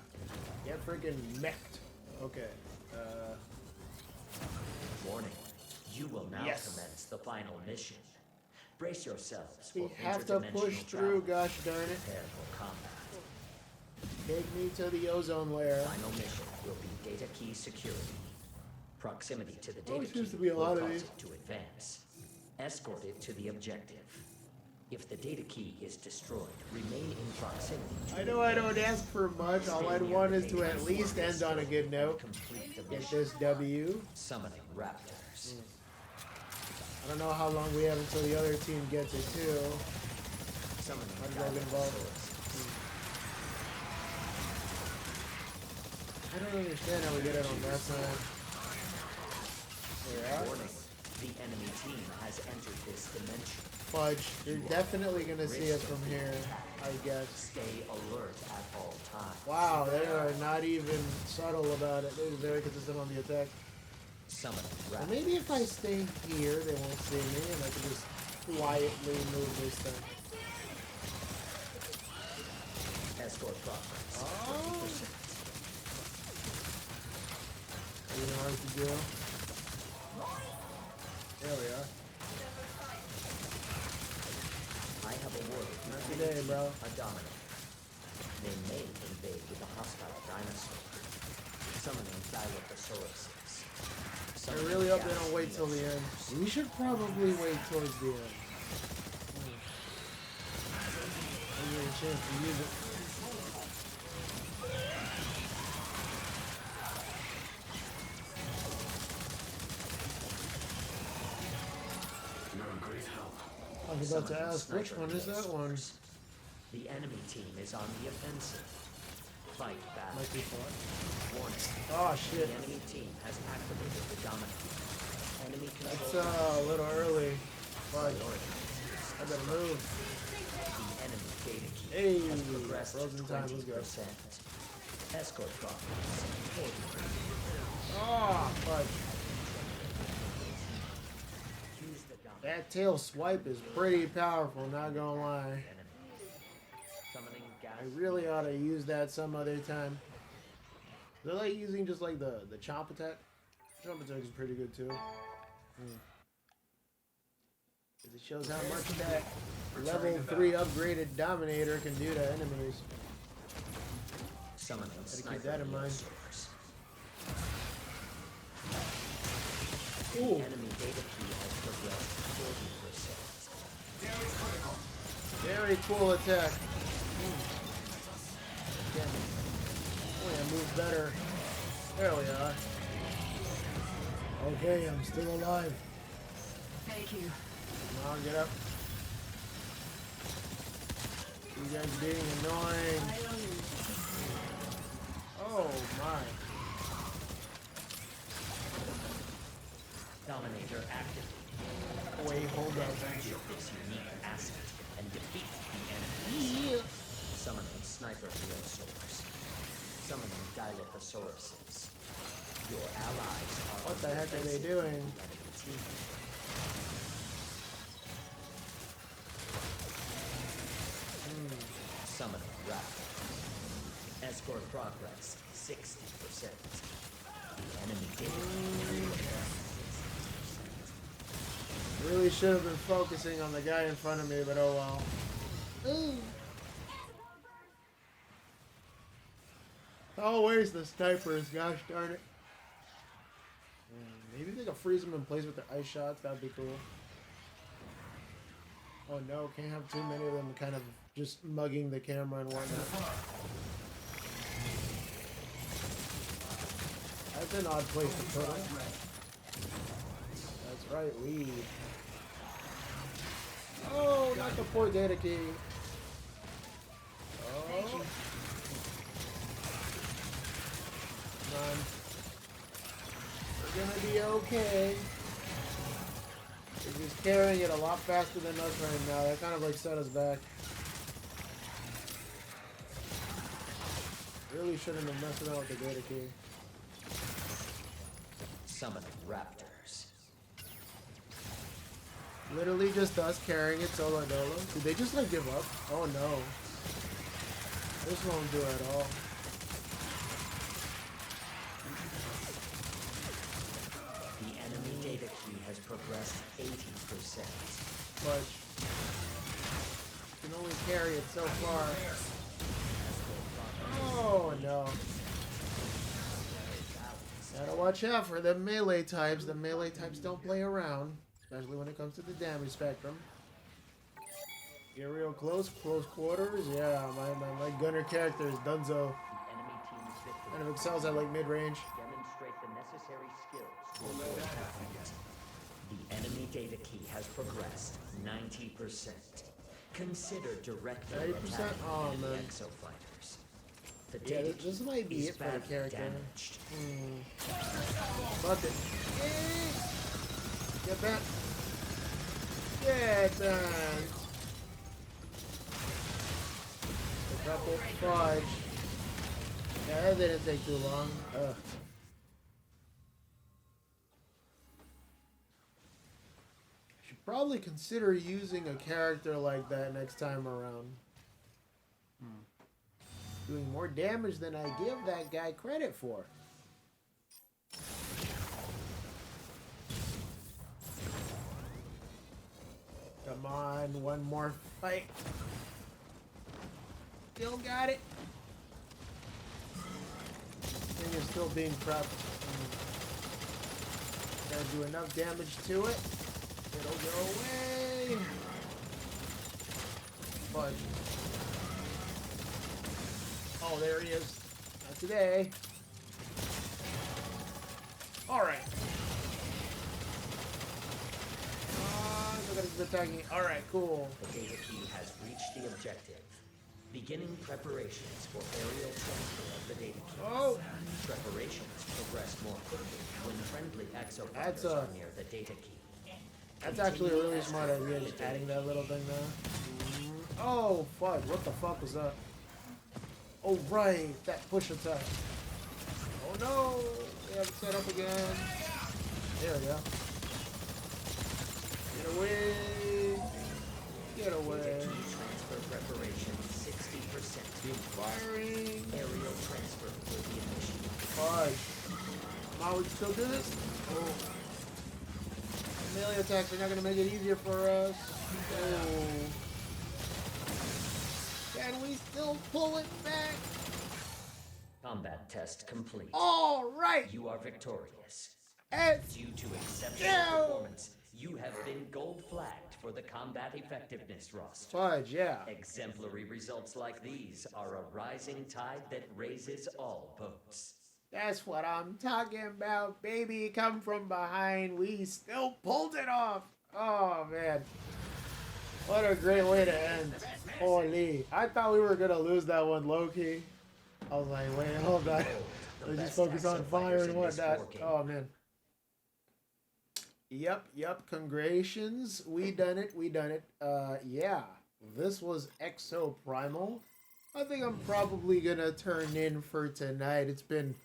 Get freaking mech'd. Okay.
Warning. You will now commence the final mission. Brace yourselves for
we have to push through, gosh darn it.
Prepare for combat.
Take me to the ozone layer.
Final mission will be data key security. Proximity to the data key
seems to be a lot
will
of
cause
these.
it to advance. Escort it to the objective. If the data key is destroyed, remain in proximity.
I know I don't ask for much. All I'd want is to at least end on a good note. Get this W.
Summoning raptors.
I don't know how long we have until the other team gets it too.
Summoning
How do I get involved? I don't understand how we get it on that side.
Warning. The enemy team has entered this dimension.
Fudge. You're definitely gonna see us from here, I guess.
Stay alert at all times.
Wow, they are not even subtle about it. They're very consistent on the attack.
Summoning
Well, maybe if I stay here, they won't see me, and I can just quietly move this thing.
Escort progress.
Oh. You know what to do? There we are.
I have awarded
Not today, bro.
a dominant. They may invade with a hostile dinosaur. Summoning Dilophosaurus.
I really hope they don't wait till the end. We should probably wait towards the end. I'll give you a chance to use it. I was about to ask, which one is that one?
The enemy team is on the offensive. Fight back.
Might be fun.
Warning.
Oh shit.
The enemy team has activated the dominant. Enemy control.
That's a little early. But I better move.
The enemy data key
Hey,
has progressed
frozen time, let's go.
20%. Escort progress.
Oh, fudge.
Use the dominant.
That tail swipe is pretty powerful, not gonna lie.
Summoning gas.
I really ought to use that some other time. They're like using just like the chomp attack. Chomp attack is pretty good too. It shows how much that level 3 upgraded Dominator can do to enemies.
Summoning
Gotta keep that in mind.
The
Ooh.
enemy data key has progressed 40%.
Very cool attack. Oh yeah, move better. There we are. Okay, I'm still alive.
Thank you.
Come on, get up. You guys being annoying. Oh my.
Dominator active.
Wait, hold up.
Get this unique asset and defeat the enemy.
Yeah.
Summoning Sniper Neosaurs. Summoning Dilophosaurus. Your allies are
What the heck are they doing?
Summoning Raptor. Escort progress 60%. The enemy data.
Really should have been focusing on the guy in front of me, but oh well. Ooh. Always the snipers, gosh darn it. Maybe they can freeze them in place with their ice shots, that'd be cool. Oh no, can't have too many of them kind of just mugging the camera and whatnot. That's an odd place to put him. That's right, lead. Oh, not the poor data key. Oh. Come on. We're gonna be okay. He's carrying it a lot faster than us right now. That kind of like set us back. Really shouldn't have messed around with the data key.
Summoning raptors.
Literally just us carrying it solo dolo. Did they just like give up? Oh no. This won't do it at all.
The enemy data key has progressed 80%.
But you can only carry it so far. Oh no. Gotta watch out for the melee types. The melee types don't play around, especially when it comes to the damage spectrum. Get real close quarters. Yeah, my gunner character is Dunzo. Kind of excels at like mid-range.
Demonstrate the necessary skills. The enemy data key has progressed 90%. Consider directly
90%? Oh
attacking
man.
exofighters. The
Yeah,
data
this might be it for the character. Fuck it. Get back. Get back. A couple fudge. Yeah, that didn't take too long. Ugh. Should probably consider using a character like that next time around. Doing more damage than I give that guy credit for. Come on, one more fight. Still got it. Thing is still being prepped. Gotta do enough damage to it. It'll go away. But oh, there he is. Not today. Alright. Look at his attacking. Alright, cool.
The data key has reached the objective. Beginning preparations for aerial transfer of the data key.
Oh!
Preparations progress more quickly when friendly
That's
exofighters are near the data key.
That's actually a really smart idea, just adding that little thing there. Oh, fuck. What the fuck was that? Oh, right. That push attack. Oh, no. We have it set up again. There we go. Get away. Get away.
Transfer preparation 60%.
Keep firing.
Aerial transfer will be initiated.
Fudge. Come on, we can still do this? Oh. Melee attacks are not going to make it easier for us. Oh. Can we still pull it back?
Combat test complete.
All right.
You are victorious.
It's
Due to exceptional performance, you have been gold flagged for the combat effectiveness roster.
Fudge, yeah.
Exemplary results like these are a rising tide that raises all boats.
That's what I'm talking about, baby. Come from behind. We still pulled it off. Oh, man. What a great way to end. Holy. I thought we were going to lose that one low-key. I was like, wait, hold on. Let's just focus on fire and whatnot. Oh, man. Yep. Congratulations. We done it. Yeah. This was Exoprimal. I think I'm probably going to turn in for tonight. It's been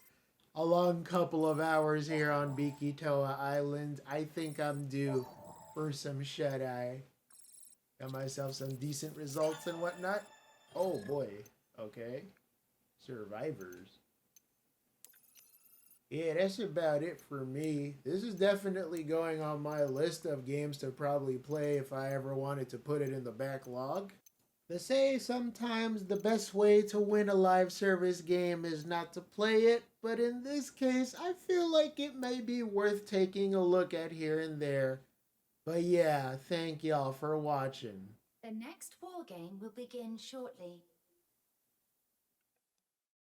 a long couple of hours here on Bikitoa Island. I think I'm due for some shut-eye. Got myself some decent results and whatnot. Oh boy. Okay. Survivors. Yeah, that's about it for me. This is definitely going on my list of games to probably play if I ever wanted to put it in the backlog. They say sometimes the best way to win a live service game is not to play it, but in this case, I feel like it may be worth taking a look at here and there. But yeah, thank y'all for watching.
The next war game will begin shortly.